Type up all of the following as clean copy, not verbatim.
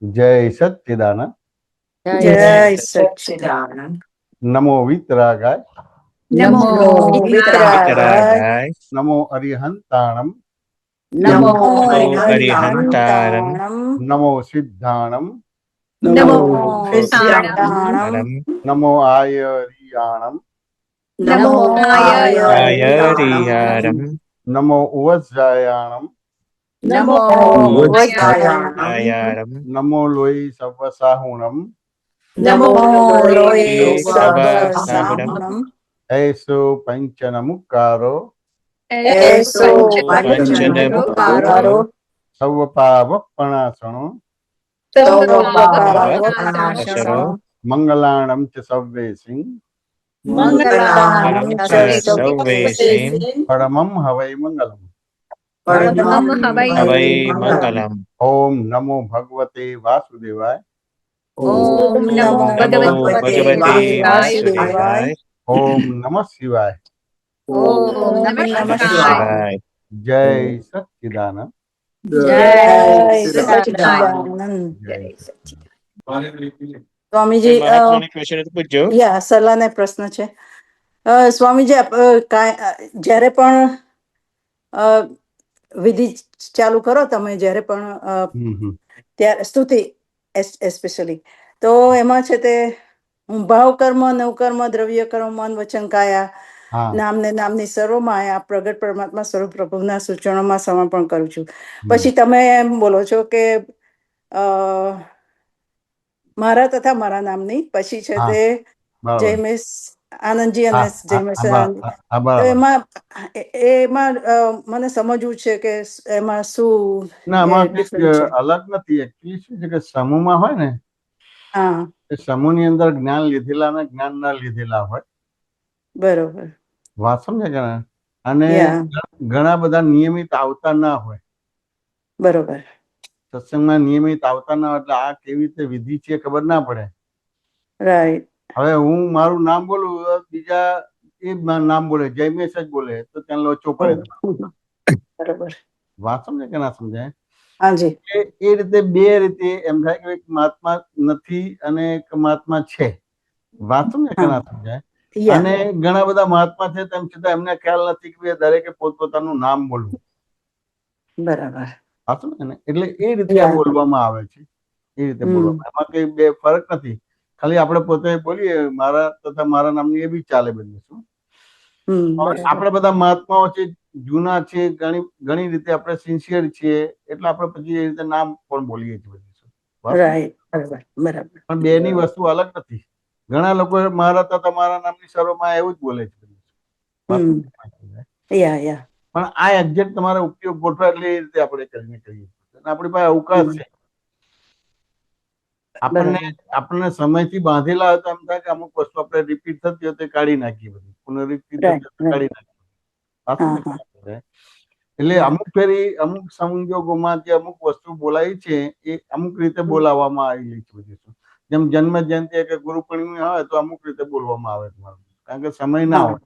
જય સચ્ચિદાનંદ. જય સચ્ચિદાનંદ. નમો વિતરાગાય. નમો વિતરાગાય. નમો અરિહંતાણમ. નમો અરિહંતાણમ. નમો સિદ્ધાણમ. નમો સિદ્ધાણમ. નમો આયરિયાણમ. નમો આયરિયાણમ. નમો ઉવજ્જાયાણમ. નમો વજ્જાયાણમ. નમો લોહી સવસાહુણમ. નમો લોય સવસાહુણમ. એસો પંચનમુકારો. એસો પંચનમુક્કારો. સવપાવપણાસણો. સૌપાવપણાસણો. મંગલાણમ ચ સવ્વેસિં. મંગલાણં ચ સર્વેસિં. પરમં હવૈ મંગલમ. પરમં હવૈ મંગલમ. ઓમ નમો ભગવતે વાસુદેવાય. ઓમ નમો ભગવતે વાસુદેવાય. ઓમ નમઃ શિવાય. ઓમ નમઃ શિવાય. જય સચ્ચિદાનંદ. જય સચ્ચિદાનંદ. સ્વામીજી, સલાહને પ્રશ્ન છે. સ્વામીજી, જ્યારે પણ વિધિ ચાલુ કરો તમે, જ્યારે પણ ત્યારે સ્તુતિ એસ્પેશિયલી, તો એમાં છે તે ભાવ કર્મ, નવકર્મ, દ્રવ્ય કર્મ, મન, વચન, કાયા નામને નામની સર્વમાં આ પ્રગટ પરમાત્મા સ્વરૂપ પ્રભુના સૂચનોમાં સમર્પણ કરું છું. પછી તમે એમ બોલો છો કે મારા તથા મારા નામની, પછી છે તે જયમેશ આનંદજી અને જયમેશ આનંદ. તો એમાં મને સમજવું છે કે એમાં શું અલગ નથી. એકચ્યુઅલી શું છે કે સમૂહમાં હોય ને, હા, એ સમૂહ ની અંદર જ્ઞાન લીધેલા ને જ્ઞાન ના લીધેલા હોય. બરોબર. વાત સમજે કે? અને ઘણા બધા નિયમિત આવતા ના હોય. બરોબર. સત્સંગમાં નિયમિત આવતા ના હોય એટલે આ કેવી રીતે વિધિ છે ખબર ના પડે. રાઈટ. હવે હું મારું નામ બોલું, બીજા એ નામ બોલે, જયમેશ જ બોલે, તો ત્યાં લોચો પડે. બરોબર. વાત સમજે કે ના સમજાય? હાજી. એ રીતે બે રીતે એમ થાય કે એક મહાત્મા નથી અને એક મહાત્મા છે. વાત સમજે કે ના સમજાય? અને ઘણા બધા મહાત્મા છે તેમ છતાં એમને ખ્યાલ નથી કે દરેકે પોતપોતાનું નામ બોલવું. બરાબર. એટલે એ રીતે બોલવામાં આવે છે. એ રીતે બોલવામાં, એમાં કઈ બે ફરક નથી. ખાલી આપણે પોતે બોલીએ મારા તથા મારા નામની, એ બી ચાલે બધી. શું આપણે બધા મહાત્માઓ છે, જૂના છે, ઘણી રીતે આપણે સિન્સિયર છીએ, એટલે આપણે પછી એ રીતે નામ પણ બોલીએ છીએ. પણ બે ની વસ્તુ અલગ નથી. ઘણા લોકો મારા તથા મારા નામની સર્વમાં એવું જ બોલે છે. પણ આ એક્ઝેક્ટ તમારે ઉપયોગ ગોઠવા એટલે એ રીતે આપણે કરીને કહીએ. આપણી પાસે અવકાશ છે. આપણને સમયથી બાંધેલા હોય તો એમ થાય કે અમુક વસ્તુ આપણે રિપીટ થતી હોય તો કાઢી નાખીએ, બધી પુનરાવૃત્તિ કાઢી નાખીએ. એટલે અમુક ફેરી અમુક સંજોગોમાં જે અમુક વસ્તુ બોલાય છે એ અમુક રીતે બોલાવવામાં આવેલી છે. બધી જેમ જન્મ જયંતિ કે ગુરુ પૂર્ણિમા હોય તો અમુક રીતે બોલવામાં આવે, કારણ કે સમય ના હોય.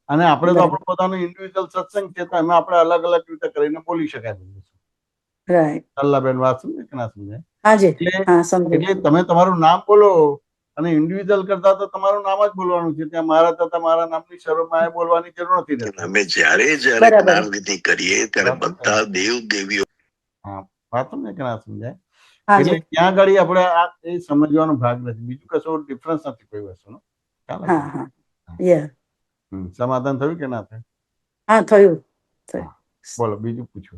અને આપણે તો આપણું પોતાનું ઇન્ડિવિજ્યુઅલ સત્સંગ છે, તો એમાં આપણે અલગ અલગ રીતે કરીને બોલી શકાય. સલ્લાબેન વાત સમજે કે ના સમજે? એટલે તમે તમારું નામ બોલો, અને ઇન્ડિવિજ્યુઅલ કરતા તો તમારું નામ જ બોલવાનું છે. ત્યાં મારા તથા મારા નામની શરૂમાં બોલવાની જરૂર નથી રહેતી. અમે જ્યારે જ્ઞાન વિધિ કરીએ ત્યારે બધા દેવ દેવીઓ વાત સમજે કે ના સમજાય? એટલે ત્યાં આગળ આપણે આ એ સમજવાનો ભાગ નથી, બીજું કશો ડિફરન્સ નથી કોઈ વસ્તુનો. સમાધાન થયું કે ના થયું? હા, થયું. બોલો, બીજું પૂછો.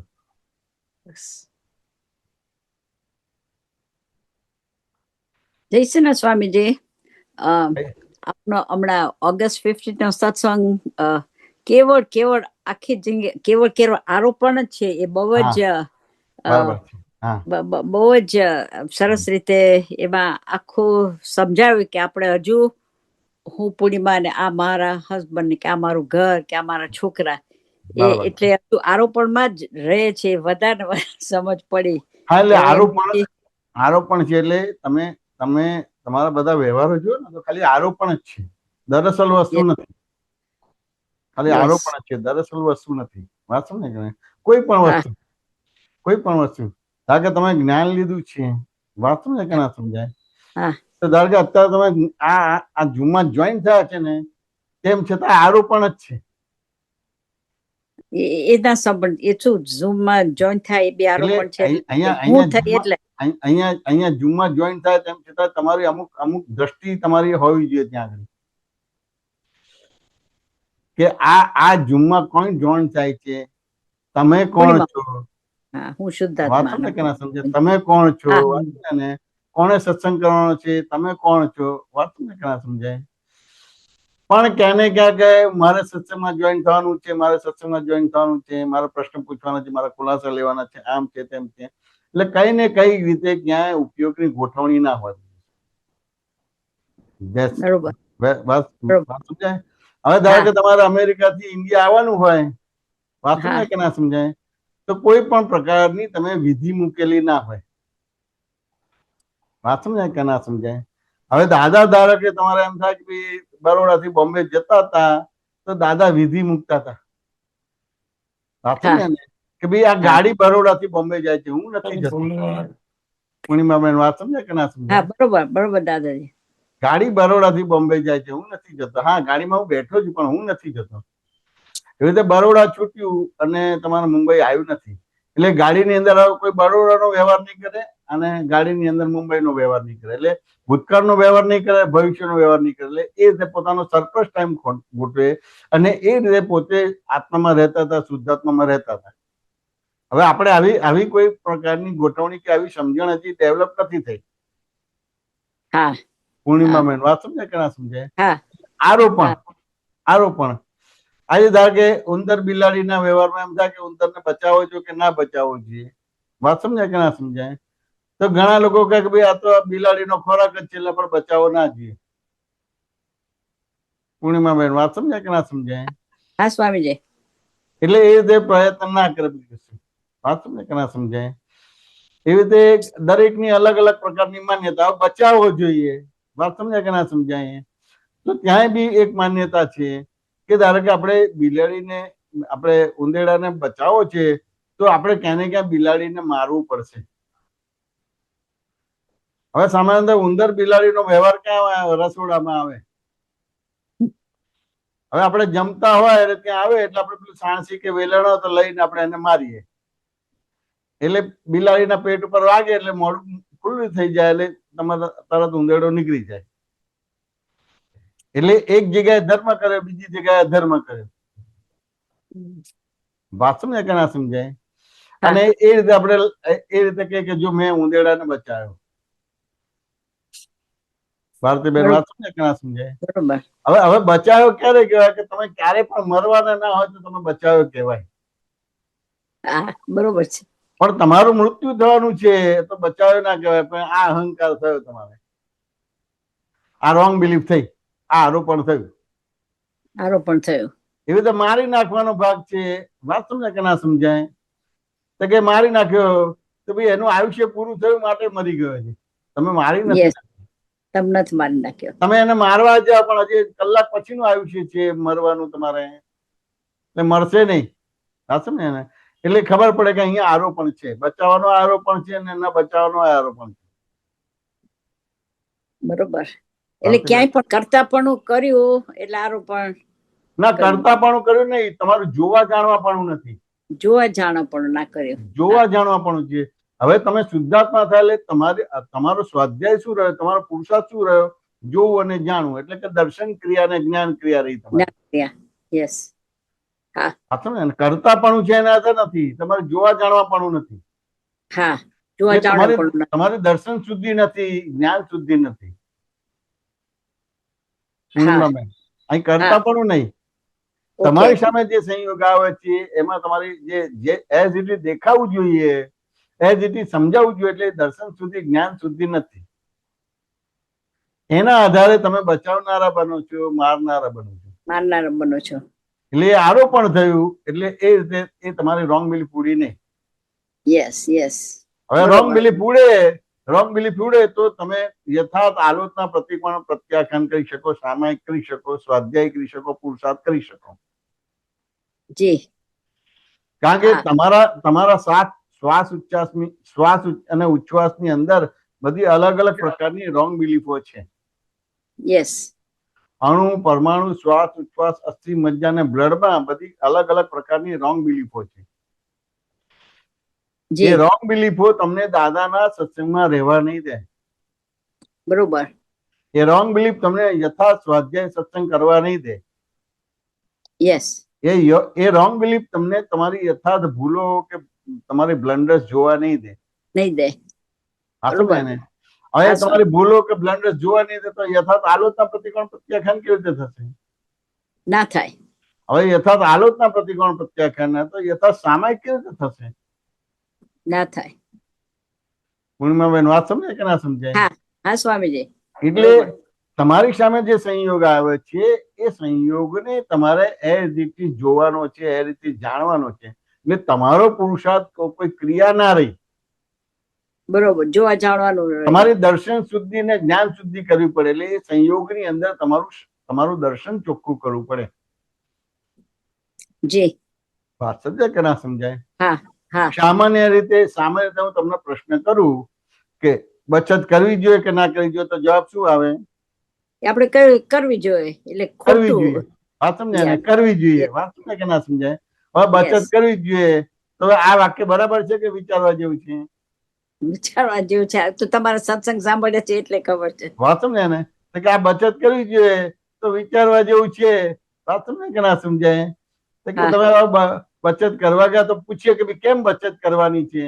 જય શ્રી કૃષ્ણ સ્વામીજી. આપનો હમણાં ઓગસ્ટ 15 નો સત્સંગ કેવળ આખી જિંદગી કેવળ આરોપણ જ છે. એ બહુ જ સરસ રીતે એમાં આખું સમજાવ્યું કે આપણે હજુ હું પૂર્ણિમા ને આ મારા હસબન્ડ ને કે આ મારું ઘર કે આ મારા છોકરા, એટલે આરોપણમાં જ રહે છે. વધારે સમજ પડી. એટલે આરોપણ છે એટલે તમે તમારા બધા વ્યવહારો જો ને તો ખાલી આરોપણ જ છે, દરઅસલ વસ્તુ નથી. ખાલી આરોપણ જ છે, દરઅસલ વસ્તુ નથી. વાત સમજે કે કોઈ પણ વસ્તુ ધારો કે તમે જ્ઞાન લીધું છે, વાત સમજે કે ના સમજાય? હા. તો ધારો કે અત્યારે તમે આ ઝૂમમાં જોઈન થયા છે ને, તેમ છતાં આરોપણ જ છે. એ ના સંબંધ એ શું ઝૂમમાં જોઈન થાય એ બે આરોપણ છે. હું થઈ એટલે અહીંયા ઝૂમમાં જોઈન થાય તેમ છતાં તમારી અમુક દ્રષ્ટિ તમારી હોવી જોઈએ ત્યાં આગળ, કે આ ઝૂમમાં કોણ જોઈન થાય છે, તમે કોણ છો, હું વાત શુદ્ધાત્મા. સમજે કે ના સમજે? તમે કોણ છો અને કોને સત્સંગ કરવાનો છે, તમે કોણ છો, વાત સમજે કે ના સમજાય? પણ ક્યાં ને ક્યાંક મારે સત્સંગમાં જોઈન થવાનું છે, મારે સત્સંગમાં જોઈન થવાનું છે, મારે પ્રશ્ન પૂછવાના છે, મારા ખુલાસા લેવાના છે, આમ છે તેમ છે, એટલે કઈ ને કઈ રીતે ક્યાંય ઉપયોગની ગોઠવણી ના હોય. બરોબર. વાત સમજાય? હવે ધારો કે તમારે અમેરિકાથી ઇન્ડિયા આવવાનું હોય, વાત સમજાય કે ના સમજાય? તો કોઈ પણ પ્રકારની તમે વિધિ મૂકેલી ના હોય, વાત સમજાય કે ના સમજાય? હવે દાદા ધારો કે તમારે એમ થાય કે બરોડાથી બોમ્બે જતા હતા તો દાદા વિધિ મૂકતા હતા, વાત સમજાય ને? કે ભાઈ આ ગાડી બરોડાથી બોમ્બે જાય છે, હું નથી જતો. પૂર્ણિમાબેન, વાત સમજાય કે ના સમજાય? બરોબર બરોબર દાદાજી. ગાડી બરોડાથી બોમ્બે જાય છે, હું નથી જતો. હા, ગાડીમાં હું બેઠો છું પણ હું નથી જતો. એવી રીતે બરોડા છૂટ્યું અને તમારે મુંબઈ આવ્યું નથી, એટલે ગાડીની અંદર કોઈ બરોડાનો વ્યવહાર નહીં કરે અને ગાડીની અંદર મુંબઈનો વ્યવહાર નહીં કરે, એટલે ભૂતકાળનો વ્યવહાર નહીં કરે, ભવિષ્યનો વ્યવહાર નહીં કરે. એટલે એ રીતે પોતાનો સરપ્લસ ટાઈમ ગોઠવે અને એ રીતે પોતે આત્મામાં રહેતા હતા, શુદ્ધાત્મામાં રહેતા હતા. હવે આપણે આવી કોઈ પ્રકારની ગોઠવણી કે આવી સમજણ હજી ડેવલપ નથી થઈ. પૂર્ણિમાબેન, વાત સમજે કે ના સમજાય? આરોપણ આજે ધારો કે ઉંદર બિલાડીના વ્યવહારમાં એમ થાય કે ઉંદરને બચાવવો જોઈએ કે ના બચાવવો જોઈએ, વાત સમજાય કે ના સમજાય? તો ઘણા લોકો કહે કે ભાઈ આ તો બિલાડીનો ખોરાક જ છે એટલે પણ બચાવવો ના જોઈએ. પૂર્ણિમાબેન, વાત સમજાય કે ના સમજાય? હા સ્વામીજી. એટલે એ રીતે પ્રયત્ન ના કરે, વાત સમજાય કે ના સમજાય? એવી રીતે દરેકની અલગ અલગ પ્રકારની માન્યતા, બચાવવો જોઈએ, વાત સમજાય કે ના સમજાય? તો ત્યાંય બી એક માન્યતા છે કે ધારો કે આપણે બિલાડીને, આપણે ઉંદેડાને બચાવવો છે તો આપણે ક્યાં ને ક્યાં બિલાડીને મારવું પડશે. હવે સામાન્ય ઉંદર બિલાડીનો વ્યવહાર ક્યાં આવે? રસોડામાં આવે. હવે આપણે જમતા હોય એટલે ત્યાં આવે એટલે આપણે પેલું સાણસી કે વેલણો તો લઈને આપણે એને મારીએ, એટલે બિલાડીના પેટ ઉપર વાગે એટલે મોઢું ખુલ્લું થઈ જાય, એટલે તમારે તરત ઉંદેડો નીકળી જાય. એટલે એક જગ્યાએ ધર્મ કરે, બીજી જગ્યાએ અધર્મ કરે, વાત સમજાય કે ના સમજાય? અને એ રીતે આપણે એ રીતે કહીએ કે જો મેં ઉંદેડાને બચાવ્યો, ભારતીબેન, વાત સમજાય કે ના સમજાય? હવે બચાવ્યો ક્યારે કહેવાય? કે તમે ક્યારે પણ મરવાના ના હોય તો તમે બચાવ્યો કહેવાય. બરોબર છે. પણ તમારું મૃત્યુ થવાનું છે તો બચાવ્યો ના કહેવાય. પણ આ અહંકાર થયો તમારે, આ રોંગ બિલીફ થઈ, આ આરોપણ થયું. એવી રીતે મારી નાખવાનો ભાગ છે, વાત સમજાય કે ના સમજાય? તો કે મારી નાખ્યો તો ભાઈ એનું આયુષ્ય પૂરું થયું માટે મરી ગયો છે, તમે મારી નથી નાખ્યો. તમે એને મારવા જાઓ પણ હજી કલાક પછીનું આયુષ્ય છે મરવાનું તમારે, એટલે મરશે નહીં, વાત સમજે ને? એટલે ખબર પડે કે અહીંયા આરોપણ છે, બચાવવાનો આરોપણ છે અને ન બચાવવાનો આરોપણ છે. બરોબર. એટલે ક્યાંય પણ કરતાપણું કર્યું એટલે આરોપણ ના, કરતાપણું કર્યું નહીં, તમારું જોવા જાણવાપણું નથી. જોવા જાણવાપણું ના કર્યું, જોવા જાણવાપણું છે. હવે તમે શુદ્ધાત્મા થાય એટલે તમારો સ્વાધ્યાય શું રહ્યો, તમારો પુરુષાર્થ શું રહ્યો? જોવું અને જાણવું, એટલે કે દર્શન ક્રિયા અને જ્ઞાન ક્રિયા રહી તમારી. કરતાપણું છે એના અર્થ નથી, તમારે જોવા જાણવાપણું નથી. તમારી દર્શન શુદ્ધિ નથી, જ્ઞાન શુદ્ધિ નથી. અહીં કરતાપણું નહીં, તમારી સામે જે સંયોગ આવે છે એમાં તમારી જે એઝ ઇટ ઇઝ દેખાવું જોઈએ, એઝ ઇટ ઇઝ સમજાવવું જોઈએ, એટલે દર્શન સુધી, જ્ઞાન સુધી નથી. એના આધારે તમે બચાવનારા બનો છો, મારનારા બનો છો. એટલે એ આરોપણ થયું, એટલે એ રીતે એ તમારી રોંગ બિલીફ પૂરી નહીં. હવે રોંગ બિલીફ ઉડે તો તમે યથાર્થ આલોચના પ્રતિકોણ પ્રત્યાખ્યાન કરી શકો, સામાયિક કરી શકો, સ્વાધ્યાય કરી શકો, પુરુષાર્થ કરી શકો. કારણ કે તમારા શ્વાસ અને ઉચ્છ્વાસની અંદર બધી અલગ અલગ પ્રકારની રોંગ બિલીફો છે. યસ. અણુ, પરમાણુ, શ્વાસ, ઉચ્છ્વાસ, અસ્થિ, મજ્જા અને બ્લડમાં બધી અલગ અલગ પ્રકારની રોંગ બિલીફો છે. એ રોંગ બિલીફો તમને દાદાના સત્સંગમાં રહેવા નહીં દે. બરોબર. એ રોંગ બિલીફ તમને યથાર્થ સ્વાધ્યાય સત્સંગ કરવા નહીં દે. યસ. એ રોંગ બિલીફ તમને તમારી યથાર્થ ભૂલો કે તમારી બ્લન્ડર્સ જોવા નહીં દે. નહીં દે. બરોબર ને? હવે તમારી ભૂલો કે બ્લન્ડર્સ જોવા નહીં દે તો યથાર્થ આલોચના પ્રતિકોણ પ્રત્યાખ્યાન કેવી રીતે થશે? ના થાય. હવે યથાર્થ આલોચના પ્રતિકોણ પ્રત્યાખ્યાન તો યથાર્થ સામાયિક કેવી રીતે થશે? ના થાય. પૂર્ણિમાબેન વાત સમજાય કે ના સમજાય? હા હા સ્વામીજી. એટલે તમારી સામે જે સંયોગ આવે છે એ સંયોગને તમારે એ રીતે જોવાનો છે, એ રીતે જાણવાનો છે. એટલે તમારો પુરુષાર્થ કોઈ ક્રિયા ના રહી. બરોબર. જોવા જાણવાનું. તમારી દર્શન શુદ્ધિ ને જ્ઞાન શુદ્ધિ કરવી પડે. એટલે એ સંયોગની અંદર તમારું દર્શન ચોખ્ખું કરવું પડે. જી. વાત સમજાય કે ના સમજાય? હા હા. સામાન્ય રીતે હું તમને પ્રશ્ન કરું કે બચત કરવી જોઈએ કે ના કરવી જોઈએ તો જવાબ શું આવે? આપણે કરવી જોઈએ. એટલે કરવી જોઈએ. વાત સમજાય ને? કરવી જોઈએ. વાત સમજાય કે ના સમજાય? હવે બચત કરવી જોઈએ તો આ વાક્ય બરાબર છે કે વિચારવા જેવું છે? વિચારવા જેવું છે. તો તમારા સત્સંગ સાંભળે છે એટલે ખબર છે. વાત સમજાય ને? કે આ બચત કરવી જોઈએ તો વિચારવા જેવું છે. વાત સમજાય કે ના સમજાય? કે તમે બચત કરવા ગયા તો પૂછીએ કે કેમ બચત કરવાની છે?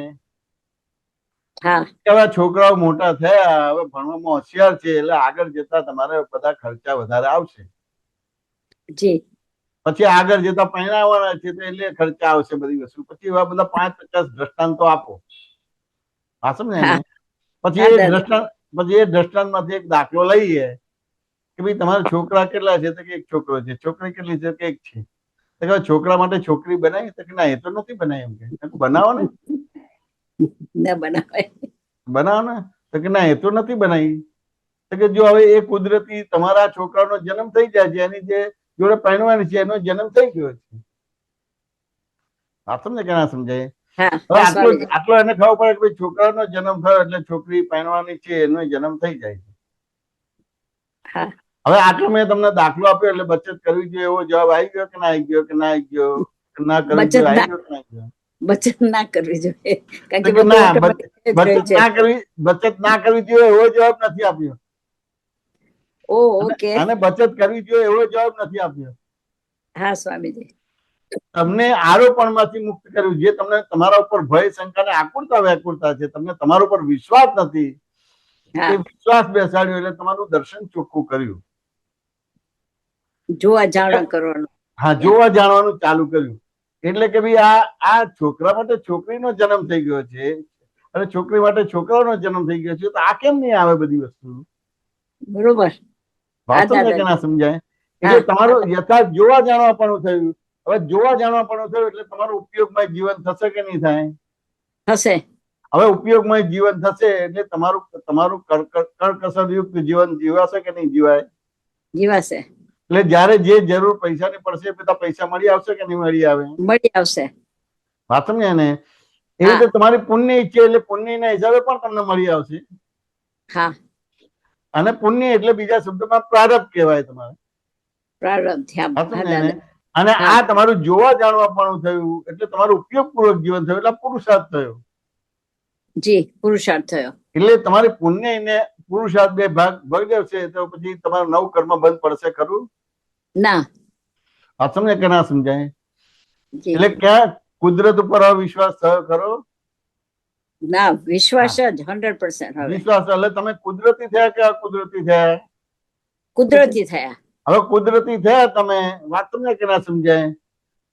એવા છોકરાઓ મોટા થયા, હવે ભણવામાં હોશિયાર છે, એટલે આગળ જતા તમારે બધા ખર્ચા વધારે આવશે. પછી આગળ જતા પરણાવવાના છે તો એટલે ખર્ચા આવશે બધી વસ્તુ. પછી એવા બધા 5-50 દ્રષ્ટાંતો આપો. હા સમજાય ને? પછી એ દ્રષ્ટાંત માંથી એક દાખલો લઈએ કે ભાઈ તમારા છોકરા કેટલા છે? તો કે એક છોકરો છે. છોકરી કેટલી છે? કે એક છે. છોકરા માટે છોકરી બનાવી? તો કે ના, એ તો નથી બનાવી. એમ કે બનાવો ને. બનાવો ને. તો કે ના, એ તો નથી બનાવી. તો કે જો હવે એ કુદરતી તમારા છોકરાનો જન્મ થઈ જાય છે, એની જે જોડે પરણવાની છે એનો જન્મ થઈ ગયો છે. આ સમજે કે ના સમજાય? આટલો એને ખબર પડે કે ભાઈ છોકરાનો જન્મ થયો એટલે છોકરી પરણવાની છે, એનો જન્મ થઈ જાય છે. હવે આટલો મેં તમને દાખલો આપ્યો એટલે બચત કરવી જોઈએ એવો જવાબ આવી ગયો કે ના આવી ગયો? કે ના આવી ગયો? ના કરવી જોઈએ આવી ગયો કે ના આવી ગયો? બચત ના કરવી જોઈએ. બચત ના કરવી જોઈએ એવો જવાબ નથી આપ્યો. અને બચત કરવી જોઈએ એવો જવાબ નથી આપ્યો. હા સ્વામીજી. તમને આરોપણ માંથી મુક્ત કર્યું. જે તમને તમારા ઉપર ભય, શંકા ને આકુરતા વ્યાકુરતા છે, તમને તમારા ઉપર વિશ્વાસ નથી, એ વિશ્વાસ બેસાડ્યો એટલે તમારું દર્શન ચોખ્ખું કર્યું. જોવા જાણવા કરવાનું. હા, જોવા જાણવાનું ચાલુ કર્યું. એટલે કે ભાઈ આ છોકરા માટે છોકરીનો જન્મ થઈ ગયો છે અને છોકરી માટે છોકરાનો જન્મ થઈ ગયો છે, તો આ કેમ નહીં આવે બધી વસ્તુ? બરોબર. વાત સમજાય કે ના સમજાય? એટલે તમારું યથાર્થ જોવા જાણવા પણ થયું. હવે જોવા જાણવા પણ થયું એટલે તમારું ઉપયોગમય જીવન થશે કે નહીં થાય? થશે. હવે ઉપયોગમય જીવન થશે એટલે તમારું કરકસરયુક્ત જીવન જીવાશે કે નહીં જીવાય? જીવાશે. એટલે જયારે જે જરૂર પૈસાની પડશે બધા પૈસા મળી આવશે કે નહીં મળી આવે? મળી આવશે. વાત સમજ્યા ને? એ રીતે તમારી પુણ્ય ઈચ્છે એટલે પુણ્યના હિસાબે પણ તમને મળી આવશે. હા. અને પુણ્ય એટલે બીજા શબ્દમાં પ્રારબ્ધ કહેવાય. તમારે પ્રારબ્ધ. અને આ તમારું જોવા જાણવા પણ થયું એટલે તમારું ઉપયોગપૂર્વક જીવન થયું એટલે પુરુષાર્થ થયો. જી, પુરુષાર્થ થયો. એટલે તમારી પુણ્ય ને પુરુષાર્થ બે ભાગ ભજવશે તો પછી તમારું નવું કર્મ બંધ પડશે ખરું? ના. આ સમજે કે ના સમજાય? એટલે ક્યાં કુદરત ઉપર વિશ્વાસ થયો ખરો? ના, વિશ્વાસ જ 100%. વિશ્વાસ એટલે તમે કુદરતી થયા કે અકુદરતી થયા? કુદરતી થયા. હવે કુદરતી થયા તમે, વાત સમજાય કે ના સમજાય?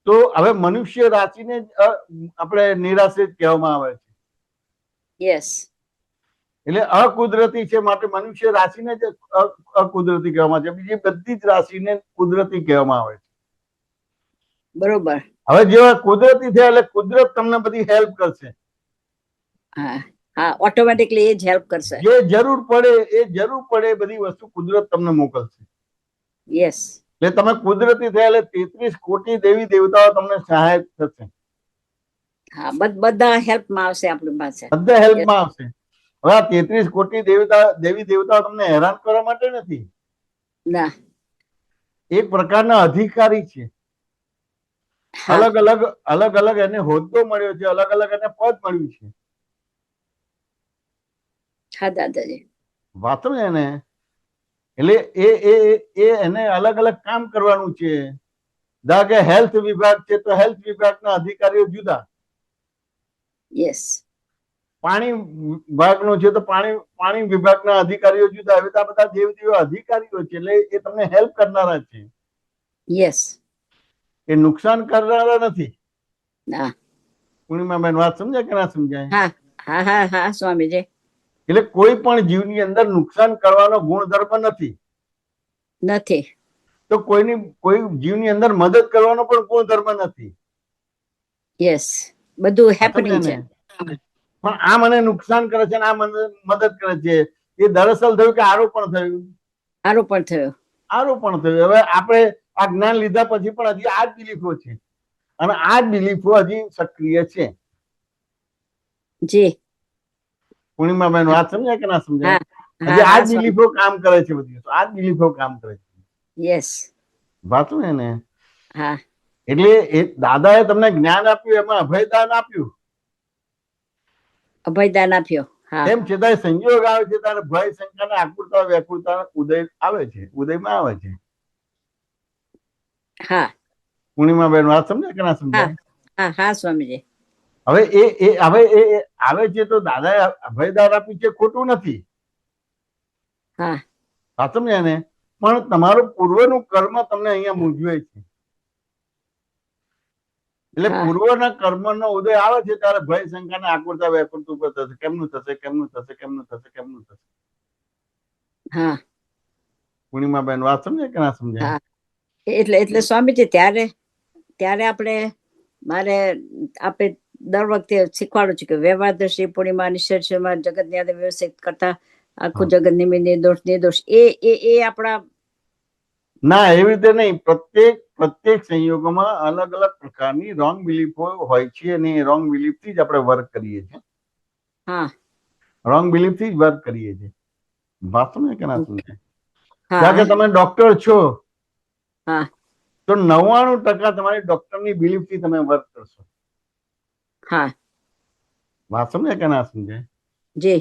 તો હવે મનુષ્ય રાશિને આપણે નિરાશ્રિત કહેવામાં આવે છે. યસ. એટલે અકુદરતી છે માટે મનુષ્ય રાશિને જ અકુદરતી કહેવામાં આવે છે. બીજી બધી જ રાશિને કુદરતી કહેવામાં આવે છે. બરોબર. હવે જેવા કુદરતી થયા એટલે કુદરત તમને બધી હેલ્પ કરશે. હા, ઓટોમેટિકલી એ જ હેલ્પ કરશે. જે જરૂર પડે બધી વસ્તુ કુદરત તમને મોકલશે. યસ. એટલે તમે કુદરતી થયા એટલે 33 કોટી દેવી દેવતાઓ તમને સહાયક થશે. હા, બધા હેલ્પમાં આવશે આપણી પાસે. બધા હેલ્પમાં આવશે. હવે આ 33 કોટી દેવી દેવતાઓ તમને હેરાન કરવા માટે નથી, ના. એક પ્રકારના અધિકારી છે. હા, અલગ અલગ એને હોદ્દો મળ્યો છે, અલગ અલગ એને પદ મળ્યું છે. હા દાદાજી. વાતો ને એને, એટલે એને અલગ અલગ કામ કરવાનું છે. ધારો કે હેલ્થ વિભાગ છે તો હેલ્થ વિભાગના અધિકારીઓ જુદા, યસ. પાણી વિભાગનું છે તો પાણી વિભાગના અધિકારીઓ જુદા. હવે તો આ બધા દેવ અધિકારીઓ છે, એટલે એ તમને હેલ્પ કરનારા છે, યસ. એ નુકસાન કરનારા નથી. હા. પૂર્ણિમાબેન વાત સમજાય કે ના સમજાય? હા હા હા હા સ્વામીજી. એટલે કોઈ પણ જીવની અંદર નુકસાન કરવાનો ગુણધર્મ નથી. નથી. તો કોઈ જીવની અંદર મદદ કરવાનો પણ ગુણધર્મ નથી. યસ, બધું હેપનિંગ છે. પણ આ મને નુકસાન કરે છે, આ મને મદદ કરે છે, એ દરઅસલ થયું કે આરોપણ થયું. આરોપણ થયું. આરોપણ થયું. હવે આપણે આ જ્ઞાન લીધા પછી પણ હજી આ જ બિલીફો છે, અને આ જ બિલીફો હજી સક્રિય છે. જી. પૂર્ણિમાબેન વાત સમજાય કે ના સમજાય? હા હજી આ હા જ બિલીફો કામ કરે છે, બધી આ જ બિલીફો કામ કરે છે. યસ. વાતું ને. હા. એટલે એ દાદાએ તમને જ્ઞાન આપ્યું, એમાં અભયદાન આપ્યું. અભયદાન આપ્યો. હા. તેમ છતાંય સંયોગ આવે છે ત્યારે ભય, શંકા, આકુરતા, વ્યાકુળતા ઉદય આવે છે, ઉદયમાં આવે છે. હા. પૂર્ણિમાબેન વાત સમજાય કે ના સમજાય? હા હા સ્વામીજી. હવે એ આવે છે તો દાદાએ અભયદાન આપ્યું છે, ખોટું નથી. હા. વાત સમજાય ને? પણ તમારું પૂર્વનું કર્મ તમને અહીંયા મૂંઝવે છે. એટલે પૂર્વના કર્મનો ઉદય આવે છે ત્યારે ભય, શંકા ને આકુરતા, વ્યાકુળતા ઉપર થશે. કેમનું થશે, કેમનું થશે, કેમનું થશે, કેમનું થશે? હા. પૂર્ણિમાબેન વાત સમજાય કે ના સમજાય? એટલે સ્વામીજી ત્યારે મારે આપણે દર વખતે શીખવાડું છું કે વ્યવહાર દ્રષ્ટિ પૂર્ણિમા નિશ્ચયમાં જગત ની વ્યવસ્થિત કરતા આખું જગત નિર્દોષ એ આપણા ના, એવી રીતે નહીં. પ્રત્યેક સંયોગોમાં અલગ અલગ પ્રકારની રોંગ બિલીફો હોય છે, અને એ રોંગ બિલીફ થી જ આપણે વર્ક કરીએ છીએ. હા. રોંગ બિલીફ થી જ વર્ક કરીએ છીએ. વાત સમજાય કે ના સમજાય? હા. કે તમે ડોક્ટર છો, હા. તો 99% તમારી ડોક્ટરની બિલીફ થી તમે વર્ક કરશો. હા. વાત સમજાય કે ના સમજાય? જી.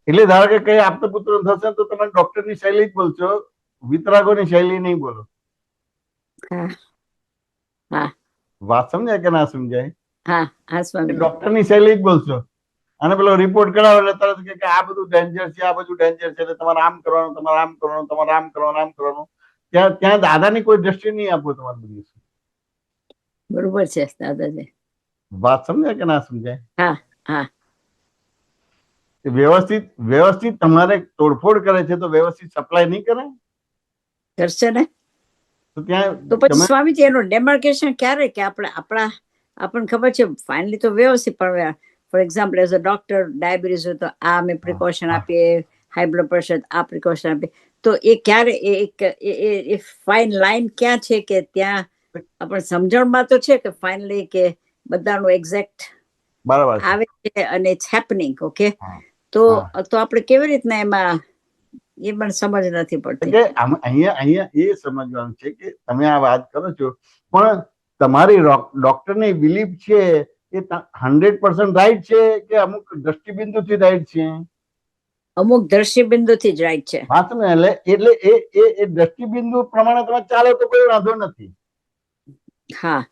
એટલે ધારો કે કઈ આપતો પુત્ર થશે તો તમે ડોક્ટરની શૈલી જ બોલશો, વિતરાગોની શૈલી નહીં બોલો. હા. હા. વાત સમજાય કે ના સમજાય? હા હા સ્વામી. ડોક્ટરની શૈલી જ બોલશો. અને પેલો રિપોર્ટ કરાવો એટલે તરત કે આ બધું ડેન્જર છે, આ બધું ડેન્જર છે, એટલે તમારે આમ કરવાનું, તમારે આમ કરવાનું, તમારે આમ કરવાનું, આમ કરવાનું. ત્યાં દાદાની કોઈ દ્રષ્ટિ નહીં આપો તમારે બધી. બરોબર છે દાદાજી. વાત સમજાય કે ના સમજાય? હા. હા. વ્યવસ્થિત તમારે તોડફોડ કરે છે તો વ્યવસ્થિત સપ્લાય નહીં કરે? કરશે ને. તો ત્યાં તો પછી સ્વામીજી એનું ડેમાર્કેશન ક્યારે કે આપણને ખબર છે ફાઇનલી તો વ્યવસ્થિત, પણ for example as a doctor diabetes હોય તો આ અમે પ્રિકોશન આપીએ, હાઈ બ્લડ પ્રેશર આ પ્રિકોશન આપીએ, તો એ ક્યારે એ ફાઇન લાઈન ક્યાં છે કે ત્યાં આપણે સમજણમાં તો છે કે ફાઇનલી કે બધાનું એક્ઝેક્ટ બરાબર આવે છે અને ઇટ્સ હેપનિંગ. ઓકે, તો આપણે કેવી રીતના એમાં એ પણ સમજ નથી પડતી. કે અહીંયા એ સમજવાનું છે કે તમે આ વાત કરો છો, પણ તમારી ડોક્ટરની બિલીફ છે એ 100% રાઈટ છે કે અમુક દ્રષ્ટિબિંદુથી રાઈટ છે? અમુક દ્રષ્ટિબિંદુ થી જ રાઈટ છે. વાત ને એટલે એ દ્રષ્ટિબિંદુ પ્રમાણે તમે ચાલો તો કોઈ વાંધો નથી. હા.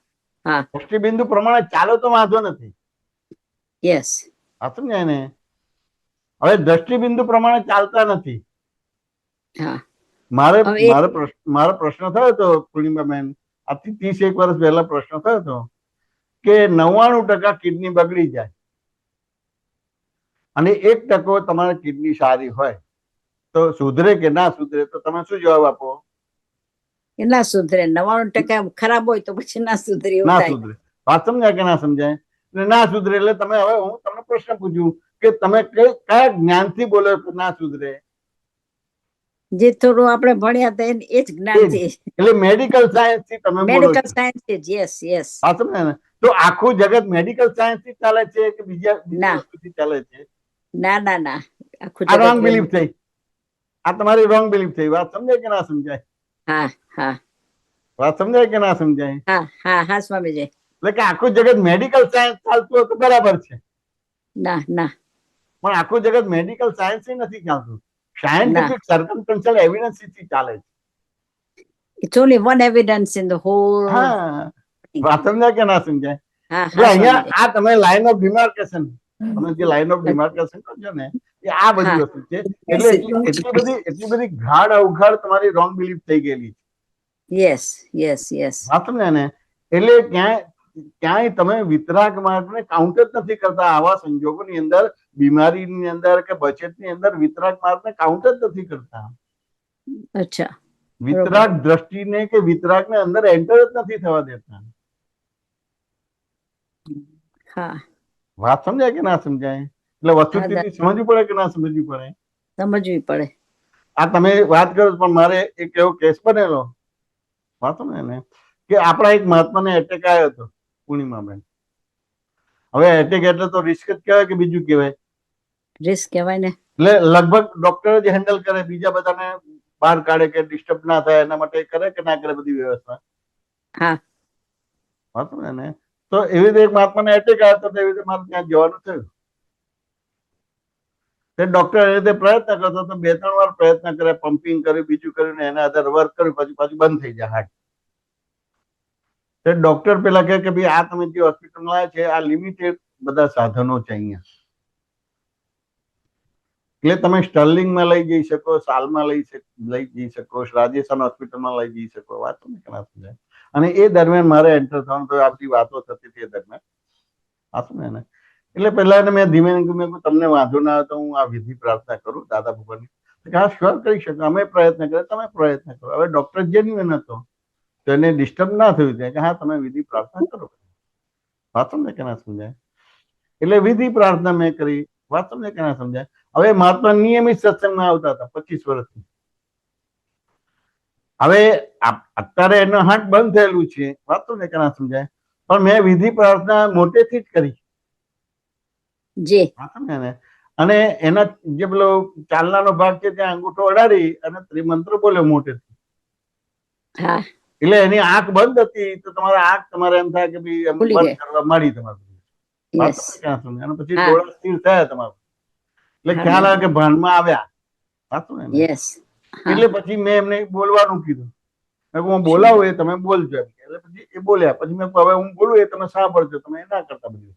હા. દ્રષ્ટિબિંદુ પ્રમાણે ચાલો તો વાંધો નથી. યસ. વાત સમજાય ને? હવે દ્રષ્ટિબિંદુ પ્રમાણે ચાલતા નથી. હા. મારો પ્રશ્ન થયો હતો પૂર્ણિમાબેન, આજથી 31 વર્ષ પહેલા પ્રશ્ન થયો હતો કે 99% કિડની બગડી જાય અને 1% તમારી કિડની સારી હોય તો સુધરે કે ના સુધરે? તો તમે શું જવાબ આપો? કે ના સુધરે. 99% ખરાબ હોય તો પછી ના સુધરે. ના સુધરે. વાત સમજાય કે ના સમજાય? ના સુધરે એટલે તમે, હવે હું તમને પ્રશ્ન પૂછું કે તમે કયા જ્ઞાનથી બોલો કે ના સુધરે? જે થોડું આપણે ભણ્યા હતા એ જ જ્ઞાનથી. એટલે મેડિકલ સાયન્સ થી તમે બોલો મેડિકલ છો. સાયન્સ થી યસ યસ. હા સમજે ને? તો આખું જગત મેડિકલ સાયન્સ થી ચાલે છે કે બીજી વસ્તુથી ચાલે છે? ના ના ના, આખું આ રોંગ જગત. બિલીફ થઈ. આ તમારી રોંગ બિલીફ થઈ. વાત સમજાય કે ના સમજાય? હા હા વાત સમજાય કે ના સમજાય? હા હા હા સ્વામીજી. એટલે કે આખું જગત મેડિકલ સાયન્સ ચાલતું હોય તો બરાબર છે, ના ના પણ આખું જગત મેડિકલ સાયન્સ થી નથી ચાલતું. સાયન્ટિફિક સર્કમસ્ટન્શિયલ એવિડન્સ થી ચાલે છે. It's only one evidence in the whole. હા, વાત સમજાય કે ના સમજાય? હા એટલે હા અહીંયા સ્વામીજી. આ તમે લાઈન ઓફ ડિમાર્કેશન, તમે જે લાઈન ઓફ ડિમાર્કેશન કરજો ને એ આ બધી હા. વસ્તુ છે. એટલે એટલી બધી ગાઢ અવઘાડ તમારી રોંગ બિલીફ થઈ ગયેલી છે. Yes yes yes. વાત સમજાય ને? એટલે ક્યાંય તમે વિતરાગ માર્ગને કાઉન્ટ જ નથી કરતા. આવા સંજોગોની અંદર, બીમારીની અંદર કે બચતની અંદર વિતરાગ માર્ગને કાઉન્ટ જ નથી કરતા. અચ્છા. વિતરાગ દ્રષ્ટિને કે વિતરાગને અંદર એન્ટર જ નથી થવા દેતા. હા, વાત સમજાય કે ના સમજાય? એટલે વસ્તુસ્થિતિ સમજવી પડે કે ના સમજવી પડે? સમજવી પડે. આ તમે વાત કરો પણ મારે એક એવો કેસ બનેલો, વાત સમજે ને, કે આપણા એક મહાત્માને એટેક આવ્યો હતો, પૂર્ણિમાબેન. હવે એટેક એટલે તો રિસ્ક જ કહેવાય કે બીજું કહેવાય? રિસ્ક કહેવાય ને. એટલે લગભગ ડોક્ટર જ હેન્ડલ કરે, બીજા બધાને બહાર કાઢે કે ડિસ્ટર્બ ના થાય એના માટે કરે કે ના કરે બધી વ્યવસ્થા. હા. વાત સમજે ને? તો એવી રીતે એક મહાત્માને એટેક આવ્યો હતો, એવી રીતે મારે ત્યાં જવાનું થયું. તે ડોક્ટર એ રીતે પ્રયત્ન કરતો તો 2-3 વાર પ્રયત્ન કરે, પમ્પિંગ કર્યું, બીજું કર્યું ને એના આધારે વર્ક કર્યું, પછી પાછું બંધ થઈ જાય હાર્ટ. તે ડોક્ટર પેલા કહે કે ભાઈ આ તમે જે હોસ્પિટલમાં આવ્યા છે આ લિમિટેડ બધા સાધનો છે અહીંયા, એટલે તમે સ્ટર્લિંગમાં લઈ જઈ શકો, સાલમાં લઈ જઈ શકો, રાજસ્થાન હોસ્પિટલમાં લઈ જઈ શકો. વાત તમને કેના સમજાય? અને એ દરમિયાન મારે એન્ટર થવાનું તો આ બધી વાતો થતી હતી એ દરમિયાન. વાત સમજે ને? એટલે પહેલા મેં ધીમે ધીમે તમને વાંધો ના આવે તો હું આ વિધિ પ્રાર્થના કરું દાદા ભગવાનની. હા શ્યોર કરી શકો, અમે પ્રયત્ન કર્યો, તમે પ્રયત્ન કરો. હવે ડોક્ટર જેન્યુઅન હતો તો એને ડિસ્ટર્બ ના થયું ત્યાં કે હા તમે વિધિ પ્રાર્થના કરો. વાત સમજે કે ના સમજાય? એટલે વિધિ પ્રાર્થના મેં કરી. વાત સમજે કે ના સમજાય? હવે મહાત્મા નિયમિત સત્સંગમાં આવતા હતા 25 વર્ષથી. હવે અત્યારે એનો હાથ બંધ થયેલું છે. વાત સમજે કે ના સમજાય? પણ મેં વિધિ પ્રાર્થના મોટેથી જ કરી. જી. અને એના જે પેલો ચાલનાનો ભાગ છે ત્યાં અંગૂઠો અડાડી અને ત્રિમંત્ર બોલ્યો મોટેથી. હા. એટલે એની આંખ બંધ હતી તો તમારા આંખ તમારે એમ થાય કે ભાઈ એમ બંધ કરવા માંડી તમારું. વાત ક્યાં સમજે? અને પછી ડોળા સ્થિર થયા તમારું, એટલે ખ્યાલ આવે કે ભાનમાં આવ્યા. સાચું ને? એટલે પછી મેં એમને બોલવાનું કીધું. હું બોલાવું એ તમે બોલજો. એટલે પછી એ બોલ્યા. પછી મેં હવે હું બોલું એ તમે સાંભળજો, તમે એ ના કરતા બધું.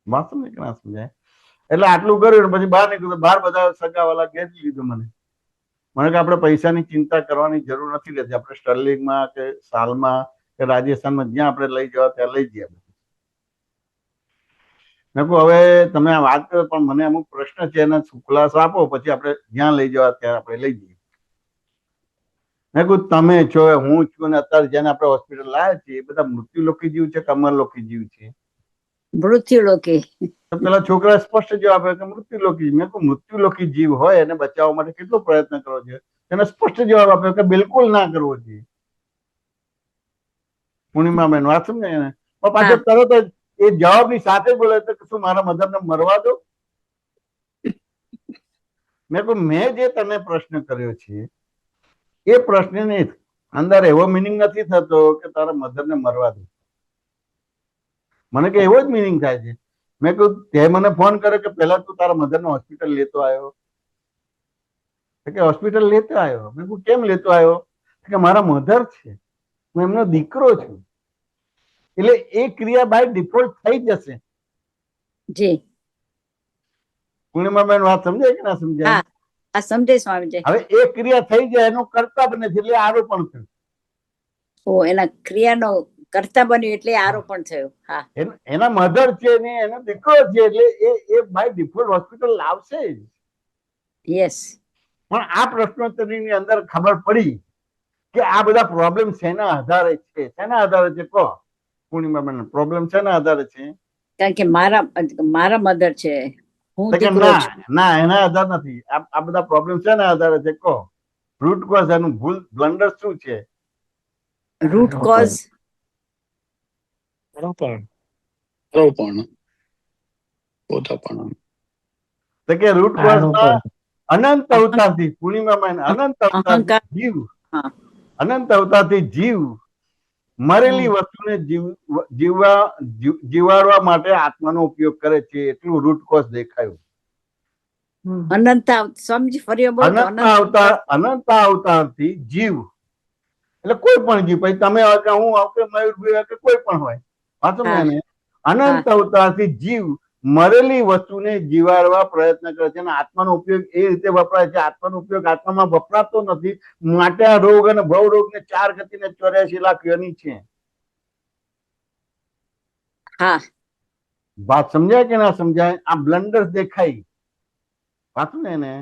વાત સમજે કે ના સમજાય? એટલે આટલું કર્યું પછી બહાર નીકળ્યું. બહાર બધા સગાવાલા ઘેરી લીધું મને કે આપણે પૈસાની ચિંતા કરવાની જરૂર નથી રહેતી. આપણે સ્ટર્લિંગમાં કે સાલમાં કે રાજસ્થાનમાં જ્યાં આપણે લઈ જવા ત્યાં લઈ જઈએ. મેં કહું હવે તમે આ વાત કરો પણ મને અમુક પ્રશ્ન છે એના ખુલાસો આપો, પછી આપણે જ્યાં લઈ જવા ત્યાં આપણે લઈ જઈએ. મેં કહું તમે છો, હું છું, ને અત્યારે જેને આપણે હોસ્પિટલ લાવ્યા છીએ એ બધા મૃત્યુલોકી જીવ છે કે અમરલોકી જીવ છે? મૃત્યુલોકી. પેલા છોકરા સ્પષ્ટ જવાબ આપ્યો કે મૃત્યુલોકી. મેં કહું મૃત્યુલોકી જીવ હોય એને બચાવવા માટે કેટલો પ્રયત્ન કરવો જોઈએ? એને સ્પષ્ટ જવાબ આપ્યો કે બિલકુલ ના કરવો જોઈએ. પૂર્ણિમાબેન વાત સમજે ને? પાછો તરત જ એ જવાબની સાથે બોલે તો શું મારા મધરને મરવા દો? મેં કહું મેં જે તને પ્રશ્ન કર્યો છે એ પ્રશ્નની અંદર એવો મિનિંગ નથી થતો કે તારા મધરને મરવા દો. મને કે એવો જ મિનિંગ થાય છે. મેં કહ્યું તે મને ફોન કર્યો કે પહેલા તું તારા મધરને હોસ્પિટલ લેતો આવ્યો? કે હોસ્પિટલ લેતો આવ્યો. મેં કહ્યું કેમ લેતો આવ્યો? કે મારા મધર છે, હું એમનો દીકરો છું, એટલે એ ક્રિયા બાય ડિફોલ્ટ થઈ જશે. જી. પૂર્ણિમાબેન વાત સમજાય કે ના સમજાય? આ સમજે સ્વામીજી. હવે એ ક્રિયા થઈ જાય એનું કર્તા બને છે એટલે આરોપણ થયું. ઓ એના ક્રિયાનો કર્તા બન્યું એટલે આરોપણ થયું. હા. એના મધર છે ને એનો દીકરો છે એટલે એ બાય ડિફોલ્ટ હોસ્પિટલ લાવશે જ. યસ. પણ આ પ્રશ્નોત્તરીની અંદર ખબર પડી કે આ બધા પ્રોબ્લેમ શેના આધારે છે? શેના આધારે છે કહો પૂર્ણિમાબેન? પ્રોબ્લેમ શેના આધારે છે? કારણ કે મારા મધર છે, હું તો કે દીકરો ના છું. ના એના આધાર નથી, આ બધા પ્રોબ્લેમ છે ને આધારે છે. કહો રૂટ કોઝ, એનું ભૂલ બ્લન્ડર શું છે? રૂટ કોઝ તો કે રૂટ કોઝમાં અનંત અવતારથી, પૂર્ણિમામાં અનંત અવતારથી અહંકાર. જીવ, હા. અનંત અવતારથી જીવ મરેલી વસ્તુને જીવાડવા માટે આત્માનો ઉપયોગ કરે છે, એટલું રૂટ કોઝ દેખાયું. અનંત સમજી ફરી બોલો તો અનંત અવતારથી જીવ એટલે કોઈ પણ જીવ, પછી તમે હોય કે હું હોય કે મયુરભાઈ હોય કે કોઈ પણ હોય, વાંચો ને એને, અનંત અવતારથી જીવ મરેલી વસ્તુને જીવાડવા પ્રયત્ન કરે છે અને આત્માનો ઉપયોગ એ રીતે વપરાય છે. આત્માનો ઉપયોગ આત્મામાં વપરાતો નથી, માટે આ રોગ અને ભવ રોગ ને 4 ગતિ ને 84 લાખ યોની છે. હા, વાત સમજાય કે ના સમજાય? આ બ્લન્ડર દેખાય, વાંચો ને એને.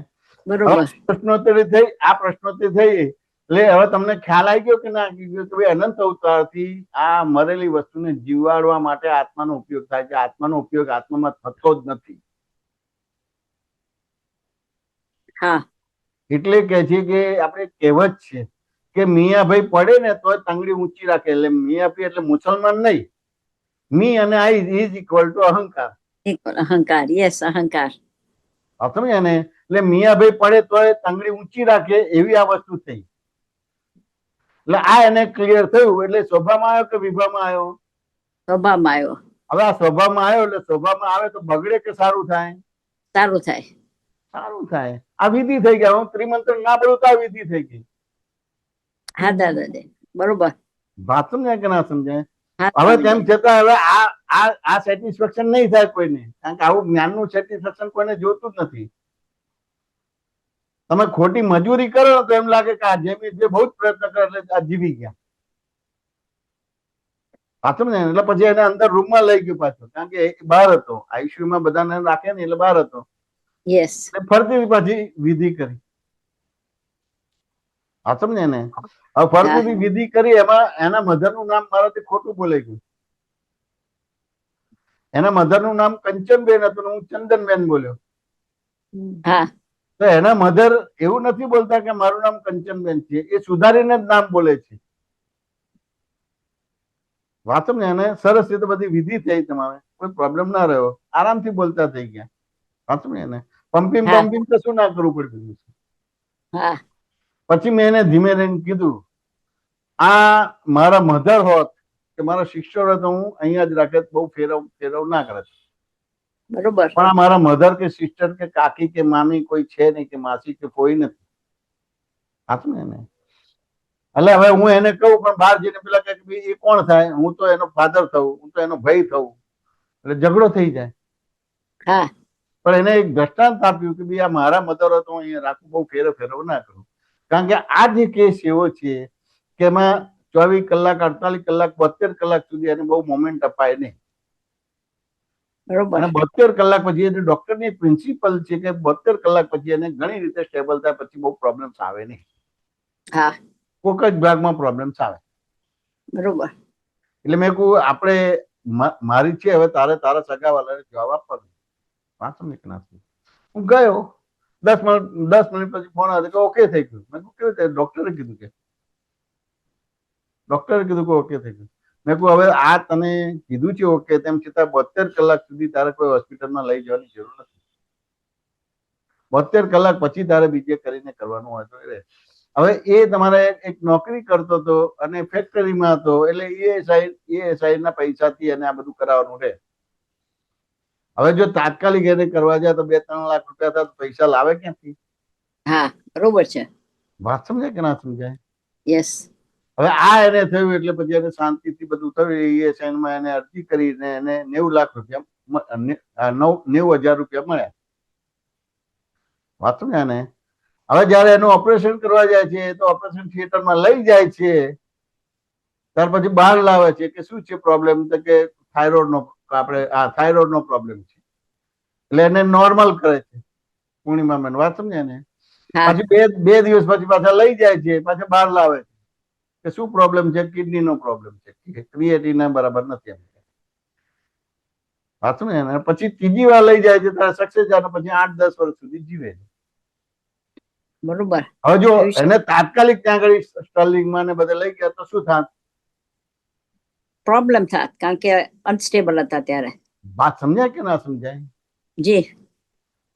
બરોબર. પ્રશ્નોત્તરી થઈ, આ પ્રશ્નોત્તરી થઈ એટલે હવે તમને ખ્યાલ આવી ગયો કે ના આવી ગયો કે ભાઈ અનંત અવતારથી આ મરેલી વસ્તુને જીવાડવા માટે આત્માનો ઉપયોગ થાય છે. આત્માનો ઉપયોગ આત્મામાં થતો જ નથી. હા, એટલે કે છે કે આપણે કહેવત છે કે મિયાભાઈ પડે ને તો તંગડી ઊંચી રાખે. એટલે મિયાભાઈ એટલે મુસલમાન નહીં, મી અને આઈ ઇઝ ઇક્વલ ટુ અહંકાર. અહંકાર, યસ, અહંકાર. સમજ્યા ને? એટલે મિયાભાઈ પડે તો તંગડી ઊંચી રાખે, એવી આ વસ્તુ થઈ. એટલે આ એને ક્લિયર થયું. એટલે સ્વભાવમાં આવ્યો કે વિભાવમાં આવ્યો? સ્વભાવમાં આવ્યો. હવે આ સ્વભાવમાં આવ્યો એટલે સ્વભાવમાં આવે તો બગડે કે સારું થાય? સારું થાય. સારું થાય. આ વિધિ થઈ ગયા. હું ત્રિમંત્ર ના પડું તો આ વિધિ થઈ ગઈ. હા દાદાજી, બરોબર. વાત સમજાય કે ના સમજાય? હવે તેમ છતાં હવે આ સેટિસ્ફેક્શન નહીં થાય કોઈને, કારણ કે આવું જ્ઞાનનું સેટિસ્ફેક્શન કોઈને જોતું જ નથી. તમે ખોટી મજૂરી કરો તો એમ લાગે કે આ જેમી જે બહુ જ પ્રયત્ન કરે એટલે આ જીવી ગયા. પાછું ને એટલે પછી એને અંદર રૂમમાં લઈ ગયો પાછો, કારણ કે બહાર હતો, આઈસીયુમાં બધાને રાખે ને એટલે બહાર હતો. યસ. ફરતી પાછી વિધિ કરી. પાછું ને એને હવે ફરતી વિધિ કરી, એમાં એના મધરનું નામ મારાથી ખોટું બોલાઈ ગયું. એના મધરનું નામ કંચનબેન હતું, હું ચંદનબેન બોલ્યો. હા. તો એના મધર એવું નથી બોલતા કે મારું નામ કંચનબેન છે, એ સુધારીને જ નામ બોલે છે. વાંચો ને એને, સરસ રીતે બધી વિધિ થઈ, તમારે કોઈ પ્રોબ્લેમ ના રહ્યો, આરામથી બોલતા થઈ ગયા. વાંચો ને એને, પમ્પિંગ કશું ના કરવું પડ્યું. પછી મેં એને ધીમે રહીને કીધું, આ મારા મધર હોત કે મારા શિક્ષક હોત, હું અહીંયા જ રાખે, બહુ ફેરવ ના કરે. બરોબર. પણ આ મારા મધર કે સિસ્ટર કે કાકી કે મામી કોઈ છે નહીં, કે માસી કે કોઈ નથી. વાંચો ને એને. એટલે હવે હું એને કહું, પણ બહાર જઈને પેલા કે એ કોણ થાય? હું તો એનો ફાધર થવું, હું તો એનો ભાઈ થવું, એટલે ઝઘડો થઈ જાય. હા. પણ એને એક દ્રષ્ટાંત આપ્યું કે ભાઈ આ મારા મધર હતો, અહીંયા રાખું, બહુ ફેરવ ના કરું. કારણ કે આ જે કેસ એવો છે કે એમાં 24 કલાક 48 કલાક 72 કલાક સુધી એને બહુ મોમેન્ટ અપાય નહીં. અને 72 કલાક પછી એને ડોક્ટરની પ્રિન્સિપલ છે કે 72 કલાક પછી એને ઘણી રીતે સ્ટેબલ થાય પછી બહુ પ્રોબ્લેમ્સ આવે નહીં. હા, કોઈક જ ભાગમાં પ્રોબ્લેમ્સ આવે. બરોબર. એટલે મેં કહું આપણે મારી છે, હવે તારે તારા સગાવાલાને જવાબ આપવાનો. વાંચો ને ક્લાસમાં હું ગયો, 10 મિનિટ પછી ફોન આવ્યો કે ઓકે થઈ ગયું. મેં કહું કેવું થાય? ડોક્ટરે કીધું કે ઓકે થઈ ગયું. મેં કહું હવે આ તને કીધું છે ઓકે, તેમ છતાં 72 કલાક સુધી તારે કોઈ હોસ્પિટલમાં લઈ જવાની જરૂર નથી. 72 કલાક પછી તારે બીજે કરીને કરવાનું હોય તો એ. હવે એ તમારે એક નોકરી કરતો હતો અને ફેક્ટરીમાં હતો, એટલે ESI ના પૈસાથી એને આ બધું કરાવવાનું રહે. હવે જો તાત્કાલિક એને કરવા જાય તો 2-3 લાખ રૂપિયા થાય, પૈસા લાવે ક્યાંથી? હા, બરોબર છે. વાત સમજાય કે ના સમજાય? યસ. હવે આ એને થયું એટલે પછી એને શાંતિથી બધું થયું. ESI માં એને અરજી કરીને એને 90 લાખ રૂપિયા 90,000 રૂપિયા મળ્યા. વાત સમજ્યા ને? હવે જયારે એનું ઓપરેશન કરવા જાય છે તો ઓપરેશન થિયેટરમાં લઈ જાય છે, ત્યાર પછી બહાર લાવે છે કે શું છે પ્રોબ્લેમ? તો કે થાઇરોઇડ નો પ્રોબ્લેમ છે. એટલે એને નોર્મલ કરે છે પૂર્ણિમામાં. વાત સમજ્યા ને? પછી બે દિવસ પછી પાછા લઈ જાય છે, પાછા બહાર લાવે છે કે શું પ્રોબ્લેમ છે? કિડની નો પ્રોબ્લેમ છે, ક્રિએટિન બરાબર નથી. સાચું ને? અને પછી ત્રીજી વાર લઈ જાય છે ત્યારે સક્સેસ જાય, પછી 8-10 વર્ષ સુધી જીવે છે. બરોબર. હવે જો એને તાત્કાલિક ત્યાં આગળ સ્ટર્લિંગમાં ને બધે લઈ ગયા તો શું થાત? પ્રોબ્લેમ થાત, કારણ કે અનસ્ટેબલ હતા ત્યારે. વાત સમજાય કે ના સમજાય? જી.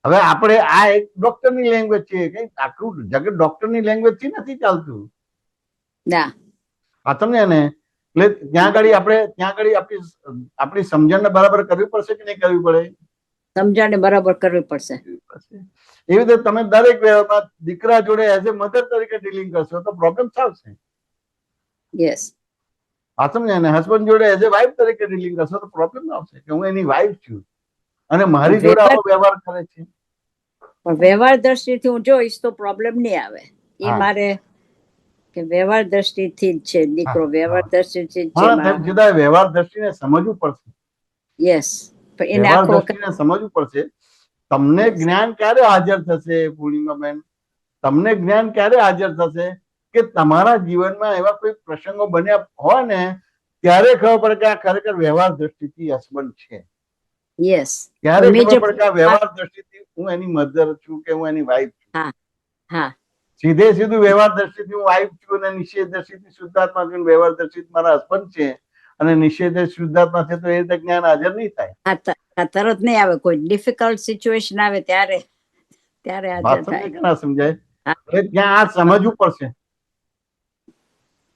હવે આપણે આ એક ડોક્ટરની લેંગ્વેજ છે, કઈ આખું જગત ડોક્ટરની લેંગ્વેજ થી નથી ચાલતું. ના. આ સમજે ને? એટલે ત્યાં આગળ આપણી સમજણને બરાબર કરવી પડશે કે નહીં કરવી પડે? સમજણને બરાબર કરવી પડશે. એવી રીતે તમે દરેક વ્યવહારમાં દીકરા જોડે એઝ એ મધર તરીકે ડીલિંગ કરશો તો પ્રોબ્લેમ આવશે. યસ. આ સમજે ને? હસબન્ડ જોડે એઝ એ વાઇફ તરીકે ડીલિંગ કરશો તો પ્રોબ્લેમ આવશે કે હું એની વાઇફ છું અને મારી જોડે આવો વ્યવહાર કરે છે. પણ વ્યવહાર દ્રષ્ટિથી હું જોઈશ તો પ્રોબ્લેમ નહીં આવે. એ મારે કે વ્યવહાર દ્રષ્ટિથી જ છે દીકરો, વ્યવહાર દ્રષ્ટિથી જ છે. વ્યવહાર દ્રષ્ટિને સમજવું પડશે. યસ. વ્યવહાર દ્રષ્ટિને સમજવું પડશે. તમને જ્ઞાન ક્યારે હાજર થશે પૂર્ણિમાબેન? તમને જ્ઞાન ક્યારે હાજર થશે કે તમારા જીવનમાં એવા કોઈ પ્રસંગો બન્યા હોય ને ત્યારે ખબર પડે કે આ ખરેખર વ્યવહાર દ્રષ્ટિથી હસબન્ડ છે. યસ. ક્યારે ખબર પડે કે આ વ્યવહાર દ્રષ્ટિથી હું એની મધર છું કે હું એની વાઇફ છું. હા. સીધે સીધું વ્યવહાર દ્રષ્ટિથી હું વાઇફ છું અને નિશ્ચય દ્રષ્ટિથી શુદ્ધાત્મા છું, વ્યવહાર દ્રષ્ટિથી મારા હસબન્ડ છે અને નિશ્ચય શુદ્ધાત્મા છે, તો એ રીતે જ્ઞાન હાજર નહીં થાય. તરત નહીં આવે. કોઈ ડિફિકલ્ટ સિચ્યુએશન આવે ત્યારે હાજર થાય. ના સમજાય? ત્યાં આ સમજવું પડશે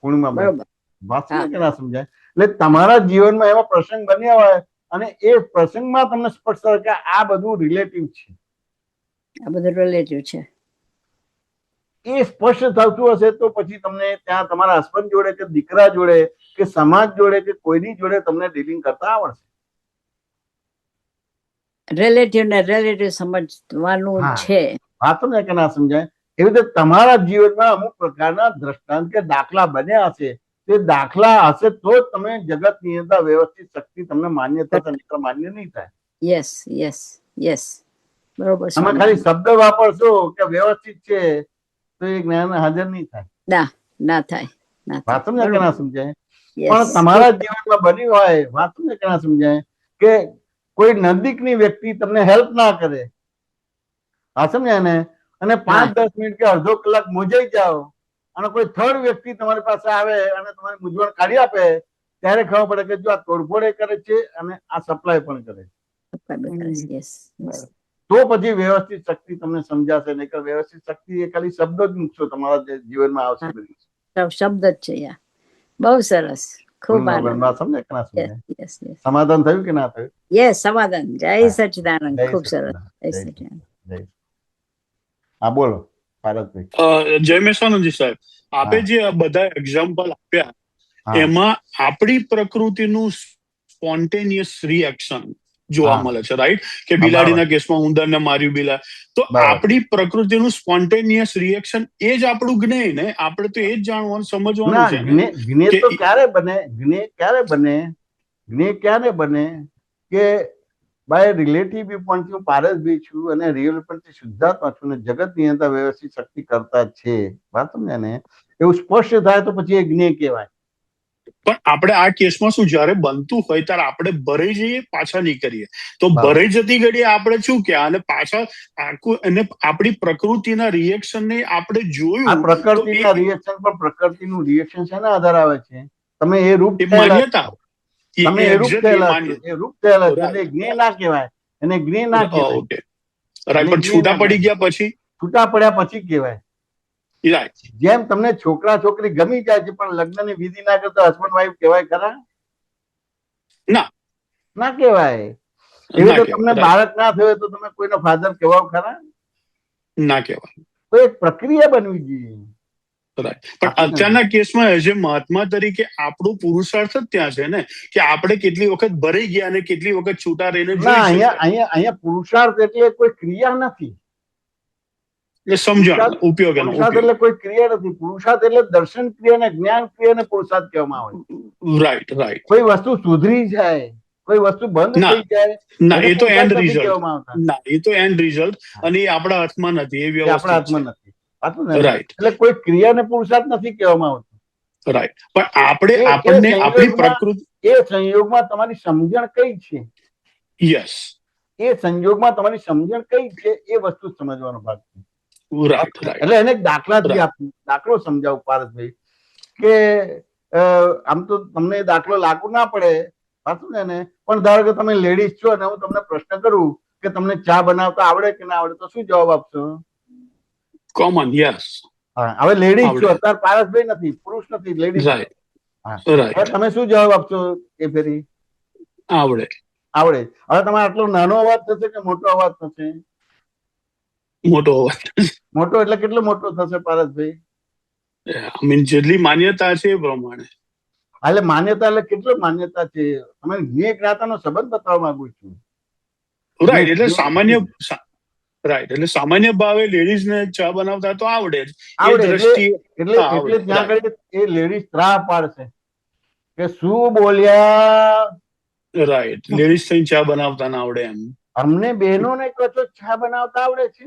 પૂર્ણિમાબેન. વાત સમજાય કે ના સમજાય? એટલે તમારા જીવનમાં એવા પ્રસંગ બન્યા હોય અને એ પ્રસંગમાં તમને સ્પષ્ટ થાય કે આ બધું રિલેટિવ છે. આ બધું રિલેટિવ છે. એ સ્પષ્ટ થતું હશે તો પછી તમને ત્યાં તમારા હસબન્ડ જોડે કે દીકરા જોડે કે સમાજ જોડે કે કોઈની જોડે તમને ડીલિંગ કરતા આવડશે. રિલેટિવ સમજવાનું છે. વાત સમજાય કે ના સમજાય? એવી રીતે તમારા જીવનમાં અમુક પ્રકારના દ્રષ્ટાંત કે દાખલા બન્યા હશે. તે દાખલા હશે તો જ તમે જગતની અંદર વ્યવસ્થિત શક્તિ તમને માન્ય થશે, માન્ય નહીં થાય. Yes yes yes. બરોબર. તમે ખાલી શબ્દ વાપરશો કે વ્યવસ્થિત છે તો એ જ્ઞાન હાજર નહીં થાય. ના થાય. વાત સમજાય કે ના સમજાય? પણ તમારા જીવનમાં બન્યું હોય, વાત સમજાય કે ના સમજાય, કે કોઈ નજીકની વ્યક્તિ તમને હેલ્પ ના કરે, હા સમજાય ને, અને 5-10 મિનિટ કે અડધો કલાક મૂંઝાઈ જાઓ અને કોઈ થર્ડ વ્યક્તિ તમારી પાસે આવે અને તમારી મૂંઝવણ કાઢી આપે ત્યારે ખબર પડે કે જો આ તોડફોડ કરે છે અને આ સપ્લાય પણ કરે છે. તો પછી વ્યવસ્થિત શક્તિ તમને સમજાશે. નહીં કે વ્યવસ્થિત શક્તિ એ ખાલી શબ્દ જ મૂકશો તમારા જીવનમાં આવશે. શબ્દ જ છે. બહુ સરસ. ખૂબ સમજાય કે ના સમજાય? સમાધાન થયું કે ના થયું? યસ, સમાધાન. જય સચ્ચિદાનંદ. ખૂબ સરસ. જય સચ્ચિદાનંદ. હા બોલો પારસભાઈ. જય મેસાનંદજી સાહેબ, આપે જે બધા એક્ઝામ્પલ આપ્યા એમાં આપણી પ્રકૃતિનું સ્પોન્ટેનિયસ રિએક્શન જોવા મળે છે, રાઈટ? કે બિલાડીના કેસમાં ઉંદરને માર્યું બિલા, તો આપણી પ્રકૃતિનું સ્પોન્ટેનિયસ રિએક્શન એ જ આપણું જ્ઞેય ને? આપણે તો એ જ જાણવાનું સમજવાનું છે. જ્ઞેય તો ક્યારે બને? જ્ઞેય ક્યારે બને કે બાય રિલેટિવ વ્યૂ પોઈન્ટથી હું પારસભાઈ છું અને રિયલ પોઈન્ટથી શુદ્ધાત્મા છું અને જગતની અંદર વ્યવસ્થિત શક્તિ કરતા છે. વાત સમજ્યા ને? એવું સ્પષ્ટ થાય તો પછી એ જ્ઞેય કહેવાય. પણ આપણે આ કેસમાં શું, જયારે બનતું હોય ત્યારે આપણે ભરાઈ જઈએ, પાછા નહીં કરીએ, તો ભરાઈ જતી ઘડીએ આપણે શું કે અને પાછા આખું અને આપણી પ્રકૃતિના રિએક્શન ને આપણે જોયું. પ્રકૃતિના રિએક્શન પર પ્રકૃતિનું રિએક્શન શેના આધાર આવે છે? તમે એ રૂપ માન્યતા, તમે એ રૂપ થયેલા એટલે જ્ઞેય ના કહેવાય, એને જ્ઞેય ના કહેવાય. પણ છૂટા પડી ગયા પછી, છૂટા પડ્યા પછી કહેવાય. જેમ તમને છોકરા છોકરી ગમી જાય છે પણ લગ્નની વિધિ ના કરતા હસબન્ડ વાઈફ કહેવાય ખરા? ના કહેવાય. એવી તો તમને બાળક ના થયો તો તમે કોઈનો ફાધર કહેવાય ખરા? ના કહેવાય. તો એક પ્રક્રિયા બનવી જોઈએ. પણ અત્યારના કેસમાં એઝ એ મહાત્મા તરીકે આપણું પુરુષાર્થ જ ત્યાં છે ને, કે આપણે કેટલી વખત ભરાઈ ગયા અને કેટલી વખત છૂટા રહીને. અહીંયા પુરુષાર્થ એટલે કોઈ ક્રિયા નથી. એ સમજણ ઉપયોગ પુરુષાર્થ એટલે કોઈ ક્રિયા નથી. પુરુષાર્થ એટલે દર્શન ક્રિયા ને જ્ઞાન ક્રિયા ને પુરુષાર્થ કહેવામાં આવે. રાઈટ. કોઈ વસ્તુ સુધરી જાય, કોઈ વસ્તુ બંધ થઈ જાય, ના, એ તો એન્ડ રિઝલ્ટ. ના, એ તો એન્ડ રિઝલ્ટ અને એ આપણા હાથમાં નથી. એ આપણા હાથમાં નથી. રાઈટ. એટલે કોઈ ક્રિયાને પુરુષાર્થ નથી કહેવામાં આવતું. રાઈટ. પણ આપણને આપણી પ્રકૃતિ, એ સંયોગમાં તમારી સમજણ કઈ છે યસ, એ સંજોગમાં તમારી સમજણ કઈ છે એ વસ્તુ સમજવાનો ભાગ છે. Right right. એટલે એને એક દાખલાથી દાખલો સમજાવું પારસભાઈ કે આમ તો તમને એ દાખલો લાગુ ના પડે પાછું ને, પણ ધારો કે તમે લેડીઝ છો અને હું તમને પ્રશ્ન કરું કે તમને ચા બનાવતા આવડે કે ના આવડે, તો શું જવાબ આપશો? Common, yes. હા, હવે લેડીઝ છો, અત્યારે પારસભાઈ નથી, પુરુષ નથી, લેડીઝ. રાઈટ હા, હવે તમે શું જવાબ આપશો એ ફેરી? આવડે. આવડે. હવે તમારે આટલો નાનો અવાજ થશે કે મોટો અવાજ થશે? મોટો અવાજ. મોટો એટલે કેટલો મોટો થશે પારસભાઈ? આઈ મીન જેટલી માન્યતા છે એ પ્રમાણે. એટલે માન્યતા એટલે કેટલો માન્યતા છે? તમે જ્ઞેય જ્ઞાતાનો સંબંધ બતાવવા માંગુ છું. રાઈટ, એટલે સામાન્ય, રાઈટ, એટલે સામાન્ય ભાવે લેડીઝ ને ચા બનાવતા તો આવડે જ. આવડે એટલે ત્યાં આગળ એ લેડીઝ ત્રાહ પાડશે કે શું બોલ્યા. રાઈટ, લેડીઝ થઈને ચા બનાવતા ના આવડે એમ. અમને બહેનોને કહો છો ચા બનાવતા આવડે છે?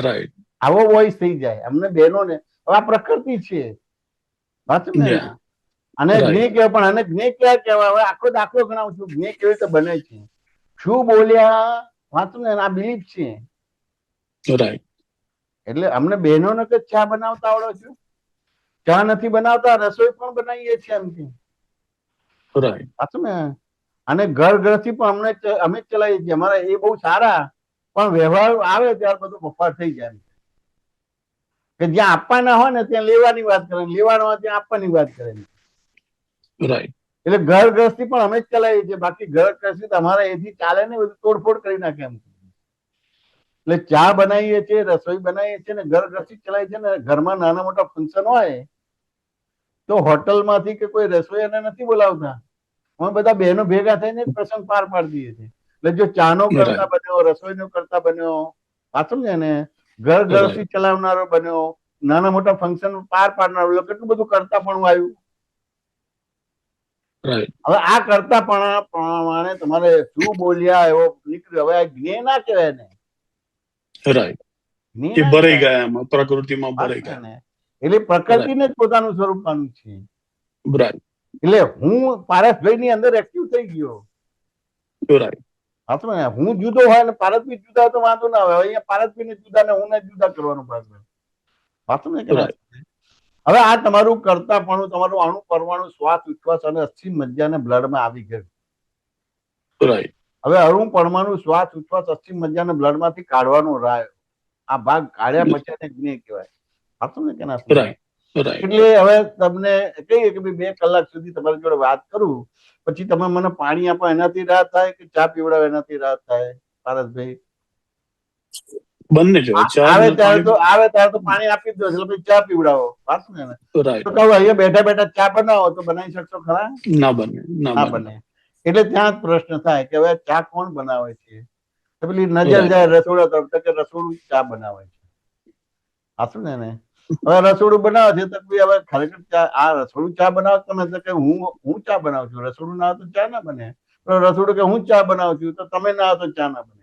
રાઈટ. આવો વોઇસ થઈ જાય અમને બહેનોને. હવે આ પ્રકૃતિ છે, સાચું ને? અને જ્ઞેય કહેવાય, પણ આને જ્ઞેય ક્યાં કહેવાય? હવે આખો દાખલો ગણાવું છું, જ્ઞેય કેવી રીતે બને છે. શું બોલ્યા વાંચું ને, આ બિલીફ છે. રાઈટ. એટલે અમને બહેનોને કે ચા બનાવતા આવડો છો? ચા નથી બનાવતા, રસોઈ પણ બનાવીએ છીએ એમથી. રાઈટ. સાચું ને? અને ઘર ગ્રહથી પણ અમે જ ચલાવીએ છીએ. અમારા એ બહુ સારા, પણ વ્યવહાર આવે ત્યારે બધું બફાટ થઈ જાય કે જ્યાં આપવાના હોય ને ત્યાં લેવાની વાત કરે, લેવાના હોય ત્યાં આપવાની વાત કરે. રાઈટ. એટલે ઘર ગ્રસ્તી પણ અમે જ ચલાવીએ છીએ. બાકી ઘર ગ્રસ્તી તમારે એથી ચાલે ને, બધું તોડફોડ કરી નાખે એમ. એટલે ચા બનાવીએ છીએ, રસોઈ બનાવીએ છીએ ને ઘર ગ્રસ્તી ચલાવીએ છીએ ને. ઘરમાં નાના મોટા ફંક્શન હોય તો હોટલમાંથી કે કોઈ રસોઈયાને નથી બોલાવતા, અમે બધા બહેનો ભેગા થઈને પ્રસંગ પાર પાડી દઈએ છીએ. એટલે જો ચાનો કરતા બન્યો, રસોઈનો કરતા બન્યો, સાચું ને, ઘર ગ્રસ્તી ચલાવનારો બન્યો, નાના મોટા ફંક્શન પાર પાડનારો, કેટલું બધું કરતા પણ આવ્યું. હવે આ કરતા પણ પ્રમાણે તમારે શું બોલ્યા એવો નીકળ્યો. હવે આ જ્ઞેય ના કહેવાય ને. રાઈટ, એ ભરાઈ ગયા એમાં, પ્રકૃતિમાં ભરાઈ ગયા. એટલે પ્રકૃતિને જ પોતાનું સ્વરૂપ માનવું છે. રાઈટ. એટલે હું પારસભાઈ ની અંદર એક્ટિવ થઈ ગયો. રાઈટ. હા, હું જુદો હોય ને પારસભાઈ જુદા હોય તો વાંધો ના આવે. અહીંયા પારસભાઈ ને જુદા ને હું ને જુદા કરવાનો ભાગ. વાંચો ને કે હવે આ તમારું કરતા પણ તમારું અણુ પરમાણુ શ્વાસ ઉચ્છ્વાસ અને અસ્થિ મજ્જાને બ્લડમાં આવી ગયું. રાઈટ. હવે અણુ પરમાણુ શ્વાસ ઉચ્છ્વાસ અસ્થિ મજ્જાને બ્લડમાંથી કાઢવાનો રાય, આ ભાગ કાઢ્યા પછી એને જ્ઞેય કહેવાય. સાચું ને કે ના? એટલે હવે તમને કહીએ કે 2 કલાક સુધી તમારી જોડે વાત કરું, પછી તમે મને પાણી આપો એનાથી રાહત થાય કે ચા પીવડાવો એનાથી રાહત થાય? પારસભાઈ બંને જો આવે ત્યારે તો પાણી આપી દો, એટલે પછી ચા પીવડાવો. વાત ને રાઈટ. તો કહું અહીંયા બેઠા બેઠા ચા બનાવો તો બનાવી શકશો ખરા? ના બને, ના બને. એટલે ત્યાં જ પ્રશ્ન થાય કે હવે ચા કોણ બનાવે છે? તો પેલી નજર જાય રસોડા તરફ કે રસોડું ચા બનાવે છે. સાચું ને? હવે રસોડું બનાવે છે તો હવે ખરેખર આ રસોડું ચા બનાવે તમે કે હું ચા બનાવું છું, રસોડું ના તો ચા ના બને. રસોડું કે હું ચા બનાવું છું તો તમે ના તો ચા ના બને.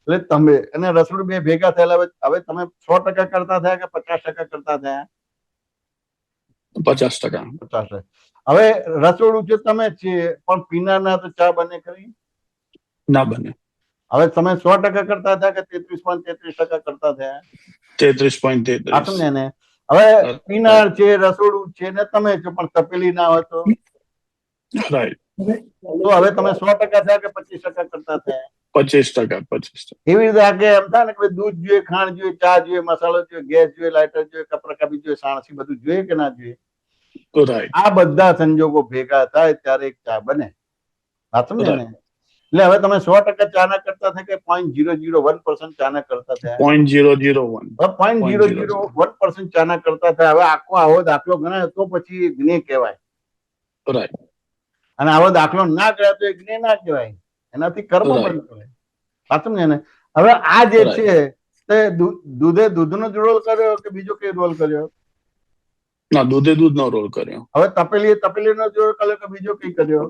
એટલે તમે અને રસોડું બે ભેગા થયેલા. હવે તમે 100% કરતા થયા કે 50% કરતા થયા? 50%. 50%. હવે રસોડું છે તમે છીએ, પણ પીનાર ના તો ચા બને ખરી? ના બને. હવે તમે 100% કરતા થયા કે 33.33% કરતા થયા? 33.33. હવે પીનાર છે, રસોડું છે ને તમે છો, પણ તપેલી ના હોય તો? રાઈટ. તો હવે તમે 100% થયા કે 25% કરતા થયા? 25%. એવી રીતે આગે એમ થાય ને કે દૂધ જોઈએ, ખાંડ જોઈએ, ચા જોઈએ, મસાલો જોઈએ, ગેસ જોઈએ, લાઇટર જોઈએ, કપરા કાપી જોઈએ, સાણસી બધું જોઈએ કે ના જોઈએ? આ બધા સંજોગો ભેગા થાય ત્યારે એક ચા બને. સાચું ને? એટલે હવે તમે 100% ચા ના કરતા થયા કે 0.001% ચા ના કરતા થયા? 0.001. 0.001% ચા ના કરતા થયા. હવે આવો દાખલો ગણાય તો પછી જ્ઞેય કહેવાય. રાઈટ. અને આવો દાખલો ના ગણાય તો જ્ઞેય ના કહેવાય. એનાથી કર્મ બંધ કરે. સાચું ને? હવે આ જે છે તે દૂધે દૂધનો જ રોલ કર્યો કે બીજો કઈ રોલ કર્યો? ના, દૂધે દૂધનો રોલ કર્યો. હવે તપેલીનો જ રોલ કર્યો કે બીજો કઈ કર્યો?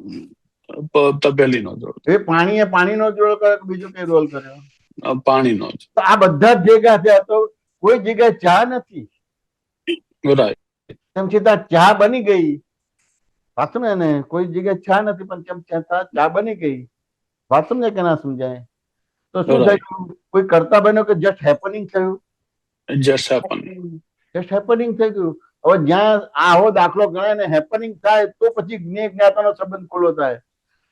તપેલીનો જ રોલ. એ પાણીનો જ રોલ કર્યો કે બીજો કઈ રોલ કર્યો? પાણીનો જ. તો આ બધા જ ભેગા થયા તો કોઈ જગ્યાએ ચા નથી. રાઈટ. તેમ છતાં ચા બની ગઈ. સાચું ને? કોઈ જગ્યાએ ચા નથી પણ તેમ છતાં ચા બની ગઈ. વાત સમજાય કે ના સમજાય? તો શું Right. થયું? કોઈ કરતા બન્યો કે જસ્ટ હેપનિંગ થયું? Just happen. જસ્ટ હેપનિંગ થઈ ગયું. હવે જ્યાં આવો દાખલો ગણાય ને હેપનિંગ થાય તો પછી જ્ઞેય જ્ઞાતાનો સંબંધ ખુલ્લો થાય.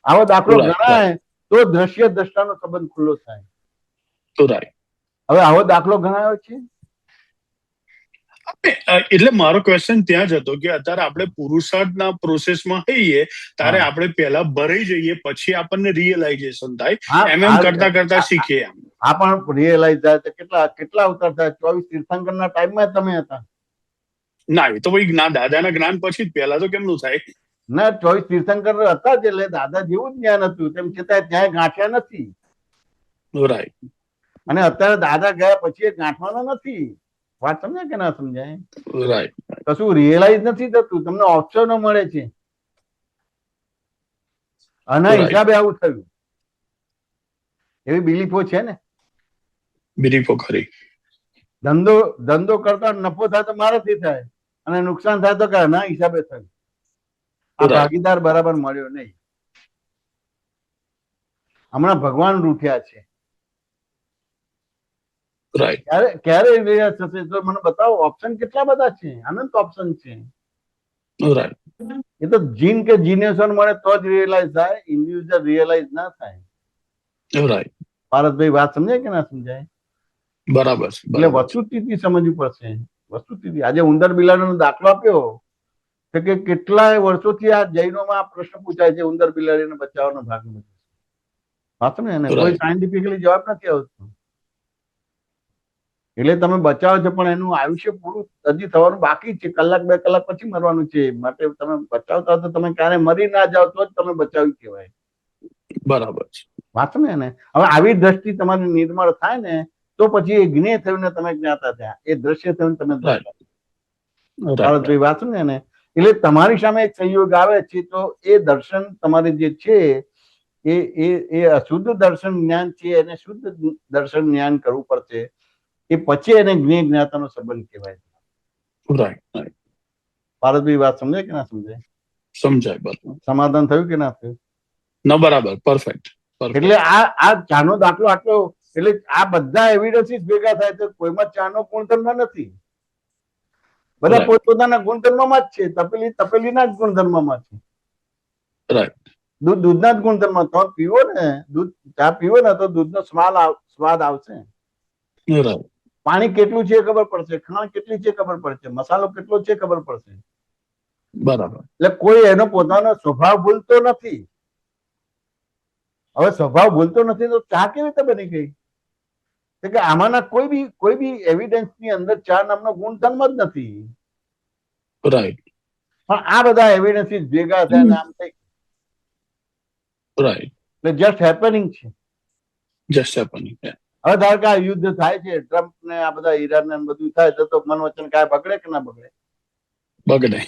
આવો દાખલો Right, ગણાય તો દ્રશ્ય દ્રષ્ટાનો સંબંધ ખુલ્લો થાય. રાઈટ. હવે આવો દાખલો ગણાયો છે? એટલે મારો ક્વેશ્ચન ત્યાં જ હતો કે અત્યારે આપણે પુરુષાર્થના પ્રોસેસમાં હોઈએ ત્યારે આપણે પહેલા ભરાઈ જઈએ પછી આપણને રિયલાઇઝેશન થાય, એમ કરતા કરતા શીખીએ. આ પણ રિયલાઇઝ થાય તો કેટલા અવતાર થાય? 24 તીર્થંકરના ટાઈમમાં તમે હતા ના? એ તો ભાઈ દાદાના જ્ઞાન પછી જ, પહેલા તો કેમનું થાય? ના, 24 તીર્થંકર હતા જ એટલે દાદા જેવું જ જ્ઞાન હતું, તેમ છતાં ક્યાંય ગાંઠ્યા નથી. રાઈટ. અને અત્યારે દાદા ગયા પછી એ ગાંઠવાના નથી. વાત સમજાય કે ના સમજાય? રાઈટ. કશું રિયલાઇઝ નથી થતું, તમને ઓપ્શનો મળે છે. આના હિસાબે આવું થયું એવી બિલીફો છે ને. બિલીફો ખરી. ધંધો કરતા નફો થાય તો મારાથી થાય અને નુકસાન થાય તો કે આના હિસાબે થયું. આ ભાગીદાર બરાબર મળ્યો નહીં. હમણાં ભગવાન રૂઠ્યા છે. રાઈટ. ક્યારે રિયલાઇઝ થશે તો મને બતાવો. ઓપ્શન કેટલા બધા છે, અનંત ઓપ્શન છે. રાઈટ. એ તો જીન કે જીનેશન મળે તો જ રિયલાઇઝ થાય, ઇન્ડિવિજ્યુઅલ રિયલાઇઝ ના થાય. રાઈટ. ભારતભાઈ વાત સમજાય કે ના સમજાય? બરાબર. એટલે વસ્તુસ્થિતિ સમજવી પડશે. વસ્તુસ્થિતિ. આજે ઉંદર બિલાડીનો દાખલો આપ્યો તો કે કેટલાય વર્ષોથી આ જૈનોમાં આ પ્રશ્ન પૂછાય છે, ઉંદર બિલાડીને બચાવવાનો ભાગ નથી. વાત સમજે ને? કોઈ સાયન્ટિફિકલી જવાબ નથી આવતો. એટલે તમે બચાવો છો પણ એનું આયુષ્ય પૂરું હજી થવાનું બાકી છે. કલાક 2 કલાક પછી મરવાનું છે. માટે તમે બચાવતા તો તમે ક્યારે મરી ના જાવ તો જ તમે બચાવી કહેવાય. બરાબર છે. વાત સમજે ને? હવે આવી દ્રષ્ટિ તમારી નિર્મળ થાય ને તો પછી એ જ્ઞેય થયું ને તમે જ્ઞાતા થયા, એ દ્રશ્ય થયું તમે ભારતભાઈ. વાત સમજે ને? એટલે તમારી સામે એક સંયોગ આવે છે તો એ દર્શન તમારે જે છે એ અશુદ્ધ દર્શન જ્ઞાન છે, એને શુદ્ધ દર્શન જ્ઞાન કરવું પડશે. એ પછી એને જ્ઞેય જ્ઞાતાનો સંબંધ કહેવાય. રાઈટ. ભારતભાઈ વાત સમજાય કે ના સમજાય? સમજાય. બરાબર. સમાધાન થયું કે ના થયું? ના, બરાબર. પરફેક્ટ. એટલે આ ચાનો દાખલો આટલો, એટલે આ બધા એવિડન્સીસ ભેગા થાય તો કોઈમાં ચાનો ગુણધર્મ નથી. બધા પોતપોતાના ગુણધર્મમાં જ છે. તપેલીના જ ગુણધર્મમાં છે. રાઈટ. દૂધના જ ગુણધર્મ. તમે પીવો ને દૂધ, ચા પીવો ને તો દૂધનો સ્વાદ આવશે. રાઈટ. પાણી કેટલું છે ખબર પડશે, ખાંડ કેટલી છે ખબર પડશે, મસાલો કેટલો છે ખબર પડશે. બરાબર. એટલે કોઈ એનો પોતાનો સ્વભાવ ભૂલતો નથી. હવે સ્વભાવ ભૂલતો નથી તો ચા કેવી રીતે બની ગઈ? કે આમાંના કોઈ બી એવિડન્સ ની અંદર ચા નામનો ગુણધર્મ જ નથી. રાઈટ. પણ આ બધા એવિડન્સીસ ભેગા થયા નામ થઈ. રાઈટ. એટલે જસ્ટ હેપનિંગ છે. Just happening. હવે ધારો કે આ યુદ્ધ થાય છે, ટ્રમ્પ ને આ બધા ઈરાન ને બધું થાય તો મન વચન કાય બગડે કે ના બગડે? બગડે.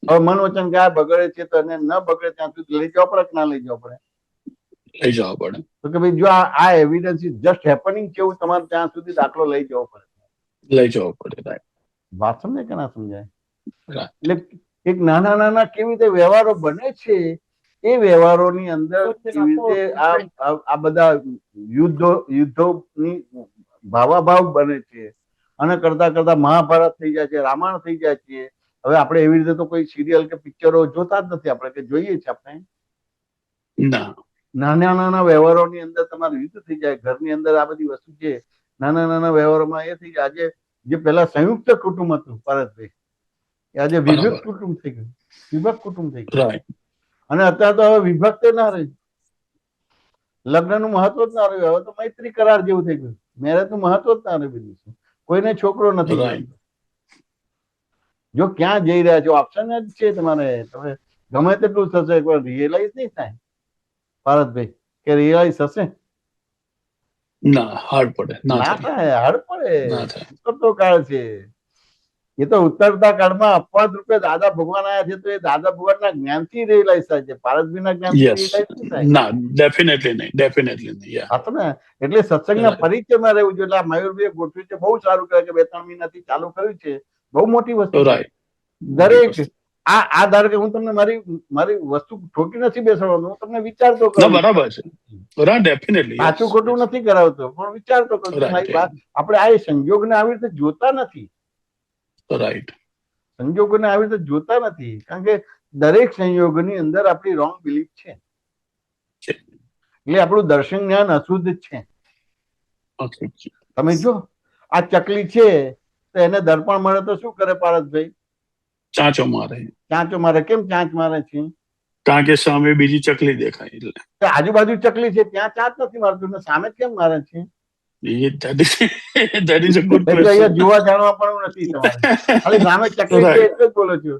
હવે મન વચન કાય બગડે છે તો એને ન બગડે ત્યાં સુધી લઈ જવા પડે કે ના લઈ જવા પડે? લઈ જવા પડે. તો કે ભાઈ જો આ એવિડન્સ જસ્ટ હેપનિંગ છે એવું તમારે ત્યાં સુધી દાખલો લઈ જવો પડે. લઈ જવો પડે. રાઈટ. વાત સમજાય કે ના સમજાય? એટલે એક નાના નાના કેવી રીતે વ્યવહારો બને છે, એ વ્યવહારોની અંદર કેવી રીતે આ બધા યુદ્ધોની ભાવાભાવ બને છે અને કરતા કરતા મહાભારત થઈ જાય છે, રામાયણ થઈ જાય છે. હવે આપણે એવી રીતે તો કોઈ સિરિયલ કે પિક્ચરો જોતા જ નથી. આપણે કે જોઈએ છે આપણે? ના. નાના નાના વ્યવહારોની અંદર તમારું યુદ્ધ થઈ જાય. ઘરની અંદર આ બધી વસ્તુ છે, નાના નાના વ્યવહારોમાં એ થઈ જાય. આજે જે પેલા સંયુક્ત કુટુંબ હતું ભારતભાઈ, આજે વિભક્ત કુટુંબ થઈ ગયું. વિભક્ત કુટુંબ થઈ ગયું. અને અત્યારે તો હવે વિભક્ત ના રહ્યું. લગ્નનું મહત્વ જ ના રહ્યું. હવે તો મૈત્રી કરાર જેવું થઈ ગયું. મેરેજનું મહત્વ જ ના રહ્યું. બીજું કોઈને છોકરો નથી. જો ક્યાં જઈ રહ્યા છો, ઓપ્શન જ છે તમારે. તમે ગમે તેટલું થશે રિયલાઇઝ નહીં થાય ભારતભાઈ, કે રિયલાઇઝ થશે? ના, હાર્ડ પડે. ના થાય, હાર્ડ પડે. ઉતરતો કાળ છે. એ તો ઉતરતા કાળમાં અપવાદ રૂપે દાદા ભગવાન આવ્યા છે તો એ દાદા ભગવાનના જ્ઞાનથી રિયલાઇઝ થાય છે. ભારતભાઈના જ્ઞાનથી રિયલાઇઝ નહીં થાય. ના, ડેફિનેટલી નહીં. ડેફિનેટલી નહીં. હા ને? એટલે સત્સંગના પરિચયમાં રહેવું જોઈએ. એટલે મયુરભાઈએ ગોઠવ્યું છે, બહુ સારું કહેવાય કે 2-3 મહિનાથી ચાલુ કર્યું છે. બહુ મોટી વસ્તુ. રાઈટ. દરેક આ ધારો કે હું તમને મારી વસ્તુ ઠોકી નથી બેસાડવાનો, હું તમને વિચારતો ના કરું, બરાબર છે, બરાબર, ડેફિનેટલી સાચું ખોટું નથી કરાવતો, પણ વિચારતો કરું કે મારી વાત. આપણે આ સંજોગને આવી રીતે જોતા નથી, રાઈટ, સંજોગોને આવી રીતે જોતા નથી, કારણ કે દરેક સંયોગોની અંદર આપણી રોંગ બિલીફ છે, એટલે આપણું દર્શન જ્ઞાન અશુદ્ધ જ છે. તમે જો આ ચકલી છે તો એને દર્પણ મળે તો શું કરે પારસભાઈ? ચાંચો મારે. ચાંચો મારે. કેમ ચાંચ મારે છે? કારણ કે સામે બીજી ચકલી દેખાય એટલે. આજુબાજુ ચકલી છે ત્યાં ચાંચ નથી મારતું ને સામે કેમ મારે છે? અહીંયા જોવા જાણવા પણ નથી તમારે, ખાલી સામે ચકલી છે એટલે જ બોલો છો.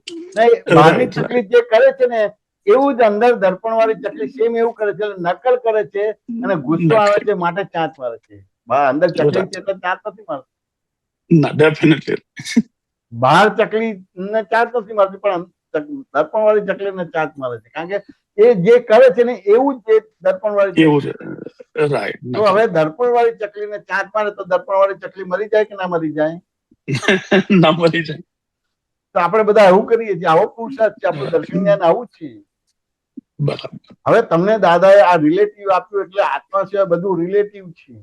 બહારની ચકલી જે કરે છે ને એવું જ અંદર દર્પણ વાળી ચકલી સેમ એવું કરે છે, નકલ કરે છે અને ગુસ્સો આવે છે માટે ચાંચ મારે છે. અંદર ચકલી છે એટલે ચાંચ નથી મારતી. ના, ડેફિનેટલી બહાર ચકલી ને ચાંચ નથી મારતી, પણ દર્પણ વાળી ચકલી ને ચાંચ મારે છે, કારણ કે એ જે કરે છે ને એવું જ દર્પણ વાળી એવું છે. રાઈટ. તો હવે દર્પણ વાળી ચકલી ને ચાંચ મારે તો દર્પણ વાળી ચકલી મરી જાય કે ના મરી જાય? ના મરી જાય. તો આપણે બધા એવું કરીએ છીએ, આવો પુરુષાર્થ છે, આપણું દર્શન જ્ઞાન આવું જ છે. બરાબર. હવે તમને દાદાએ આ રિલેટિવ આપ્યું એટલે આત્મા સિવાય બધું રિલેટિવ છે.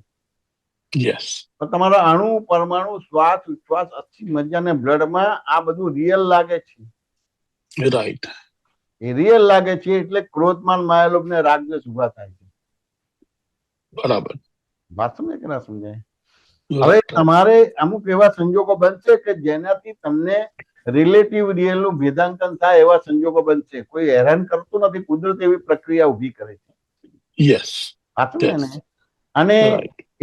યસ. તો તમારા અણુ, પરમાણુ, શ્વાસ, ઉચ્છ્વાસ, અસ્થિ, મજ્જા ને બ્લડમાં આ બધું રિયલ લાગે છે. રાઈટ. એ રિયલ લાગે છે એટલે ક્રોધમાન માયાલોભ ને રાગદ્વેષ ઉભા થાય છે. બરાબર. વાત સમજે કે ના સમજાય? હવે તમારે અમુક એવા સંજોગો બનશે કે જેનાથી તમને રિલેટિવ રિયલ નું ભેદાંકન થાય એવા સંજોગો બનશે. કોઈ હેરાન કરતું નથી, કુદરત એવી પ્રક્રિયા ઉભી કરે છે. યસ. વાત સમજે ને? અને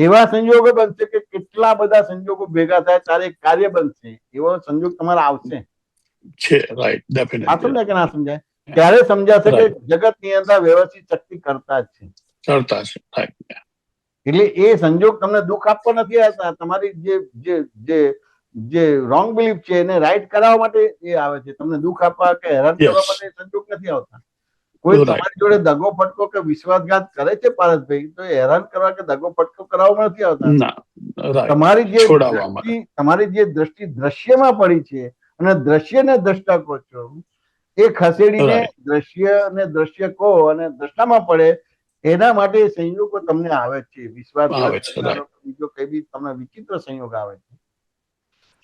એવા સંજોગો બનશે કે કેટલા બધા સંજોગો ભેગા થાય ત્યારે કાર્ય બનશે, એવો સંજોગ તમારા આવશે છે. Right, definitely. આ સમજાય કે ના સમજાય? ત્યારે સમજાશે કે જગત ની અંદર વ્યવસ્થિત શક્તિ કરતા જ છે. કરતા છે. રાઈટ. એટલે એ સંજોગ તમને દુઃખ આપવા નથી આવતા, તમારી જે રોંગ બિલીફ છે એને રાઈટ કરાવવા માટે એ આવે છે. તમને દુઃખ આપવા કે હેરાન કરવા માટે સંજોગ નથી આવતા. કોઈ તમારી જોડે દગો ફટકો કે વિશ્વાસઘાત કરે છે પારસભાઈ, તો હેરાન કરવા કે દગો ફટકો કરાવવા નથી આવતા. તમારી જે દ્રષ્ટિ દ્રશ્યમાં પડી છે અને દ્રશ્યને દ્રષ્ટા કહો છો, એ ખસેડીને દ્રશ્ય ને દ્રશ્ય કહો અને દ્રષ્ટામાં પડે, એના માટે સંયોગો તમને આવે છે. વિશ્વાસ બીજો કઈ બી તમને વિચિત્ર સંયોગ આવે છે,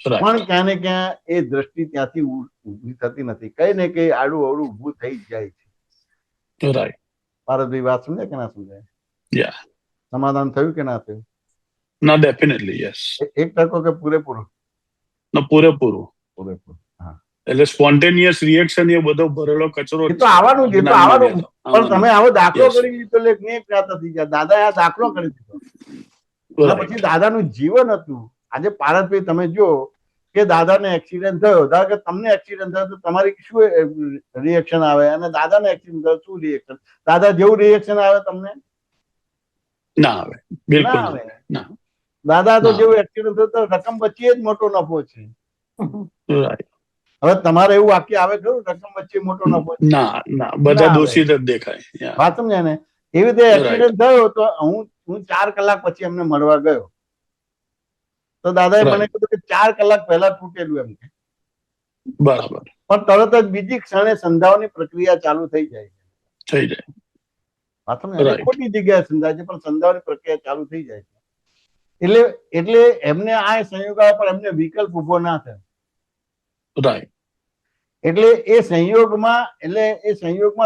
પણ ક્યાં ને ક્યાં એ દ્રષ્ટિ ત્યાંથી ઉભી થતી નથી. કઈ ને કઈ આડું અવડું ઉભું થઈ જ જાય છે. ભારતભાઈ વાત સમજાય કે ના સમજાય? સમાધાન થયું કે ના થયું? ના, ડેફિનેટલી યસ. 1% કે પૂરેપૂરું? ના, પૂરેપૂરું. હા, એટલે સ્પોન્ટેનિયસ રિએક્શન એ બધો ભરેલો કચરો એ તો આવવાનું જ, એ તો આવવાનું. પણ તમે આવો દાખલો કરી દીધો એટલે જ્ઞેય જ્ઞાતા થઈ ગયા. દાદાએ આ દાખલો કરી દીધો, પછી દાદાનું જીવન હતું. આજે પારસભાઈ તમે જો કે દાદાને એક્સિડન્ટ થયો, ધારો કે તમને એક્સિડન્ટ થયો તો તમારી શું રિએક્શન આવે, અને દાદાને એક્સિડન્ટ થયો શું રિએક્શન? દાદા જેવું રિએક્શન આવે તમને? ના આવે, બિલકુલ ના આવે. દાદા તો જેવું એક્સિડન્ટ થયો તો રકમ વચ્ચે જ મોટો નફો છે. હવે તમારે એવું વાક્ય આવે ખરું રકમ વચ્ચે મોટો નફો? ના, ના, બધા દોષિત જ દેખાય. વાત સમજાય ને? એવી રીતે એક્સિડન્ટ થયો તો હું 4 કલાક પછી એમને મળવા ગયો, તો દાદાએ મને કીધું કે 4 કલાક પહેલા તૂટેલું એમ કે. બરાબર. પણ તરત જ બીજી ક્ષણે સંધાવાની પ્રક્રિયા ચાલુ થઈ જાય છે. થઈ જાય. વાત સમજાય? ખોટી જગ્યાએ સંધાય છે પણ સંધાવાની પ્રક્રિયા ચાલુ થઈ જાય છે. એટલે એમને આ સંયોગ આવે પણ એમને વિકલ્પ ઉભો ના થાય. રાઈટ. એટલે એ સંયોગમાં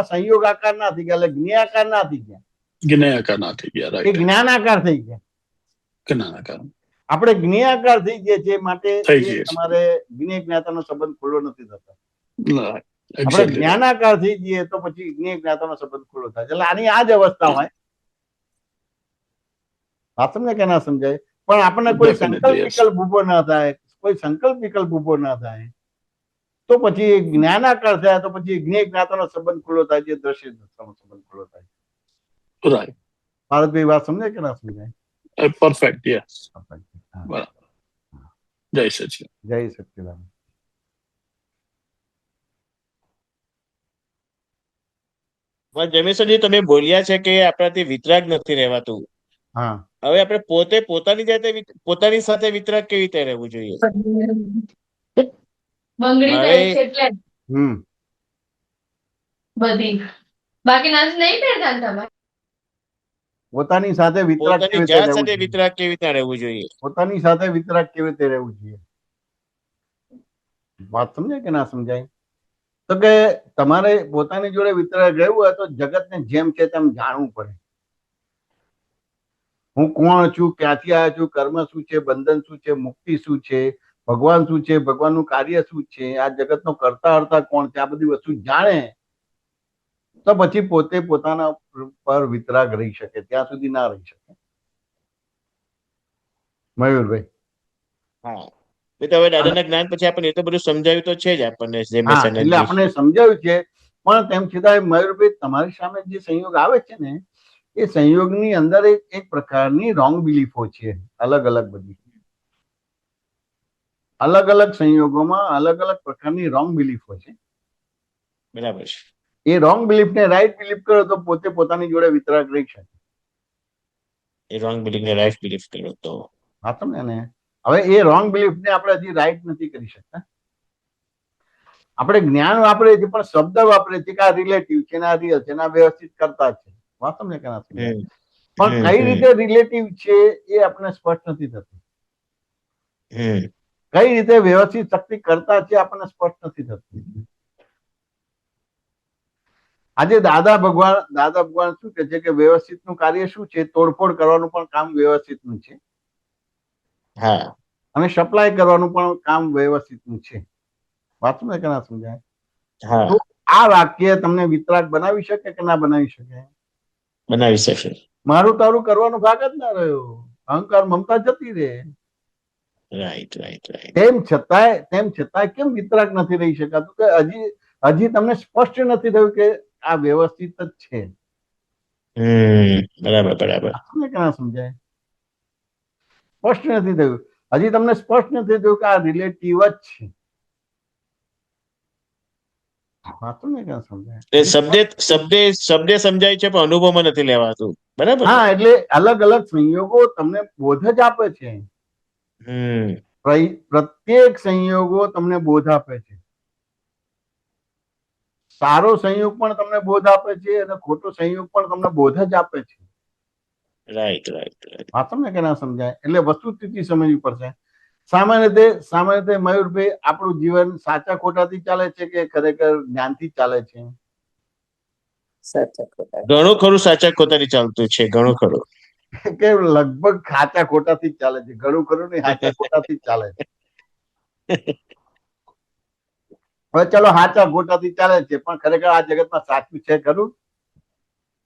સંયોગ આકાર ના થઈ ગયા, એટલે જ્ઞેયાકાર ના થઈ ગયા. જ્ઞેયાકાર ના થઈ ગયા. એ જ્ઞાનાકાર થઈ ગયા. જ્ઞાનાકાર. આપણે જ્ઞેયાકાર થઈ ગયા છે માટે તમારે જ્ઞેય જ્ઞાતાનો સંબંધ ખુલ્લો નથી થતો. આપણે જ્ઞાનાકાર થઈ જઈએ તો પછી જ્ઞેય જ્ઞાતાનો સંબંધ ખુલ્લો થાય. એટલે આની આ જ અવસ્થા હોય. વાત સમજે કે ના સમજાય? પણ આપણને કોઈ સંકલ્પ વિકલ્પ ઉભો ના થાય, કોઈ સંકલ્પ વિકલ્પ ઉભો ના થાય, તો પછી જ્ઞાનાકાર થાય તો પછી જ્ઞેય જ્ઞાતાનો સંબંધ ખુલ્લો થાય છે, દ્રશ્ય સંબંધ ખુલ્લો થાય. રાઈટ. ભારતભાઈ વાત સમજાય કે ના સમજાય? પરફેક્ટ. યસ. બરાબર. જય સચિદાનંદ. જય સચિદાનંદ. જમેશજી, તમે બોલ્યા છે કે આપણાથી વિતરાગ નથી રહેવાતું. હા, હવે આપણે પોતે પોતાની જાતે પોતાની સાથે વિતરાગ કેવી રીતે રહેવું જોઈએ? બધી બાકી નાચ નહીં પહેરતા ને તમે? પોતાની સાથે વિતરાગ કેવી પોતાની રીતે જાત રહેવું સાથે જોઈએ? વિતરાગ કેવી રીતે રહેવું જોઈએ? પોતાની સાથે વિતરાગ કેવી રીતે રહેવું જોઈએ? વાત સમજાય કે ના સમજાય? તો કે તમારે પોતાની જોડે વિતરાગ રહેવું હોય તો જગતને જેમ છે તેમ જાણવું પડે. હું કોણ છું, ક્યાંથી આવ્યો છું, કર્મ શું છે, બંધન શું છે, મુક્તિ શું છે, ભગવાન શું છે, ભગવાનનું કાર્ય શું છે, આ જગતનો કરતા હર્તા કોણ છે, આ બધી વસ્તુ જાણે તો પછી પોતે પોતાના પર વિતરાગ રહી શકે. ત્યાં સુધી ના રહી શકે. મયુરભાઈ. હા, એ તો હવે દાદાના જ્ઞાન પછી આપણને એ તો બધું સમજાવ્યું તો છે જ આપણને. હા, એટલે આપણે સમજાવ્યું છે, પણ તેમ છતાં મયુરભાઈ તમારી સામે જે સંયોગ આવે છે ને એ સંયોગની અંદર એક પ્રકારની રોંગ બિલીફો છે. અલગ અલગ બધી અલગ અલગ સંયોગોમાં અલગ અલગ પ્રકારની રોંગ બિલીફો છે. બરાબર છે. એ રોંગ બિલીફને રાઈટ બિલીફ કરો તો પોતે પોતાની જોડે વિતરાગ રહી શકે. એ રોંગ બિલીફ ને રાઈટ બિલીફ કરો તો હા તમને ને હવે એ રોંગ બિલીફને આપણે હજી રાઈટ નથી કરી શકતા. આપણે જ્ઞાન વાપરીએ છીએ પણ શબ્દ વાપરીએ છીએ કે આ રિલેટિવ છે ને આ રિયલ છે ને આ વ્યવસ્થિત કરતા છે. વાત તમને કે ના સમજાય? પણ કઈ રીતે રિલેટિવ છે એ આપણને સ્પષ્ટ નથી થતું. કઈ રીતે વ્યવસ્થિત શક્તિ કરતા છે આપણને સ્પષ્ટ નથી થતું. આજે દાદા ભગવાન શું કે છે કે વ્યવસ્થિત નું કાર્ય શું છે? તોડફોડ કરવાનું પણ કામ વ્યવસ્થિત નું છે. હા, અને સપ્લાય કરવાનું પણ કામ વ્યવસ્થિત નું છે. વાત ને કે ના સમજાય? હા, તો આ વાક્ય તમને વિતરાગ બનાવી શકે કે ના બનાવી શકે? બનાવી શકશે. મારું તારું કરવાનો ભાગ જ ના રહ્યો. અહંકાર મમતા જતી રહે. Right right right. તેમ છતાંય કેમ વિતરાગ નથી રહી શકાતું? કે હજી તમને સ્પષ્ટ નથી થયું કે આ વ્યવસ્થિત જ છે. બરાબર બરાબર. કે ના સમજાય? સ્પષ્ટ નથી થયું. હજી તમને સ્પષ્ટ નથી થયું કે આ રિલેટિવ જ છે. શબ્દે સમજાય છે પણ અનુભવમાં નથી લેવાતું. બરાબર. હા, એટલે અલગ અલગ સંયોગો તમને બોધ જ આપે છે. પ્રત્યેક સંયોગો તમને બોધ આપે છે. સારો સંયોગ પણ તમને બોધ આપે છે અને ખોટો સંયોગ પણ તમને બોધ જ આપે છે. Right right right. વાત તમને કે ના સમજાય? એટલે વસ્તુસ્થિતિ સમજવી પડશે. સામાન્ય રીતે મયુરભાઈ આપણું જીવન સાચા ખોટાથી ચાલે છે કે ખરેખર જ્ઞાનથી ચાલે છે? ઘણું ખરું સાચા ખોટાથી ચાલતું છે. ઘણું ખરું કે લગભગ સાચા ખોટાથી જ ચાલે છે. ઘણું ખરું નહીં, સાચા ખોટાથી જ ચાલે છે. હવે ચલો સાચા ખોટાથી ચાલે છે પણ ખરેખર આ જગતમાં સાચું છે ખરું?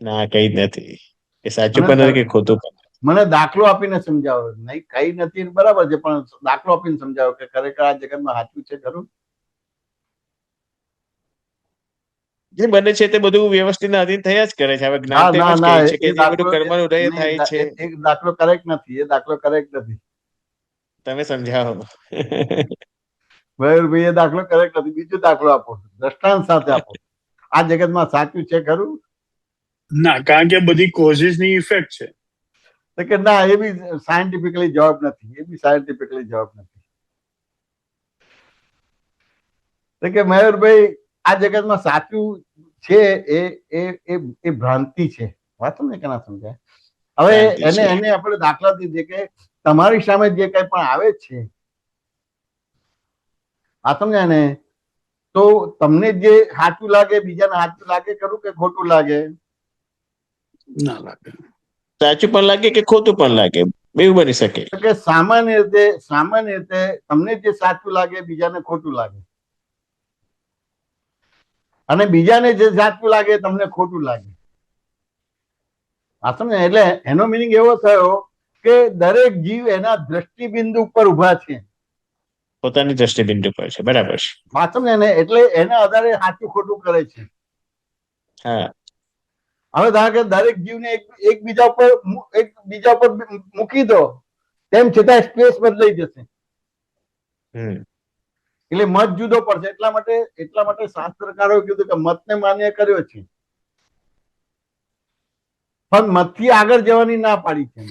ના, કઈ જ નથી. એ સાચું પણ નથી કે ખોટું પણ. મને દાખલો આપીને સમજાવો. નહીં, કઈ નથી બરાબર છે, પણ દાખલો આપીને સમજાવો કે ખરેખર આ જગતમાં સાચું છે ખરું? જે બને છે તે બધું વ્યવસ્થિત અધીન થયા જ કરે છે. હવે જ્ઞાન તો એમ જ કહે છે કે જે બધું કર્મનું ઉદય થાય છે. એક દાખલો કરેક્ટ નથી. એ દાખલો કરેક્ટ નથી. તમે સમજાવો. મયુરભાઈ, એ દાખલો કરેક્ટ નથી. બીજો દાખલો આપો, દ્રષ્ટાંત સાથે આપો. આ જગતમાં સાચું છે ખરું? ના, કારણ કે બધી કોઝિસ ની ઇફેક્ટ છે. તો કે ના, એ બી સાયન્ટિફિકલી જવાબ નથી. એ બી સાયન્ટિફિકલી જવાબ નથી. તો કે મયુરભાઈ, આ જગતમાં સાચું છે એ ભ્રાંતિ છે. વાત ને કે ના સમજાય? હવે એને આપણે દાખલા દીધે કે તમારી સામે જે કઈ પણ આવે છે, આ સમજાય ને? તો તમને જે સાચું લાગે, બીજાને સાચું લાગે ખરું કે ખોટું લાગે? ના લાગે. સાચું પણ લાગે કે ખોટું પણ લાગે, એવું બની શકે. કે સામાન્ય રીતે તમને જે સાચું લાગે બીજાને ખોટું લાગે, અને બીજાને જે સાચું લાગે તમને ખોટું લાગે. આ સમજે? એટલે એનો મિનિંગ એવો થયો કે દરેક જીવ એના દ્રષ્ટિબિંદુ પર ઉભા છે. પોતાની દ્રષ્ટિબિંદુ પર છે. બરાબર છે. વાત સમજે ને? એટલે એના આધારે સાચું ખોટું કરે છે. હા. હવે ધારો કે દરેક જીવને એકબીજા ઉપર મૂકી દો, તેમ છતાં સ્પેસ બદલાઈ જશે. એટલે મત જુદો પડશે. એટલા માટે શાસ્ત્રકારોએ કીધું કે મતને માન્ય કર્યો છે, પણ મતથી આગળ જવાની ના પાડી છે.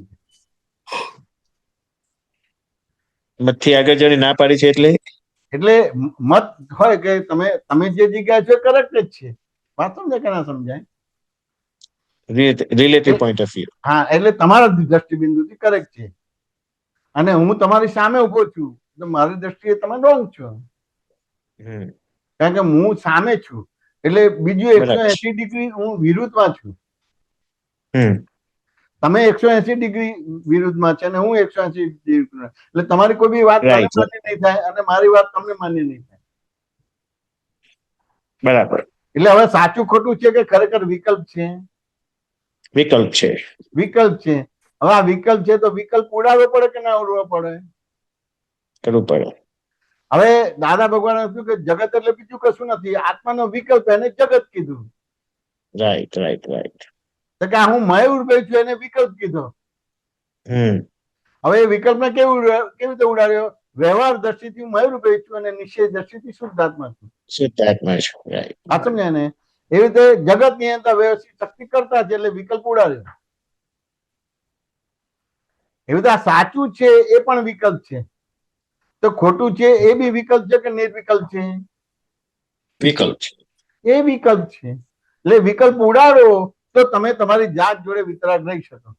મતથી આગળ જવાની ના પાડી છે એટલે મત હોય કે તમે જે જગ્યાએ છો કરેક્ટ જ છે, વાત સમજાય કે ના સમજાય? Relative point of view. હા, એટલે તમારા દ્રષ્ટિબિંદુથી કરેક્ટ છે અને હું તમારી સામે ઉભો છું તો મારી દ્રષ્ટિએ તમે રોંગ છો, કારણ કે હું સામે છું એટલે બીજું 180 ડિગ્રી હું વિરુદ્ધમાં છું. તમે 180 ડિગ્રી વિરુદ્ધમાં છે અને હું 180 ડિગ્રી, એટલે તમારી કોઈ બી વાત મને માન્ય નહીં થાય અને મારી વાત તમને માન્ય નહીં થાય. બરાબર. એટલે હવે સાચું ખોટું છે કે ખરેખર વિકલ્પ છે? વિકલ્પ છે. વિકલ્પ છે. હવે આ વિકલ્પ છે તો વિકલ્પ ઉડાવવો પડે કે ના ઉડાવવો પડે? કરવું પડે. હવે દાદા ભગવાને શું કે જગત એટલે બીજું કશું નથી, આત્માનો વિકલ્પ, એને જગત કીધું. Right right right. તો કે હું મયુર ભાઈ છું એને વિકલ્પ કીધો. હવે એ વિકલ્પને કેવી રીતે ઉડાડ્યો? વ્યવહાર દ્રષ્ટિથી હું મયુર ભાઈ છું અને નિશ્ચય દ્રષ્ટિથી શુદ્ધાત્મા છું. શુદ્ધાત્મા છું. રાઈટ. આ સમજ્યા ને? એવી રીતે જગત ની અંદર વ્યવસ્થિત શક્તિ કરતા છે એટલે વિકલ્પ ઉડાડ્યો. એવી રીતે આ સાચું છે એ પણ વિકલ્પ છે, તો ખોટું છે એ બી વિકલ્પ છે કે નિર્વિકલ્પ છે? વિકલ્પ છે. એ વિકલ્પ છે. એટલે વિકલ્પ ઉડાડો તો તમે તમારી જાત જોડે વિતરાગ રહી શકો.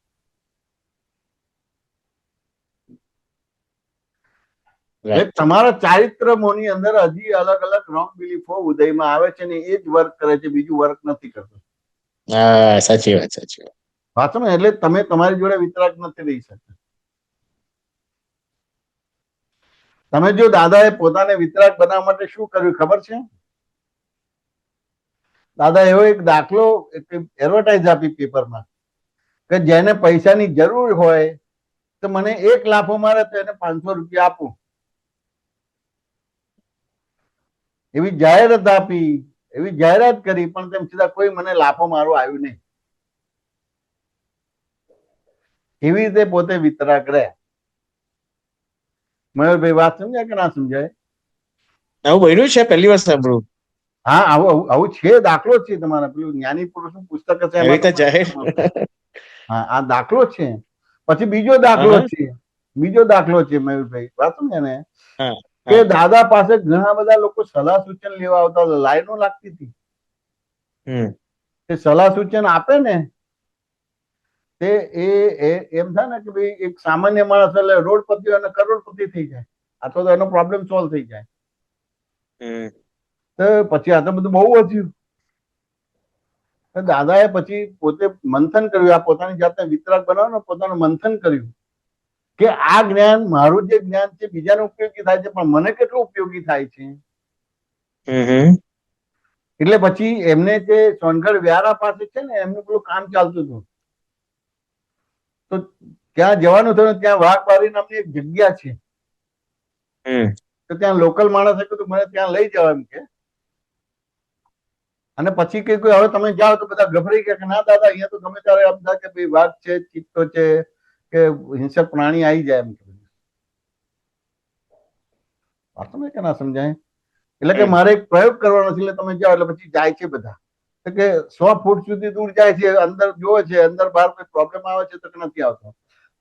તમારા ચારિત્રમોની અંદર હજી અલગ અલગ રોંગ બિલીફો ઉદયમાં આવે છે ને એ જ વર્ક કરે છે, બીજું વર્ક નથી કરતું. સાચી વાત, સાચી વાત. વાંચો ને, એટલે તમે તમારી જોડે વિતરાગ નથી રહી શકતા. તમે જો દાદાએ પોતાને વિતરાગ બનાવવા માટે શું કર્યું ખબર છે? દાદા એવો એક દાખલો એડવર્ટાઇઝ આપી પેપરમાં કે જેને પૈસાની જરૂર હોય તો મને 1 લાફો મારે તો એને 500 રૂપિયા આપું. એવી જાહેરાત આપી, એવી જાહેરાત કરી, પણ તેમ છતાં કોઈ મને લાફો મારો આવ્યું નહીં. એવી રીતે પોતે વિતરાગ રહ્યા. મયુરભાઈ વાત સમજાય કે ના સમજાય? આવું બન્યું છે? પહેલી વાર સાંભળ્યું. હા, આવું છે, દાખલો છે તમારા પેલું જ્ઞાની પુરુષનું પુસ્તક હશે. હા, આ દાખલો છે. પછી બીજો દાખલો છે, મયુરભાઈ વાત સમજે ને, કે દાદા પાસે ઘણા બધા લોકો સલાહ સૂચન લેવા આવતા હતા, લાઈનો લાગતી હતી. સલાહ સૂચન આપે ને તે એમ થાય ને કે ભાઈ એક સામાન્ય માણસ એટલે રોડપતિ અને કરોડપતિ થઈ જાય, અથવા તો એનો પ્રોબ્લેમ સોલ્વ થઈ જાય. તો પછી આ તો બધું બહુ વધ્યું. દાદાએ પછી પોતે મંથન કર્યું, આ પોતાની જાતને વિતરાગ બનાવવાનું પોતાનું મંથન કર્યું કે આ જ્ઞાન, મારું જે જ્ઞાન છે બીજાને ઉપયોગી થાય છે, પણ મને કેટલું ઉપયોગી થાય છે. એટલે પછી એમને જે સોનગઢ વ્યારા પાસે છે ને એમનું પેલું કામ ચાલતું હતું, તો ત્યાં જવાનું થયું. ત્યાં વાઘબારી નામની એક જગ્યા છે, તો ત્યાં લોકલ માણસે કીધું મને ત્યાં લઈ જાવ એમ કે. અને પછી કે હવે તમે જાઓ તો બધા ગભરાઈ ગયા કે ના દાદા, અહીંયા તો ગમે ત્યારે એમ થાય કે ભાઈ વાઘ છે, ચિત્તો છે કે હિંસક પ્રાણી આવી જાય એમ. વાસ્તવમાં કે ના સમજાય? એટલે કે મારે એક પ્રયોગ કરવાનો છે, એટલે તમે જાઓ. એટલે પછી જાય છે બધા, તો કે 100 ફૂટ સુધી દૂર જાય છે, અંદર જોવે છે, અંદર બહાર કોઈ પ્રોબ્લેમ આવે છે તો નથી આવતો.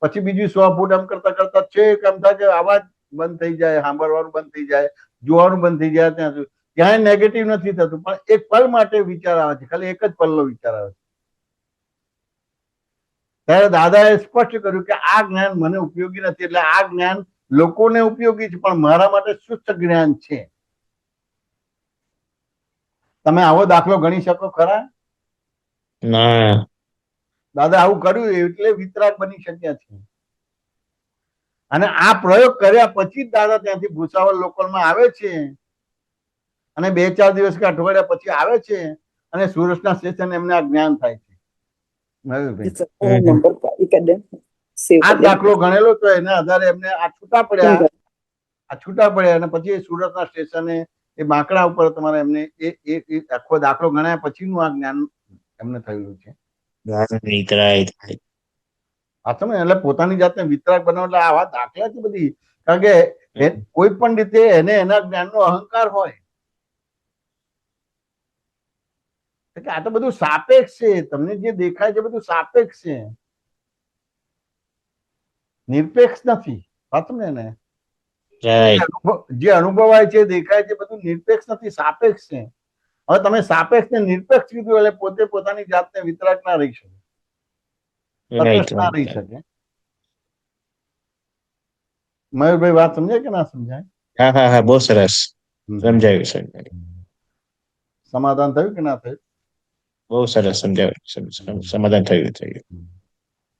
પછી બીજી 100 ફૂટ એમ કરતા કરતા છે એમ થાય કે અવાજ બંધ થઈ જાય, સાંભળવાનું બંધ થઈ જાય, જોવાનું બંધ થઈ જાય. ત્યાં સુધી ક્યાંય નેગેટિવ નથી થતું, પણ એક પલ માટે વિચાર આવે છે, ખાલી એક જ પલનો વિચાર આવે છે. ત્યારે દાદાએ સ્પષ્ટ કર્યું કે આ જ્ઞાન મને ઉપયોગી નથી, એટલે આ જ્ઞાન લોકોને ઉપયોગી છે પણ મારા માટે શુદ્ધ જ્ઞાન છે. તમે આવો દાખલો ગણી શકો ખરા? ના. દાદા આવું કર્યું એટલે વિતરાગ બની શક્યા છે. અને આ પ્રયોગ કર્યા પછી જ દાદા ત્યાંથી ભૂસાવલ લોકલમાં આવે છે અને 2-4 દિવસ કે અઠવાડિયા પછી આવે છે અને સુરતના સ્ટેશન એમને આ જ્ઞાન થાય છે. આ દાખલો ગણેલો તો એના આધારે એમને આ છૂટા પડ્યા અને પછી સુરતના સ્ટેશને એ બાંકડા ઉપર તમારે એમને એ આખો દાખલો ગણાયા પછીનું આ જ્ઞાન એમને થયેલું છે. એટલે પોતાની જાતને વિતરાગ બનાવો એટલે આવા દાખલા છે બધી. કારણ કે કોઈ પણ રીતે એને એના જ્ઞાનનો અહંકાર હોય કે આ તો બધું સાપેક્ષ છે, તમને જે દેખાય છે બધું સાપેક્ષ છે, નિરપેક્ષ નથી. ને જે અનુભવાય છે દેખાય છે બધું નિરપેક્ષ નથી, સાપેક્ષ છે. હવે તમે સાપેક્ષ ને નિરપેક્ષ કીધું એટલે પોતે પોતાની જાતને વિતરાક ના રહી શકે, તટસ્થ ના રહી શકે. મયુરભાઈ વાત સમજાય કે ના સમજાય? હા હા હા, બહુ સરસ સમજાયું સર. સમાધાન થયું કે ના થયું? બહુ સરસ સમજાવ્યું, સમાધાન થયું.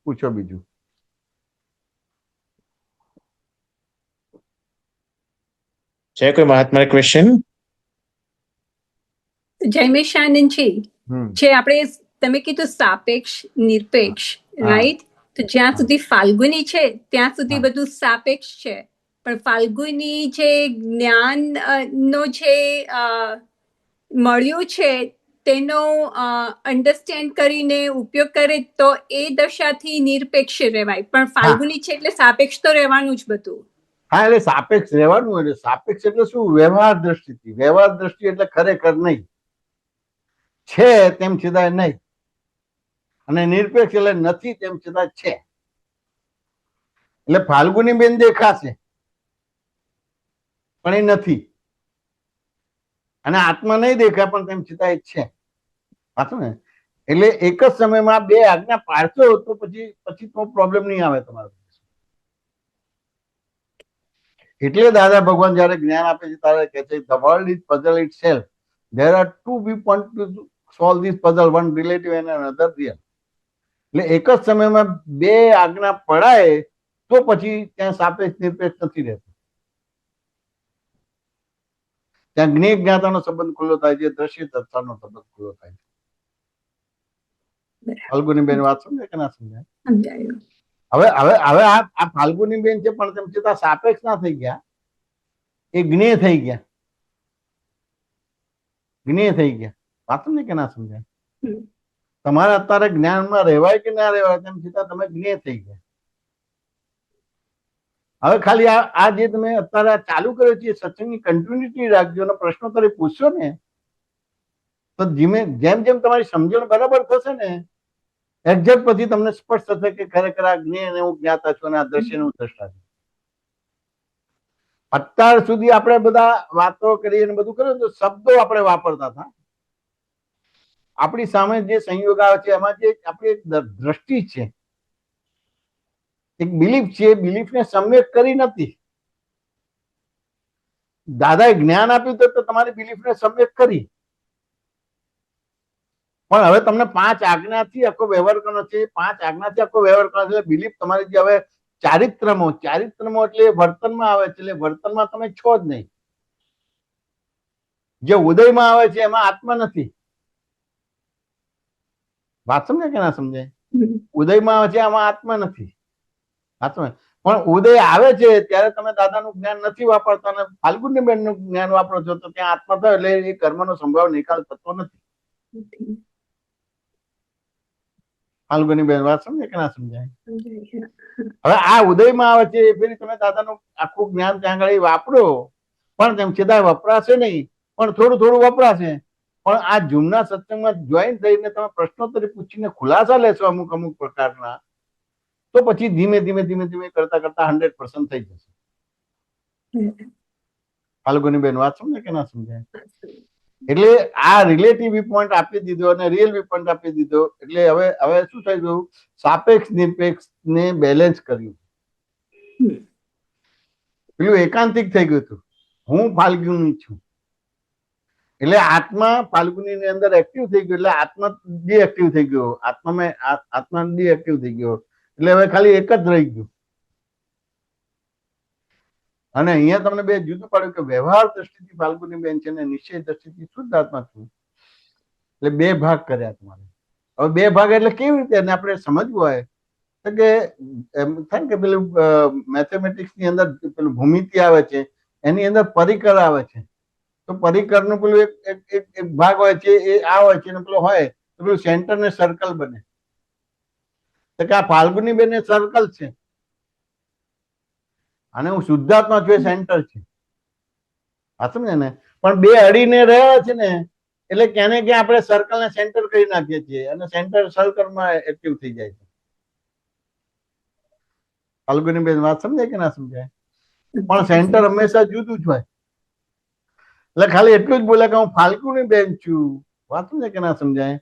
પૂછો બીજું. છે કોઈ મહાત્મા ક્વેશ્ચન? જયમેશ આનંદજી, જે આપણે તમે કીધું સાપેક્ષ નિરપેક્ષ, રાઈટ? તો જ્યાં સુધી ફાલ્ગુની છે ત્યાં સુધી બધું સાપેક્ષ છે, પણ ફાલ્ગુની જે જ્ઞાન નો જે મળ્યું છે તેનો અન્ડરસ્ટેન્ડ કરીને ઉપયોગ કરે તો એ દશાથી નિરપેક્ષ રહેવાય, પણ ફાલ્ગુની છે એટલે સાપેક્ષ તો રહેવાનું જ બધું. હા, એટલે સાપેક્ષ રહેવાનું. એટલે સાપેક્ષ એટલે શું? વ્યવહાર દ્રષ્ટિથી. વ્યવહાર દ્રષ્ટિ એટલે ખરેખર નહીં, છે તેમ છતાં નહીં, અને નિરપેક્ષ એટલે નથી તેમ છતાં છે. એટલે ફાલ્ગુની બેન દેખાશે પણ એ નથી, અને આત્મા નહીં દેખાય પણ તેમ છતાં એ છે. પાછું ને, એટલે એક જ સમયમાં બે આજ્ઞા પાડશો તો પછી તો પ્રોબ્લેમ નહીં આવે તમારો. એટલે દાદા ભગવાન જયારે જ્ઞાન આપે છે ત્યારે કહે છે the world is puzzle itself, there are two viewpoints to solve this puzzle, one relative and another real. એટલે એક જ સમયમાં બે આજ્ઞા પડાય તો પછી ત્યાં સાપેક્ષ નિરપેક્ષ નથી રહેતું. ત્યાં જ્ઞેય જ્ઞાતાનો સંબંધ ખુલ્લો થાય છે, દ્રશ્ય દ્રષ્ટાનો સંબંધ ખુલ્લો થાય છે. ફાલ્ગુની બેન વાત સમજાય કે ના સમજાય? હવે હવે હવે આ ફાલ્ગુની બેન છે પણ તેમ છતાં સાપેક્ષ ના થઈ ગયા, એ જ્ઞેય થઈ ગયા. જ્ઞેય થઈ ગયા. વાત સમજે કે ના સમજાય? તમારે અત્યારે જ્ઞાનમાં રહેવાય કે ના રહેવાય તેમ છતાં તમે જ્ઞેય થઈ ગયા. હવે ખાલી આ જે તમે અત્યારે ચાલુ કર્યો છે સત્સંગની કન્ટિન્યુટી રાખજો અને પ્રશ્નોત્તરી પૂછશો ને તો જેમ જેમ તમારી સમજણ બરાબર થશે ને એક્ઝેક્ટ પછી તમને સ્પષ્ટ થશે કે ખરેખર આ જ્ઞેય હું જ્ઞાતા છું અને આ દ્રશ્યનું દ્રષ્ટા છું. અત્યાર સુધી આપણે બધા વાતો કરી અને બધું કર્યું તો શબ્દો આપણે વાપરતા હતા. આપણી સામે જે સંયોગ આવે છે એમાં જે આપણી એક દ્રષ્ટિ છે, એક બિલીફ છે, બિલીફને સમ્યક કરી નથી. દાદાએ જ્ઞાન આપ્યું તો તમારી બિલીફને સમ્યક કરી, પણ હવે તમને 5 આજ્ઞાથી આખો વ્યવહાર કરવાનો છે. 5 આજ્ઞાથી આખો વ્યવહાર કરવાનો છે. બિલીફ તમારી જે હવે ચારિત્રમો એટલે વર્તનમાં આવે છે, એટલે વર્તનમાં તમે છો જ નહીં. જે ઉદયમાં આવે છે એમાં આત્મા નથી. વાત સમજે કે ના સમજે? ઉદયમાં આવે છે એમાં આત્મા નથી. પણ ઉદય આવે છે ત્યારે તમે દાદાનું જ્ઞાન નથી વાપરતા અને ફાલ્ગુની બેન નું જ્ઞાન વાપરો છો તો ત્યાં આત્મા થયો એટલે એ કર્મનો સંભાવ નિકાલ થતો નથી. ફાલ્ગુની બેન વાત સમજે કે ના સમજાય? હવે આ ઉદયમાં આવે છે ફરી તમે દાદાનું આખું જ્ઞાન ત્યાં આગળ વાપરો પણ તેમ છતાં વપરાશે નહીં, પણ થોડું થોડું વપરાશે. પણ આ જૂના સત્સંગમાં જોઈન થઈને તમે પ્રશ્નોત્તરી પૂછીને ખુલાસા લેશો અમુક પ્રકારના, તો પછી ધીમે ધીમે કરતા 100% થઈ જશે. ફાલ્ગુની બેન વાત સમજે કે ના સમજાય? એટલે આ રિલેટિવ વ્યૂ પોઈન્ટ આપી દીધો અને રિયલ વ્યૂ પોઈન્ટ આપી દીધો. એટલે હવે શું થઈ ગયું? સાપેક્ષ નિરપેક્ષ ને બેલેન્સ કર્યું. પેલું એકાંતિક થઈ ગયું હતું, હું ફાલ્ગુની છું એટલે આત્મા ફાલ્ગુની ની અંદર એક્ટિવ થઈ ગયો, એટલે આત્મા ડીએક્ટિવ થઈ ગયો. આત્મા ડીએક્ટિવ થઈ ગયો એટલે હવે ખાલી એક જ રહી ગયું. અને અહીંયા તમને બે જુદું પાડ્યું કે વ્યવહાર દ્રષ્ટિથી ફાલ્ગુની બેન છે ને નિશ્ચય દ્રષ્ટિથી શુદ્ધ આત્મા છું. એટલે બે ભાગ કર્યા તમારે. હવે બે ભાગ એટલે કેવી રીતે એને આપણે સમજવું હોય તો કે એમ થાય કે પેલું મેથેમેટિક્સ ની અંદર પેલું ભૂમિતિ આવે છે, એની અંદર પરિકર આવે છે. તો પરિકરનું પેલું એક ભાગ હોય છે એ આ હોય છે ને પેલું હોય તો પેલું સેન્ટર ને સર્કલ બને. તો કે આ ફાલ્ગુની બેન એ સર્કલ છે અને હું શુદ્ધાત્મા છું એ સેન્ટર છે. આ સમજે ને? પણ બે અડીને રહ્યા છે ને એટલે ક્યાં ને ક્યાં આપણે સર્કલ ને સેન્ટર કરી નાખીએ છીએ અને સેન્ટર સર્કલમાં એક્ટિવ થઈ જાય છે. ફાલ્ગુની બેન વાત સમજાય કે ના સમજાય? પણ સેન્ટર હંમેશા જુદું જ હોય. એટલે ખાલી એટલું જ બોલ્યા કે હું ફાલ્ગુની બેન છું. વાત સમજાય કે ના સમજાય?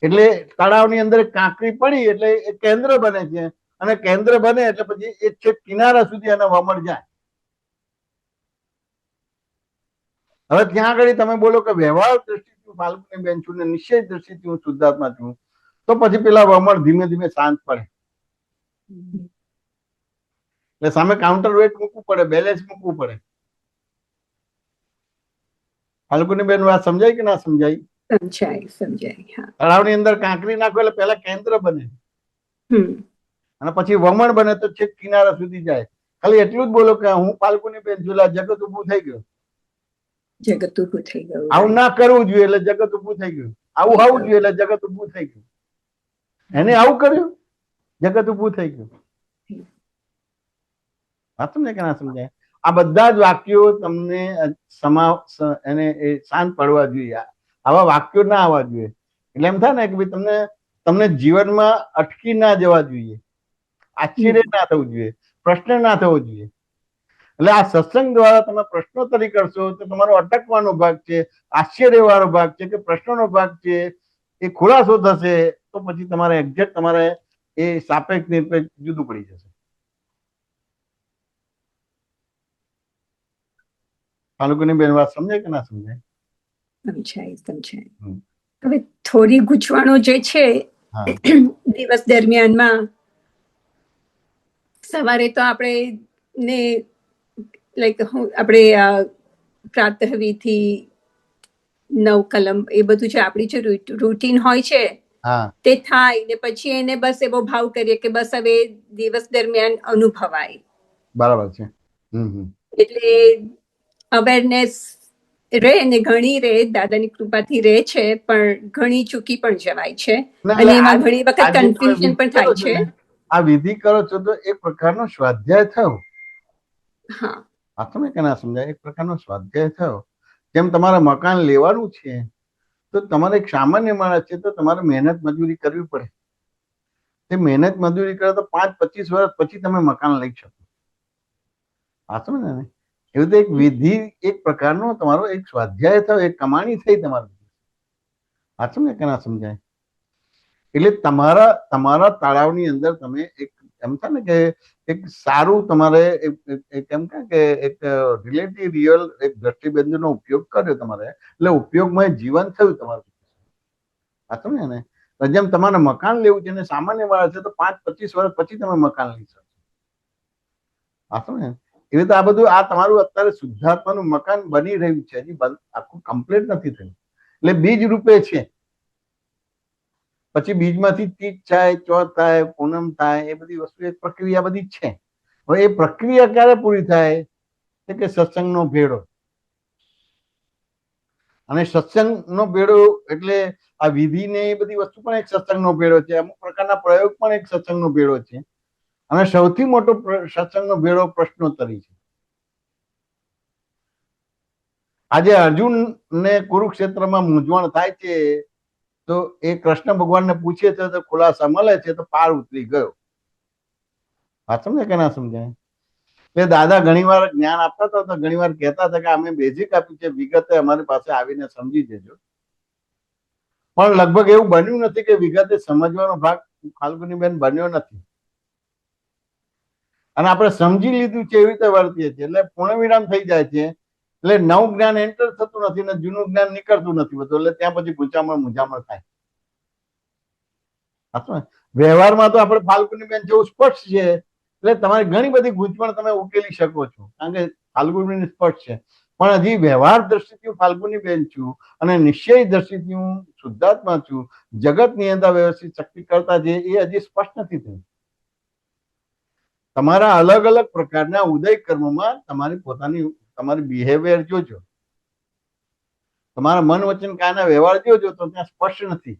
એટલે તળાવની અંદર કાંકરી પડી એટલે એ કેન્દ્ર બને છે, અને કેન્દ્ર બને એટલે પછી એ છેક કિનારા સુધી એના વમળ જાય. હવે ત્યાં આગળ તમે બોલો કે વ્યવહાર દ્રષ્ટિથી હું ફાલ્ગુની બેન છું ને નિશ્ચય દ્રષ્ટિથી હું શુદ્ધાત્મા છું, તો પછી પેલા વમળ ધીમે ધીમે શાંત પડે. એટલે સામે કાઉન્ટર વેટ મૂકવું પડે, બેલેન્સ મૂકવું પડે. ફાલ્ગુની બેન વાત સમજાય કે ના સમજાય? સમજાય. તળાવની અંદર કાંકરી નાખો એટલે પહેલા કેન્દ્ર બને અને પછી વમણ બને તો છેક કિનારા સુધી જાય. ખાલી એટલું જ બોલો કે હું ફાલ્ગુની બેન છું, જગત ઉભું થઈ ગયું. આવું ના કરવું જોઈએ એટલે જગત ઉભું થઈ ગયું. આવું હોવું જોઈએ એટલે જગત ઉભું થઈ ગયું. એને આવું કર્યું, જગત ઉભું થઈ ગયું. વાત સમજાય કે ના સમજાય? આ બધા જ વાક્યો તમને એને શાંત પડવા જોઈએ. આવા વાક્યો ના આવવા જોઈએ. એટલે એમ થાય ને કે ભાઈ તમને જીવનમાં અટકી ના જવા જોઈએ, આશ્ચર્ય ના થવું જોઈએ, પ્રશ્ન ના થવો જોઈએ. એટલે આ સત્સંગ દ્વારા તમે પ્રશ્નોત્તરી કરશો તો તમારો અટકવાનો ભાગ છે, આશ્ચર્ય વાળો ભાગ છે કે પ્રશ્નોનો ભાગ છે, એ ખુલાસો થશે તો પછી તમારે એક્ઝેક્ટ તમારે એ સાપેક્ષ નિરપેક્ષ જુદું પડી જશે. ફાલ્ગુની બેન વાત સમજાય કે ના સમજાય? સમજાય. હવે થોડી ગૂંચવણો જે છે દિવસ દરમિયાનમાં, સવારે તો આપણે પ્રાતઃવિધિ 9 કલમ એ બધું જે આપણી જે રૂટીન હોય છે તે થાય ને પછી એને બસ એવો ભાવ કરીએ કે બસ હવે દિવસ દરમિયાન અનુભવાય. બરાબર છે. એટલે અવેરનેસ રહે ને ઘણી રહે, દાદાની કૃપાથી રહે છે, પણ ઘણી ચૂકી પણ જવાય છે અને એમાં ઘણી વખત કન્ફ્યુઝન પણ થાય છે. આ વિધિ કરો છો તો એક પ્રકારનો સ્વાધ્યાય થયો. આ તમે કે ના સમજાય? એક પ્રકારનો સ્વાધ્યાય થયો. જેમ તમારે મકાન લેવાનું છે તો તમારે એક સામાન્ય માણસ છે તો તમારે મહેનત મજૂરી કરવી પડે. તે મહેનત મજૂરી કરે તો 5-25 વર્ષ પછી તમે મકાન લઈ શકો. આ સમજ ને? એવું તો એક વિધિ એક પ્રકારનો તમારો એક સ્વાધ્યાય થયો, એક કમાણી થઈ તમારી. આ સમજે કે ના સમજાય? એટલે તમારા તળાવની અંદર તમે એક એમ થાય ને કે એક સારું તમારે એમ કે એક રિલેટિવ રિયલ એક દ્રષ્ટિબિંદુનો ઉપયોગ કર્યો તમારે, એટલે ઉપયોગમાં જીવન થયું તમારું. આ સમજે ને? જેમ તમારે મકાન લેવું છે ને સામાન્ય વાળા છે તો 5-25 વર્ષ પછી તમે મકાન લઈ શકો. આ સમજે? એવી રીતે આ બધું આ તમારું અત્યારે શુદ્ધાત્માનું મકાન બની રહ્યું છે, હજી આખું કમ્પ્લીટ નથી થયું. એટલે બીજ રૂપે છે. પછી બીજમાંથી તીજ થાય, ચોથ થાય, પૂનમ થાય, એ બધી વસ્તુ એક પ્રક્રિયા બધી છે. હવે એ પ્રક્રિયા ક્યારે પૂરી થાય કે સત્સંગનો ભેડો. અને સત્સંગનો ભેડો એટલે આ વિધિ ને એ બધી વસ્તુ પણ એક સત્સંગનો ભેડો છે, અમુક પ્રકારના પ્રયોગ પણ એક સત્સંગનો ભેડો છે, અને સૌથી મોટો સત્સંગનો ભેડો પ્રશ્નોત્તરી છે. આજે અર્જુન ને કુરુક્ષેત્રમાં મૂંઝવણ થાય છે તો એ કૃષ્ણ ભગવાનને પૂછે છે તો ખુલાસા મળે છે તો પાર ઉતરી ગયો. આ સમજે કે ના સમજાય? એટલે દાદા ઘણી વાર જ્ઞાન આપતા હતા તો ઘણી વાર કહેતા હતા કે અમે બેઝિક આપ્યું છે, વિગતે અમારી પાસે આવીને સમજી જજો. પણ લગભગ એવું બન્યું નથી કે વિગતે સમજવાનો ભાગ ફાલ્ગુની બેન બન્યો નથી. અને આપણે સમજી લીધું છે એવી રીતે વર્તીએ છીએ એટલે પૂર્ણ વિરામ થઈ જાય છે. એટલે નવું જ્ઞાન એન્ટર થતું નથી ને જૂનું જ્ઞાન નીકળતું નથી બધું. એટલે ત્યાં પછી મૂંઝામણ થાય. વ્યવહારમાં તો આપણે ફાલ્ગુની બેન જેવું સ્પષ્ટ છે એટલે તમારી ઘણી બધી ગૂંચવણ તમે ઉકેલી શકો છો, કારણ કે ફાલ્ગુની સ્પષ્ટ છે. પણ હજી વ્યવહાર દ્રષ્ટિથી હું ફાલ્ગુની બેન છું અને નિશ્ચય દ્રષ્ટિથી હું શુદ્ધાત્મા છું, જગત નિયંતા વ્યવસ્થિત શક્તિ કરતા જે એ હજી સ્પષ્ટ નથી થયું. તમારા અલગ અલગ પ્રકારના ઉદય કર્મમાં તમારી બિહેવિયર જોજો, તમારા મન વચન કાયના વ્યવહાર જોજો તો ત્યાં સ્પષ્ટ નથી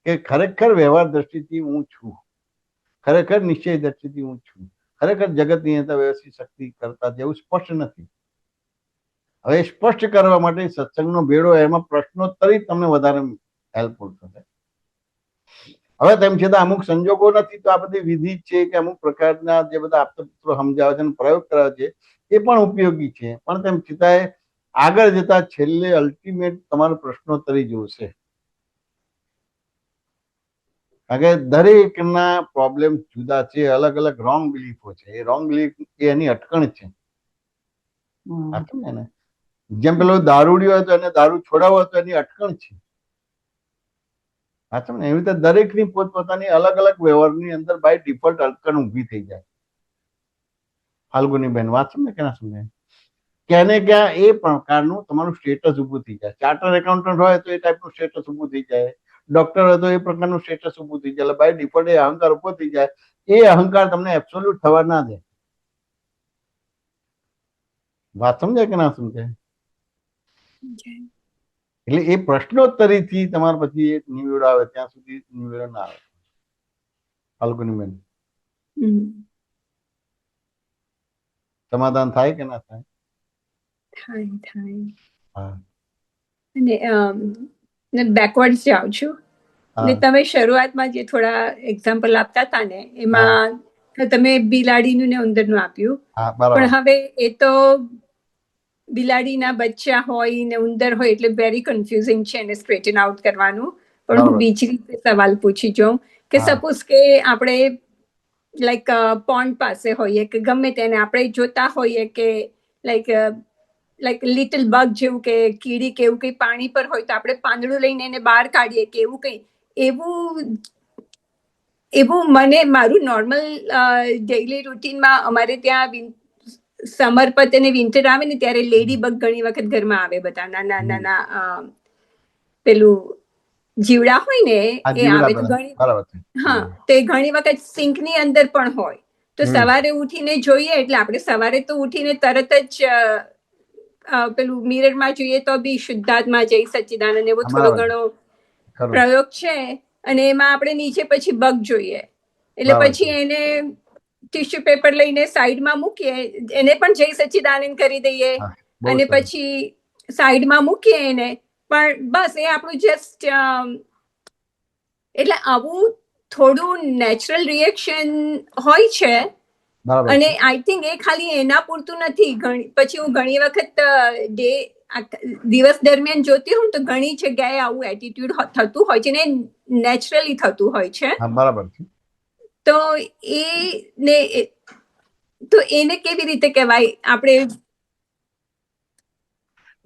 કે ખરેખર વ્યવહાર દ્રષ્ટિથી હું છું, ખરેખર નિશ્ચય દ્રષ્ટિથી હું છું, ખરેખર જગત નિયંતા વ્યવસ્થિત શક્તિ કરતા જેવું સ્પષ્ટ નથી. હવે સ્પષ્ટ કરવા માટે સત્સંગનો ભેડો એમાં પ્રશ્નોત્તરી તમને વધારે હેલ્પફુલ થશે. હવે તેમ છતાં અમુક સંજોગો નથી તો આ બધી વિધિ છે કે અમુક પ્રકારના જે બધા આપતપુત્રો સમજાવે છે, પ્રયોગ કરાવે છે, એ પણ ઉપયોગી છે. પણ તેમ છતાંય આગળ જતા છેલ્લે અલ્ટિમેટ તમારો પ્રશ્નોત્તરી જોશે. કારણ કે દરેકના પ્રોબ્લેમ જુદા છે, અલગ અલગ રોંગ બિલીફો છે. એ રોંગ બિલીફ એની અટકણ છે. ને જેમ પેલો દારૂડિયો હતો એને દારૂ છોડાવો હતો એની અટકણ છે. ને એવી રીતે દરેકની પોતપોતાની અલગ અલગ વ્યવહારની અંદર બાય ડિફોલ્ટ અટકણ ઊભી થઈ જાય. ફાલ્ગુની બેન વાત સમજે કે ના સમજે? ક્યાં ને ક્યાં એ પ્રકારનું તમારું સ્ટેટસ ઊભું થઈ જાય. ચાર્ટર્ડ એકાઉન્ટન્ટ હોય તો એ ટાઈપનું સ્ટેટસ ઊભું થઈ જાય. ડોક્ટર હોય તો એ પ્રકારનું સ્ટેટસ ઊભું થઈ જાય. એટલે બાય ડિફોલ્ટ એ અહંકાર ઊભો થઈ જાય. એ અહંકાર તમને એબ્સોલ્યુટ થવા ના દે. વાત સમજાય કે ના સમજાય? એટલે એ પ્રશ્નોત્તરીથી તમારે પછી એક નિવેડો આવે ત્યાં સુધી નિવેડો ના આવે. ફાલ્ગુની બેન સમાધાન થાય કે ના થાય? થાય. અને બેકવર્ડ જાઉં છું. ને તમે શરૂઆતમાં જે થોડા એક્ઝામ્પલ આપતા હતા ને એમાં તમે બિલાડીનું ને ઉંદરનું આપ્યું, પણ હવે એ તો બિલાડીના બચ્ચા હોય ને ઉંદર હોય એટલે વેરી કન્ફ્યુઝિંગ છે એને સ્ટ્રેટન આઉટ કરવાનું. પણ હું બીજી રીતે સવાલ પૂછી જોઉં કે સપોઝ કે આપણે લાઈક પોન્ડ પાસે હોઈએ કે ગમે તેને આપણે જોતા હોઈએ કે લાઈક લિટલ બગ જેવું કે કીડી કે એવું કંઈ પાણી પર હોય તો આપણે પાંદડું લઈને એને બહાર કાઢીએ કે એવું કંઈ એવું મને મારું નોર્મલ ડેઇલી રૂટીનમાં અમારે ત્યાં સમર પતે ને વિન્ટર આવે ને ત્યારે લેડી બગ ઘણી વખત ઘરમાં આવે. બધા નાના નાના પેલું જીવડા હોય ને એ આવે તો તે ઘણી વખત સિંકની અંદર પણ હોય. તો સવારે ઉઠીને જોઈએ એટલે આપણે સવારે તો ઉઠીને તરત જ પેલું મિરરમાં જોઈએ તો બી શુદ્ધાત્મા જય સચ્ચિદાનંદ એવો થોડો ઘણો પ્રયોગ છે. અને એમાં આપણે નીચે પછી બગ જોઈએ એટલે પછી એને ટિશ્યુ પેપર લઈને સાઈડમાં મૂકીએ, એને પણ જય સચ્ચિદાનંદ કરી દઈએ અને પછી સાઈડમાં મૂકીએ એને. પણ બસ એ આપણું જસ્ટ એટલે આવું થોડું નેચરલ રિએક્શન હોય છે. અને આઈ થિંક એ ખાલી એના પૂરતું નથી. પછી હું ઘણી વખત દિવસ દરમિયાન જોતી હોઉં તો ઘણી જગ્યાએ આવું એટીટ્યુડ થતું હોય છે ને નેચરલી થતું હોય છે. બરાબર છે. તો એને કેવી રીતે કહેવાય આપણે?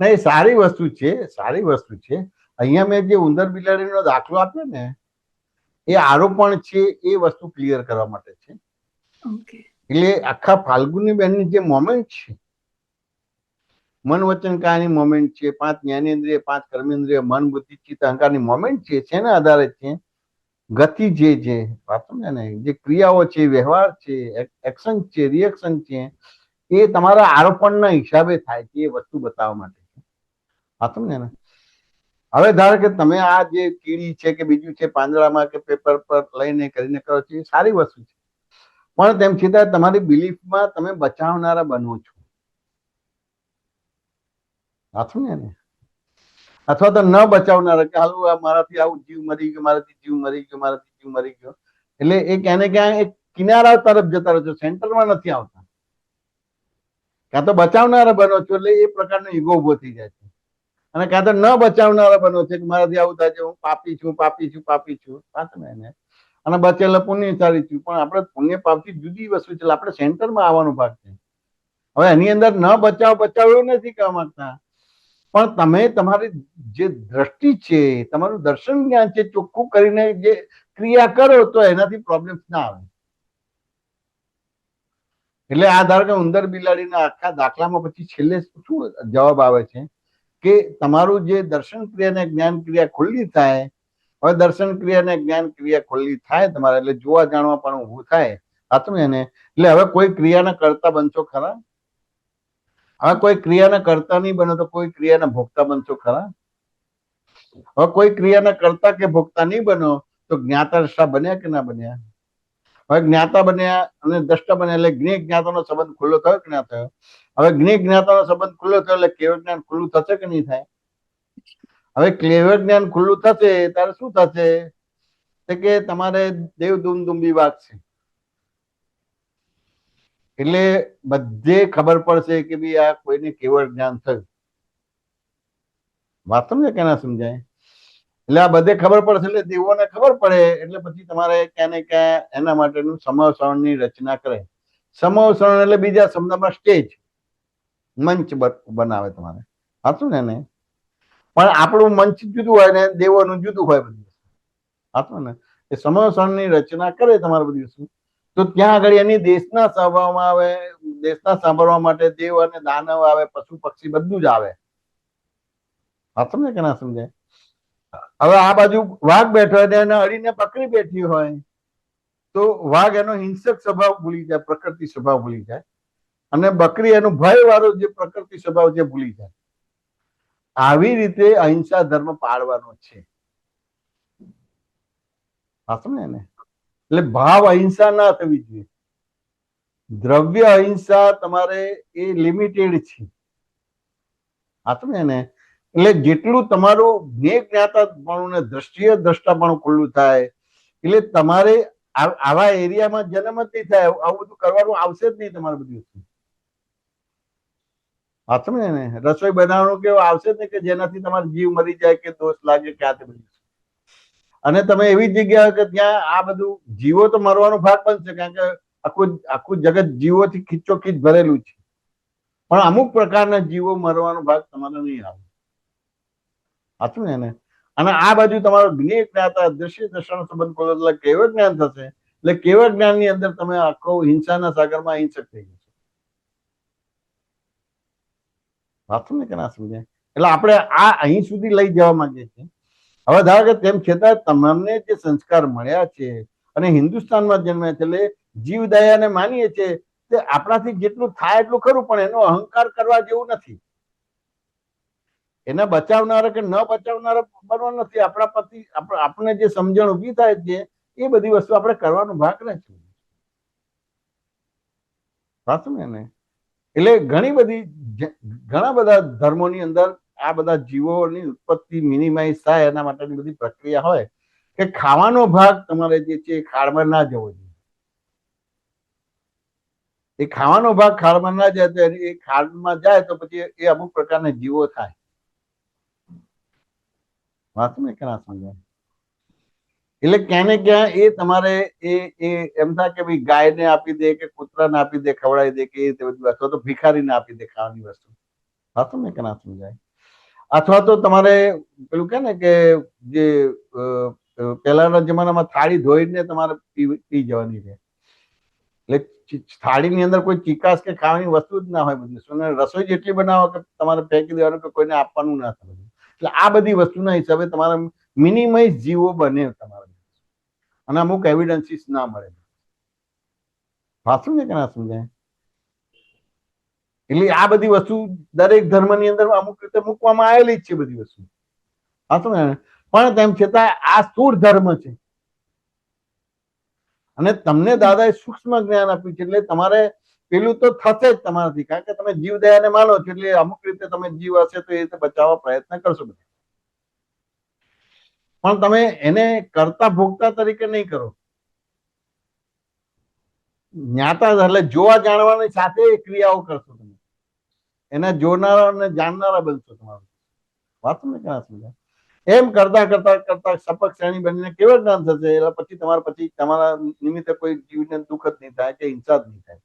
નહીં, સારી વસ્તુ છે, સારી વસ્તુ છે. અહીંયા મેં જે ઉંદર બિલાડીનો દાખલો આપ્યો ને એ આરોપણ છે, એ વસ્તુ ક્લિયર કરવા માટે છે. એટલે આખા ફાલ્ગુની બેનની જે મોમેન્ટ છે, મન વચન કાયાની મોમેન્ટ છે, 5 જ્ઞાનેન્દ્રિય 5 કર્મેન્દ્રિય મન બુદ્ધિ ચિત્ત અહંકારની મોમેન્ટ છે, શેના આધારે છે? ગતિ જે છે, જે ક્રિયાઓ છે, વ્યવહાર છે, એક્શન છે, રિએક્શન છે, એ તમારા આરોપણના હિસાબે થાય છે. એ વસ્તુ બતાવવા માટે છે. સમજે ને? હવે ધારો કે તમે આ જે કીડી છે કે બીજું છે પાંદડામાં કે પેપર પર લઈને કરીને કરો છો, એ સારી વસ્તુ છે. પણ તેમ છતાં તમારી બિલીફમાં તમે બચાવનારા બનો છો. સમજે ને? અથવા તો ન બચાવનારા કે હાલ મારાથી આવું જીવ મરી ગયો, મારાથી જીવ મરી ગયો, મારાથી જીવ મરી ગયો. એટલે એ ક્યાં ને ક્યાં એક કિનારા તરફ જતા રહો છો, સેન્ટરમાં નથી આવતા. ક્યાં તો બચાવનારા બનો છો એટલે એ પ્રકારનો ઈગો ઉભો થઈ જાય છે. અને ક્યાં તો ન બચાવનારા બનો છે કે મારાથી આવું થાય છે, હું પાપી છું, પાપી છું, પાપી છું. અને બચેલા પુણ્યશાળી છું. પણ આપણે પુણ્ય પાપથી જુદી વસ્તુ છે. આપણે સેન્ટરમાં આવવાનો ભાગ છે. હવે એની અંદર ન બચાવ નથી કહેવા માંગતા, પણ તમે તમારી જે દ્રષ્ટિ છે, તમારું દર્શન જ્ઞાન છે, ચોખ્ખું કરીને જે ક્રિયા કરો તો એનાથી પ્રોબ્લેમ ના આવે. એટલે આ ધારો કે ઉંદર બિલાડીના આખા દાખલામાં પછી છેલ્લે શું જવાબ આવે છે કે તમારું જે દર્શન ક્રિયા ને જ્ઞાન ક્રિયા ખુલ્લી થાય. હવે દર્શન ક્રિયા ને જ્ઞાન ક્રિયા ખુલ્લી થાય તમારે, એટલે જોવા જાણવા પણ ઊભું થાય. સાચું ને? એટલે હવે કોઈ ક્રિયાના કરતા બનશો ખરા? હવે કોઈ ક્રિયાના કરતા નહીં બનો તો કોઈ ક્રિયાના ભોગતા બનશો ખરા? હવે કોઈ ક્રિયાના કરતા કે ભોગતા નહીં બનો તો જ્ઞાતા દ્રષ્ટા બન્યા કે ના બન્યા? હવે જ્ઞાતા બન્યા અને દ્રષ્ટા બન્યા એટલે જ્ઞેય જ્ઞાતાનો સંબંધ ખુલ્લો થયો કે ના થયો? હવે જ્ઞેય જ્ઞાતાનો સંબંધ ખુલ્લો થયો એટલે કેવળ જ્ઞાન ખુલ્લું થશે કે નહીં થાય? હવે કેવળ જ્ઞાન ખુલ્લું થશે ત્યારે શું થશે કે તમારે દેવ દુમદુંબી વાગશે. એટલે બધે ખબર પડશે કે ભાઈ આ કોઈને કેવળ જ્ઞાન થયું. વાત સમજે કે ના સમજાય? એટલે આ બધે ખબર પડશે, એટલે દેવોને ખબર પડે એટલે પછી તમારે ક્યાં ને ક્યાં એના માટેનું સમવસરણની રચના કરે. સમવસરણ એટલે બીજા શબ્દમાં સ્ટેજ, મંચ બનાવે તમારે. સાચું ને? પણ આપણું મંચ જુદું હોય ને દેવોનું જુદું હોય બધું. સાચું ને? એ સમવસરણની રચના કરે તમારે બધી વસ્તુ, તો ત્યાં આગળ એની દેશના સ્વભાવમાં આવે. દેશના સાંભળવા માટે દેવ અને દાનવ આવે, પશુ પક્ષી બધું જ આવે. સાચું ને કે ના સમજાય? હવે આ બાજુ વાઘ બેઠો હોય એને અડીને પકડી બેઠી હોય તો વાઘ એનો હિંસક સ્વભાવ ભૂલી જાય, પ્રકૃતિ સ્વભાવ ભૂલી જાય, અને બકરી એનો ભય વાળો જે પ્રકૃતિ સ્વભાવ છે ભૂલી જાય. આવી રીતે અહિંસા ધર્મ પાળવાનો છે. સાચું ને? એટલે ભાવ અહિંસા ના થવી જોઈએ. દ્રવ્ય અહિંસા તમારે એ લિમિટેડ છે. સાચું ને? એટલે જેટલું તમારું જ્ઞાતાપણું ને દ્રષ્ટિય દ્રષ્ટાપણું ખુલ્લું થાય એટલે તમારે આવા એરિયામાં જન્મ જ નહીં થાય. આવું બધું કરવાનું આવશે જ નહીં તમારે બધી વસ્તુ. સાચું ને? રસોઈ બનાવવાનું કેવું આવશે જ નહીં કે જેનાથી તમારો જીવ મરી જાય કે દોષ લાગે કે આ તે બધું. અને તમે એવી જગ્યા કે ત્યાં આ બધું જીવો તો મરવાનો ભાગ બનશે, કારણ કે આખું જગત જીવોથી ખીચોખીચ ભરેલું છે. પણ અમુક પ્રકારના જીવો મરવાનો ભાગ તમારે નહીં આવે. સાચું ને? અને આ બાજુ તમારો જ્ઞાતા દ્રશ્ય દર્શન સંબંધ ખોલો એટલે કેવળ જ્ઞાન થશે. એટલે કેવળ જ્ઞાન ની અંદર તમે આખો હિંસાના સાગરમાં અહિંસક થઈ જશો. સાચું ને કે ના સમજાય? એટલે આપણે આ અહીં સુધી લઈ જવા માંગીએ છીએ. હવે ધારો કે તેમ છતાં તમને જે સંસ્કાર મળ્યા છે અને હિન્દુસ્તાનમાં જન્મ્યા છે એટલે જીવદયાને માનીએ છીએ, તે આપણાથી જેટલું થાય એટલું ખરું, પણ એનો અહંકાર કરવા જેવું નથી. એને બચાવનારા કે ન બચાવનારા બનવા નથી. આપણા પ્રતિ આપણને જે સમજણ ઉભી થાય છે એ બધી વસ્તુ આપણે કરવાનો ભાગ નથી. સાચું ને? એટલે ઘણા બધા ધર્મોની અંદર આ બધા જીવોની ઉત્પત્તિ મિનિમાઇઝ થાય એના માટેની બધી પ્રક્રિયા હોય કે ખાવાનો ભાગ તમારે જે છે એ ખાડમાં ના જવો જોઈએ. એ ખાવાનો ભાગ ખાડમાં ના જાય તો એ ખાડમાં જાય તો પછી એ અમુક પ્રકારના જીવો થાય. વાત ને કે ના સમજાય? એટલે ક્યાં ને ક્યાં એ તમારે એમ થાય કે ભાઈ ગાયને આપી દે કે કૂતરાને આપી દે, ખવડાવી દે કે એ બધી વસ્તુ, તો ભિખારીને આપી દે ખાવાની વસ્તુ. સાચું ને કે ના સમજાય? અથવા તો તમારે પેલું કે ને કે જે પહેલાના જમાનામાં થાળી ધોઈને તમારે પી જવાની છે. એટલે થાળીની અંદર કોઈ ચીકાશ કે ખાવાની વસ્તુ જ ના હોય બધી. રસોઈ જેટલી બનાવો કે તમારે ફેંકી દેવાનું કે કોઈને આપવાનું ના થાય. એટલે આ બધી વસ્તુના હિસાબે તમારે મિનિમાઇઝ જીવો બને તમારે, અને અમુક એવિડન્સીસ ના મળે. સાચું ને કે ના સમજાય? એટલે આ બધી વસ્તુ દરેક ધર્મની અંદર અમુક રીતે મૂકવામાં આવેલી જ છે બધી વસ્તુ. સાચું ને? પણ તેમ છતાં આ સ્થૂળ ધર્મ છે અને તમને દાદાએ સૂક્ષ્મ જ્ઞાન આપ્યું છે. એટલે તમારે પેલું તો થશે જ તમારાથી, કારણ કે તમે જીવદયાને માનો છો. એટલે અમુક રીતે તમે જીવ હશે તો એ રીતે બચાવવા પ્રયત્ન કરશો બધા. પણ તમે એને કરતા ભોગતા તરીકે નહીં કરો. જ્ઞાતા એટલે જોવા જાણવાની સાથે ક્રિયાઓ કરશો તમે. એના જોનારા અને જાણનારા બનશો તમારું. વાત ને ક્યાં સમજાય? એમ કરતા કરતા કરતા સપક શ્રેણી બનીને કેવું જ્ઞાન થશે. એટલે પછી તમારા નિમિત્તે કોઈ જીવને દુઃખ જ નહીં થાય કે હિંસા જ નહીં થાય.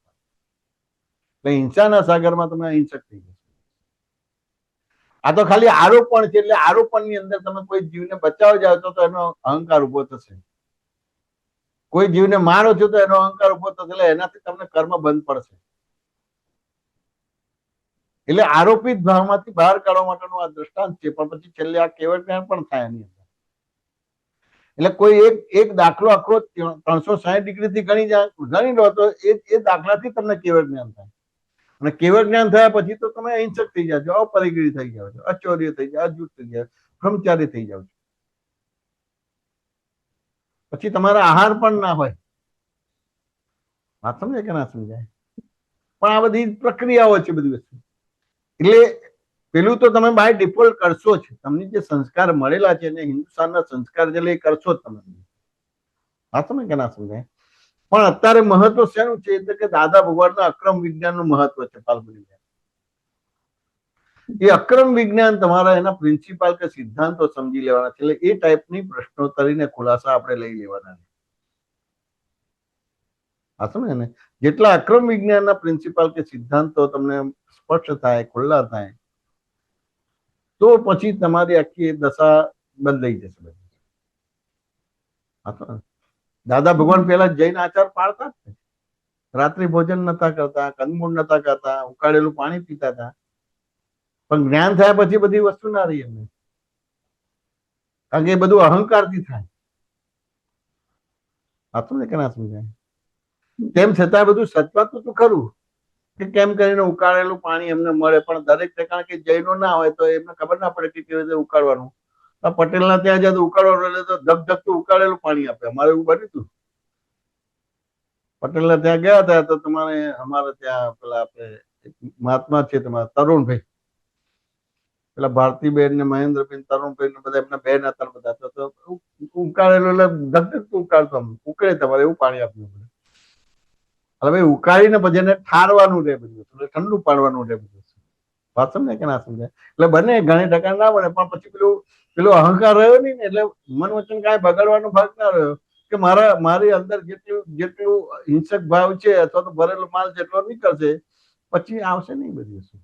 એટલે હિંસાના સાગરમાં તમે અહિંસક થઈ જશો. આ તો ખાલી આરોપણ છે. એટલે આરોપણની અંદર તમે કોઈ જીવને બચાવ જાવ તો એનો અહંકાર ઉભો થશે. કોઈ જીવને મારો છો તો એનો અહંકાર ઉભો થશે. એટલે એનાથી તમને કર્મ બંધ પડશે. એટલે આરોપિત ભાવમાંથી બહાર કાઢવા માટેનું આ દ્રષ્ટાંત છે. પણ પછી છેલ્લે આ કેવળ જ્ઞાન પણ થાય એની અંદર. એટલે કોઈ એક દાખલો આખો 360 ડિગ્રીથી ગણી લો તો એ દાખલાથી તમને કેવળ જ્ઞાન થાય. અને કેવળ જ્ઞાન થયા પછી તો તમે અહિંસક થઈ જાવ છો, અપરિગ્રહી થઈ જાવ છો, અચૌર્ય થઈ જાવ, અજૂઠ થઈ જાવ, બ્રહ્મચારી થઈ જાવ છો. પછી તમારા આહાર પણ ના હોય. વાત સમજાય કે ના સમજાય? પણ આ બધી પ્રક્રિયાઓ છે બધી વસ્તુ. એટલે પેલું તો તમે બાય ડિફોલ્ટ કરશો જ. તમને જે સંસ્કાર મળેલા છે ને હિન્દુસ્તાનના સંસ્કાર જે એ કરશો જ તમે. વાત સમજ કે ના સમજાય? પણ અત્યારે મહત્વ શેનું છે? એટલે કે દાદા ભગવાનના અક્રમ વિજ્ઞાનનું મહત્વ છે. ફાલ્ગુની. એ અક્રમ વિજ્ઞાન તમારા એના પ્રિન્સિપાલ કે સિદ્ધાંતો સમજી લેવાના છે. એટલે એ ટાઈપની પ્રશ્નોત્તરીને ખુલાસા આપણે લઈ લેવાના છે. આ સમજે ને, જેટલા અક્રમ વિજ્ઞાનના પ્રિન્સિપાલ કે સિદ્ધાંતો તમને સ્પષ્ટ થાય, ખુલ્લા થાય, તો પછી તમારી આખી દશા બદલાઈ જશે. દાદા ભગવાન પેલા જૈન આચાર પાળતા જ, રાત્રિ ભોજન નતા કરતા, કંદમૂળ નતા કરતા, ઉકાળેલું પાણી પીતા હતા. પણ જ્ઞાન થયા પછી બધી વસ્તુ ના રહી એમને, કારણ કે એ બધું અહંકારથી થાય. આતું ને કે ના સમજાય? તેમ છતાં બધું સચવાતું તો ખરું કે કેમ કરીને ઉકાળેલું પાણી એમને મળે, પણ દરેક કારણ કે જૈનો ના હોય તો એમને ખબર ના પડે કે કેવી રીતે ઉકાળવાનું. પટેલના ત્યાં જતું ઉકાળવાનું એટલે તો ધગધગતું ઉકાળેલું પાણી આપે. અમારે એવું બન્યું હતું, પટેલના ત્યાં ગયા હતા તો તમારે અમારે ત્યાં પેલા આપણે મહાત્મા છે તમારા તરુણભાઈ, પેલા ભારતીબેન ને મહેન્દ્રબેન, તરુણભાઈ ને બધા એમના બેન હતા બધા, તો ઉકાળેલું એટલે ધગધગતું ઉકાળતો, ઉકળે તમારે એવું પાણી આપવું પડે. એટલે ભાઈ ઉકાળીને પછી એને ઠારવાનું રહે બધું, એટલે ઠંડુ પાડવાનું રહે બધું. વાત સમજાય કે ના સમજાય? એટલે બને ઘણી ટકા ના બને, પણ પછી પેલો અહંકાર રહ્યો નહીં ને, એટલે મન વચન કાંઈ બગાડવાનો ભાગ ના રહ્યો કે મારી અંદર જેટલું હિંસક ભાવ છે અથવા તો ભરેલો માલ જેટલો નીકળશે પછી આવશે નહીં બધી વસ્તુ.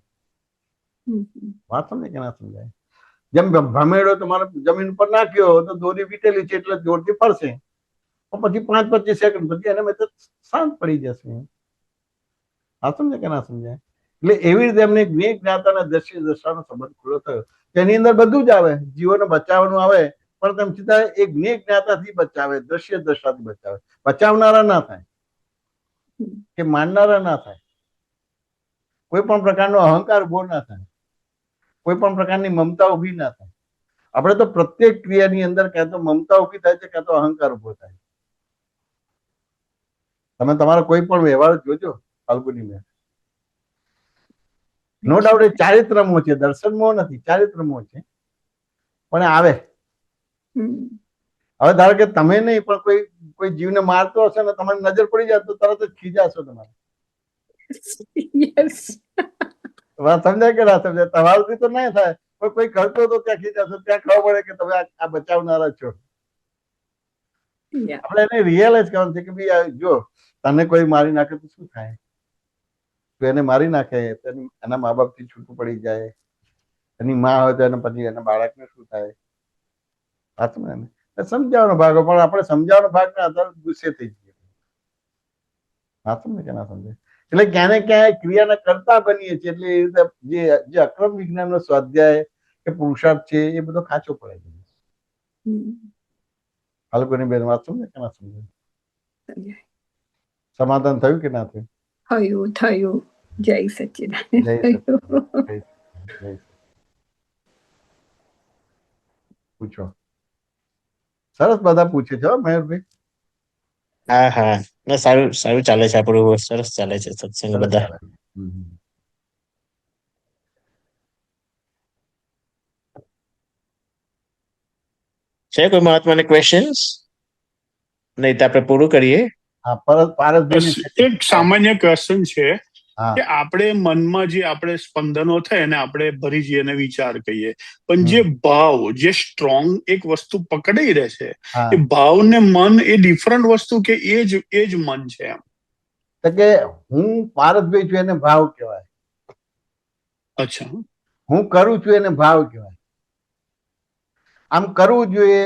વાત સમજાય કે ના સમજાય? જેમ ભમેડો તમારે જમીન પર નાખ્યો તો દોરી વીટેલી છે એટલે જોરથી ફરશે, પછી 5-25 સેકન્ડ પછી એને મેં શાંત પડી જશે. આ સમજાય કે ના સમજાય? એટલે એવી રીતે એમને જ્ઞેય જ્ઞાતાના દ્રશ્ય દશાનો સંબંધ ખુલ્લો થયો. તેની અંદર બધું જ આવે, જીવોને બચાવવાનું આવે, પણ તેમ છતાં એ જ્ઞેય જ્ઞાતાથી બચાવે, દ્રશ્ય દશાથી બચાવે. બચાવનારા ના થાય કે માનનારા ના થાય, કોઈ પણ પ્રકારનો અહંકાર ઉભો ના થાય, કોઈ પણ પ્રકારની મમતા ઉભી ના થાય. આપણે તો પ્રત્યેક ક્રિયાની અંદર ક્યાં તો મમતા ઉભી થાય છે, ક્યાં તો અહંકાર ઉભો થાય. તમે તમારા કોઈ પણ વ્યવહાર જોજો ફાલ્ગુની મેં, નો ડાઉટ એ ચારિત્રમો છે, દર્શનમો નથી, ચારિત્રમો છે, પણ આવે. હવે ધારો કે તમે નહીં પણ કોઈ જીવને મારતો હશે ને તમારી નજર પડી જાય તો તરત જ ખીજાશો તમારે. વાત સમજાય કે ના સમજાય? તમારાથી તો નહીં થાય, પણ કોઈ કરતો તો ત્યાં ખીજાશો, ત્યાં ખબર પડે કે તમે આ બચાવનારા છો. આપણે એને રિયલાઇઝ કરવાનું છે કે ભાઈ જો તને કોઈ મારી નાખે તો શું થાય? તો એને મારી નાખે તો એના મા બાપ થી છૂટું પડી જાય, એની માં હોય તો એને પછી એના બાળકને શું થાય? સમજાવવાનો ભાગ, પણ આપણે સમજાવવાનો ભાગ ના આધારે ગુસ્સે થઈ જઈએ. હા સમજે કે ના સમજે? એટલે ક્યાંને ક્યાંય ક્રિયાના કરતા બનીએ છીએ. એટલે એ રીતે જે અક્રમ વિજ્ઞાનનો સ્વાધ્યાય કે પુરુષાર્થ છે એ બધો ખાંચો પડે છે. ફાલ્ગુની બેન વાત સમજે કે ના સમજે? સમાધાન થયું કે ના થયું? થયું. જય સચ્ચિદાનંદ. પૂછો. સરસ બધા પૂછે છે મયુરભાઈ. હા હા, સારું સારું ચાલે છે આપણું, સરસ ચાલે છે સત્સંગ બધા. છે કોઈ મહાત્માને ક્વેશ્ચન્સ? નહીં તો આપણે પૂરું કરીએ. એક સામાન્ય ક્વેશ્ચન છે કે આપણે મનમાં જે આપણે સ્પંદનો થાય એને આપણે ભરી જઈએ અને વિચાર કહીએ, પણ જે ભાવ, જે સ્ટ્રોંગ એક વસ્તુ પકડાઈ રહે છે, એ ભાવ ને મન એ ડિફરન્ટ વસ્તુ કે એ જ મન છે એમ? કે હું પારસભાઈ છું એને ભાવ કહેવાય. અચ્છા. હું કરું છું એને ભાવ કહેવાય. આમ કરવું જોઈએ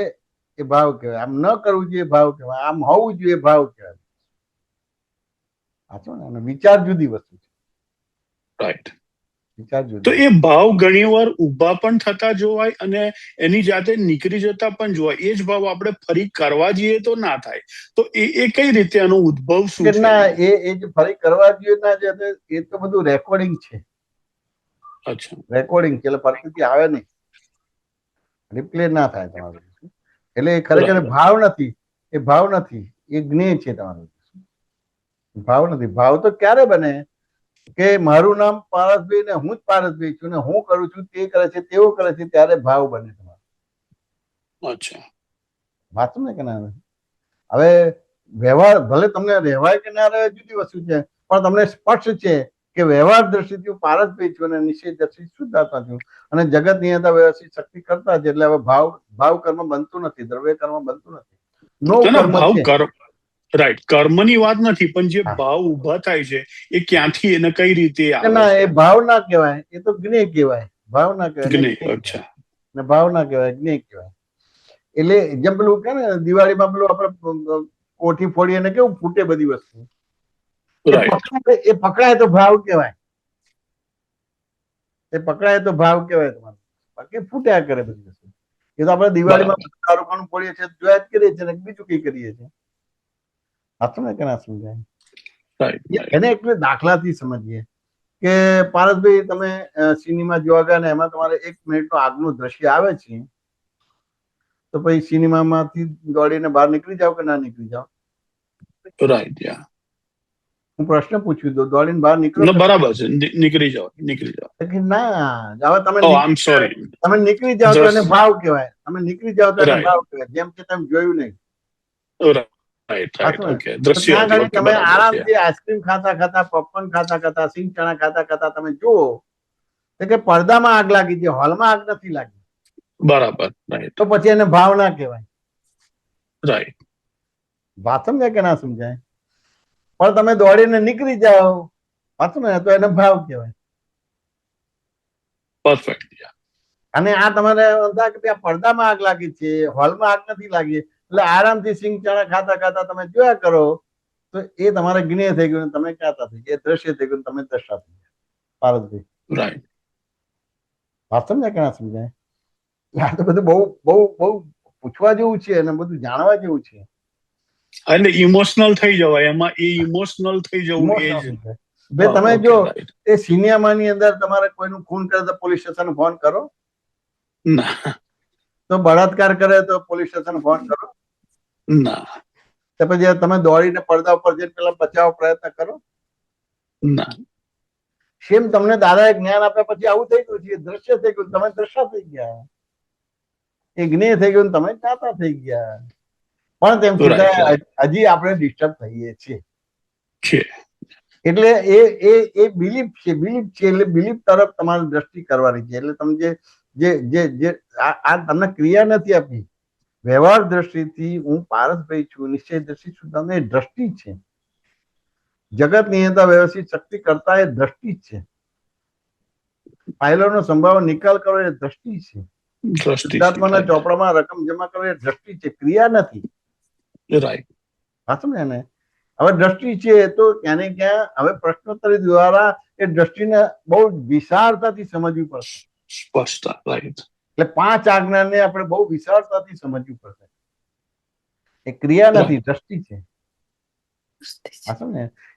એ ભાવ કહેવાય, આમ ન કરવું જોઈએ ભાવ કહેવાય, આમ હોવું જોઈએ ભાવ કહેવાય. વિચાર જુદી વસ્તુ છે. રાઈટ. વિચાર જુદી. તો એ ભાવ ઘણી વાર ઉભા પણ થતા જોવાય અને એની જાતે નીકળી જતા પણ જોવાય. એ જ ભાવ આપણે ફરી કરવા જઈએ તો ના થાય. તો એ કઈ રીતે એનો ઉદ્ભવ શું છે? ના, એ જે ફરી કરવા જોઈએ ના જાય એ તો બધું રેકોર્ડિંગ છે. અચ્છા. રેકોર્ડિંગ છે એટલે ફરીથી આવે નહીં, રિપ્લે ના થાય તમારું. એટલે એ ખરેખર ભાવ નથી, એ ભાવ નથી, એ જ્ઞેય છે તમારું. ભાવ નથી. ભાવ તો ક્યારે બને કે મારું નામ પારસભાઈ ને હું જ પારસભાઈ છું ને હું કરું છું તે કરે છે તેવો કરે છે ત્યારે ભાવ બને તમારો. અચ્છા. વાંચો ને કે ના? હવે વ્યવહાર ભલે તમને રહેવાય કે ના રહેવાય જુદી વસ્તુ છે, પણ તમને સ્પષ્ટ છે કે વ્યવહાર દ્રષ્ટિથી હું પારસભાઈ છું અને નિશ્ચય દ્રષ્ટિ શુદ્ધાત્મા છું અને જગત નિયંતા વ્યવસ્થિત શક્તિ કરતા છે. એટલે હવે ભાવ કર્મ બનતું નથી, દ્રવ્ય કર્મ બનતું નથી. નો કર્મ છે. રાઈટ, કર્મની વાત નથી, પણ જે ભાવ ઉભા થાય છે એ ક્યાંથી એને કઈ રીતે આવે ના, છે? એ ભાવ ના કહેવાય, એ તો જ્ઞેય કહેવાય. ભાવ ના કહેવાય, અચ્છા, ને ભાવ ના કહેવાય, જ્ઞેય કહેવાય. એટલે જેમ પેલું કે ને દિવાળીમાં પેલું આપણે કોઠી ફોડીએ ને કેવું ફૂટે બધી વસ્તુ, એ પકડાય તો ભાવ કહેવાય. એ પકડાય તો ભાવ કહેવાય તમારે, બાકી ફૂટ્યા કરે બધી વસ્તુ. એ તો આપણે દિવાળીમાં દારૂખાનું ફોડીએ છીએ, જોયા જ કરીએ છીએ, બીજું કઈ કરીએ છીએ. આપણે કે ના સમજાય? એને એક દાખલાથી સમજીએ કે પારસભાઈ, તમે સિનેમા જોવા ગયા ને એમાં તમારે 1 મિનિટનું આગનું દ્રશ્ય આવે છે, તો પછી સિનેમામાંથી દોડીને બહાર નીકળી જાવ કે ના નીકળી જાવ? રાઈટ, યા. હું પ્રશ્ન પૂછ્યું તો દોડીને બહાર નીકળો? બરાબર છે, નીકળી જાવ. ના, હવે તમે નીકળી જાવ તો એને ભાવ કહેવાય. તમે નીકળી જાવ તો એને ભાવ કહેવાય. જેમ કે તમે જોયું નહીં. તમે આરામથી આઈસ્ક્રીમ ખાતા ખાતા, પોપકોર્ન ખાતા ખાતા, સિંગ ચણા ખાતા ખાતા તમે જુઓ કે પડદામાં આગ લાગી છે, હોલમાં આગ નથી લાગી. બરાબર, તો પછી એને ભાવ ના કહેવાય. રાઈટ. વાત સમજાય કે ના સમજાય? પણ તમે દોડીને નીકળી જાઓ વાંચો ને તો એને ભાવ કહેવાય. પરફેક્ટ. અને આ તમારે કે ત્યાં પડદામાં આગ લાગી છે, હોલમાં આગ નથી લાગી, એટલે આરામથી સિંગ ચણા ખાતા ખાતા તમે જોયા કરો, તો એ તમારે જ્ઞેય થઈ ગયું, તમે કહેતા થઈ ગયા, એ દ્રશ્ય થઈ ગયું, તમે દ્રષ્ટા થઈ ગયા. પારસભાઈ, રાઈટ. વાત સમજાય કે ના સમજાય? આ તો બધું બહુ બહુ બહુ પૂછવા જેવું છે અને બધું જાણવા જેવું છે. એટલે ઇમોશનલ થઈ જવાય એમાં, એ ઇમોશનલ થઈ જવું એ જ. તમે જો એ સિનેમાની અંદર તમારે કોઈનું ખૂન કરે તો પોલીસ સ્ટેશન ફોન કરો? ના. તો બળાત્કાર કરે તો પોલીસ સ્ટેશન ફોન કરો? ના. તો પછી તમે દોડીને પડદા ઉપર જઈને પેલા બચાવવા પ્રયત્ન કરો? ના. સેમ તમને દાદાએ જ્ઞાન આપ્યા પછી આવું થઈ ગયું છે, દ્રશ્ય થઈ ગયું, તમે દ્રષ્ટા થઈ ગયા. એ જ્ઞેય થઈ ગયું, તમે જ્ઞાતા થઈ ગયા. પણ તેમ છતાં હજી આપણે ડિસ્ટર્બ થઈએ છીએ. એટલે એ બિલીફ છે, એટલે બિલીફ તરફ તમારે દ્રષ્ટિ કરવાની છે. એટલે તમે જે આ તમને ક્રિયા નથી આપી, વ્યવહાર દ્રષ્ટિથી હું પારસભાઈ છું, નિશ્ચય દ્રષ્ટિ છું, તમને દ્રષ્ટિ છે. જગત નિયંતા વ્યવસ્થિત શક્તિ કરતા એ દ્રષ્ટિ છે. ફાઇલોનો સંભાવ નિકાલ કરો એ દ્રષ્ટિ છે. શુદ્ધાત્માના ચોપડામાં રકમ જમા કરો એ દ્રષ્ટિ છે, ક્રિયા નથી. રાઈટ. હા, સમજે ને? હવે દ્રષ્ટિ છે તો ક્યાં ને ક્યાં હવે પ્રશ્નોત્તરી દ્વારા એ દ્રષ્ટિને બહુ વિશાળતાથી સમજવી પડશે. સ્પષ્ટ. રાઈટ. એટલે 5 આજ્ઞાને આપણે બહુ વિશાળતાથી સમજવી પડશે. એ ક્રિયા નથી, દ્રષ્ટિ છે.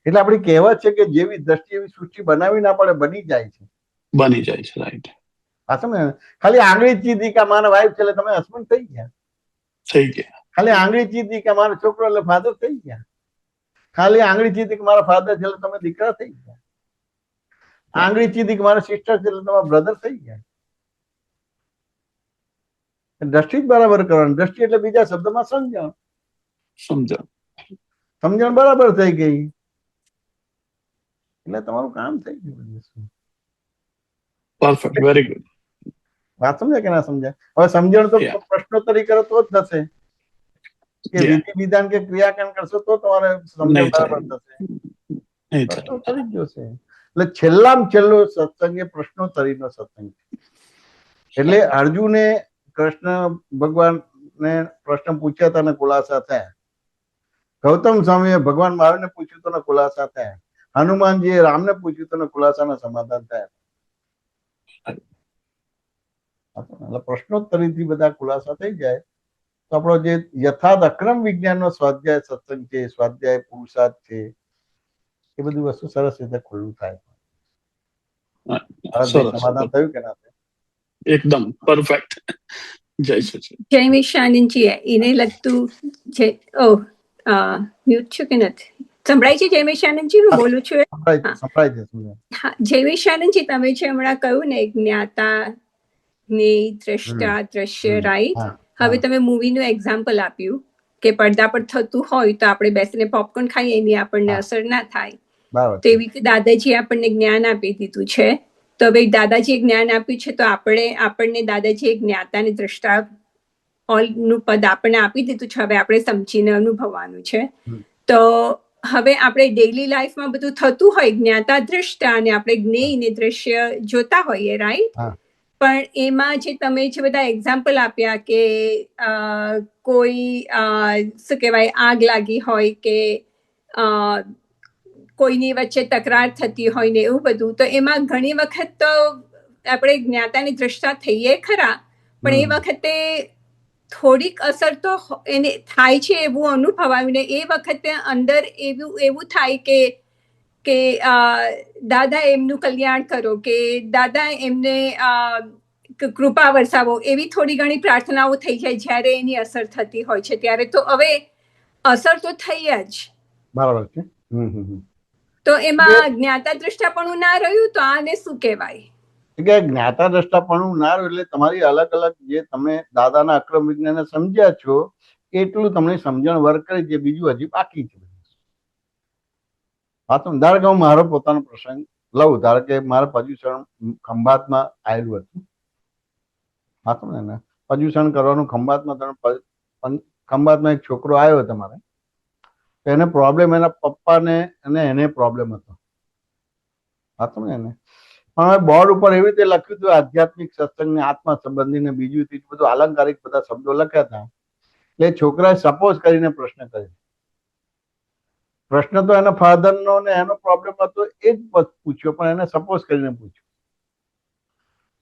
એટલે આપણી કહેવત છે કે જેવી દ્રષ્ટિ એવી સૃષ્ટિ બનાવી ના પડે, બની જાય છે. બની જાય છે. રાઈટ. હા, સમજે? ખાલી આંગળી ચીધી કે મારા વાઈફ છે એટલે તમે હસબન્ડ થઈ ગયા. ખાલી આંગળી ચીધી કે મારો છોકરો એટલે ફાધર થઈ ગયા. ખાલી આંગળી ચીધી કે મારા ફાધર છે એટલે તમે દીકરા થઈ ગયા. આંગળી ચીધી કે મારા સિસ્ટર છે એટલે તમારા બ્રધર થઈ ગયા. દ્રષ્ટિ જ બરાબર કરવાની. દ્રષ્ટિ એટલે બીજા શબ્દમાં સમજણ બરાબર થઈ ગઈ એટલે તમારું કામ થઈ ગયું. પરફેક્ટ. Very good. વાત સમજાય કે ના સમજાય? હવે સમજણ તો પ્રશ્નોત્તરી કરો તો જ થશે, કે વિધિ વિધાન કે ક્રિયાકાંડ કરશો તો તમારે સમજણ બરાબર થશે. પ્રશ્નોત્તરી જ જોશે. એટલે છેલ્લામાં છેલ્લો સત્સંગ એ પ્રશ્નોત્તરીનો સત્સંગ છે. એટલે અર્જુને કૃષ્ણ ભગવાનને પ્રશ્ન પૂછ્યા હતા ને ખુલાસા થયા. ગૌતમ સ્વામીએ ભગવાન મહાવીરને પૂછ્યું તો ખુલાસા થયા. હનુમાનજીએ રામને પૂછ્યું તો ખુલાસાના સમાધાન થયા. પ્રશ્નોત્તરીથી બધા ખુલાસા થઈ જાય તો આપણો જે યથાર્થ અક્રમ વિજ્ઞાનનો સ્વાધ્યાય સત્સંગ છે, સ્વાધ્યાય પુરુષાર્થ છે, એ બધી વસ્તુ સરસ રીતે ખુલ્લું થાય. સમાધાન થયું કે ના થયું? એકદમ પરફેક્ટ. જય સચિન. જય મિશાનંદજી, એને લગતું છે. મ્યુટ છું કે નથી? સંભળાય છે જય મિશાનંદજી? હું બોલું છું. હા, જય મિશાનંદજી, તમે જે હમણાં કહ્યું ને જ્ઞાતા ને દ્રષ્ટા દ્રશ્ય, રાઈટ? હવે તમે મૂવીનું એક્ઝામ્પલ આપ્યું કે પડદા પર થતું હોય તો આપણે બેસીને પોપકોર્ન ખાઈએ એની આપણને અસર ના થાય. તો એવી રીતે દાદાજી આપણને જ્ઞાન આપી દીધું છે. તો હવે દાદાજીએ જ્ઞાન આપ્યું છે તો આપણને દાદાજીએ જ્ઞાતા અને દ્રષ્ટા નું પદ આપણને આપી દીધું છે. હવે આપણે સમજીને અનુભવવાનું છે. તો હવે આપણે ડેઈલી લાઈફમાં બધું થતું હોય જ્ઞાતા દ્રષ્ટા અને આપણે જ્ઞેય ને દ્રશ્ય જોતા હોઈએ, રાઈટ? પણ એમાં જે તમે જે બધા એક્ઝામ્પલ આપ્યા કે કોઈ શું કહેવાય આગ લાગી હોય કે કોઈની વચ્ચે તકરાર થતી હોય ને એવું બધું, તો એમાં ઘણી વખત તો આપણે જ્ઞાતાની દ્રષ્ટા થઈએ ખરા, પણ એ વખતે થોડીક અસર તો એને થાય છે એવું અનુભવાયું ને એ વખતે અંદર એવું થાય કે દાદા એમનું કલ્યાણ કરો, કે દાદા એમને કૃપા વરસાવો, એવી થોડી ઘણી પ્રાર્થનાઓ થઈ જાય જ્યારે એની અસર થતી હોય છે ત્યારે. તો હવે અસર તો થઈ જ, બરાબર છે. તો એમાં જ્ઞાતા દ્રષ્ટાપણું ના રહ્યું તો આને શું કહેવાય? કે જ્ઞાતા દ્રષ્ટાપણું ના રહ્યું એટલે તમારી અલગ અલગ જે તમે દાદાના અક્રમ વિજ્ઞાનને સમજ્યા છો એટલું તમને સમજણ વર્ક કરી, જે બીજું હજી બાકી છે. ધારો કે હું મારો પોતાનો પ્રસંગ લઉં, ધારો કે મારા પર્યુષણ ખંભાતમાં આવેલું હતું. ને પર્યુષણ કરવાનું ખંભાતમાં એક છોકરો આવ્યો તમારે, એને પ્રોબ્લેમ એના પપ્પાને અને એને પ્રોબ્લેમ હતો. ને પણ હવે બોર્ડ ઉપર એવી રીતે લખ્યું હતું આધ્યાત્મિક સત્સંગ ને આત્મા સંબંધી ને બીજું ત્રીજું બધું આલંકારિક બધા શબ્દો લખ્યા હતા. એટલે છોકરાએ સપોઝ કરીને પ્રશ્ન કર્યો. પ્રશ્ન તો એના ફાધરનો ને એનો પ્રોબ્લેમ હતો એ જ પૂછ્યો, પણ એને સપોઝ કરીને પૂછ્યો.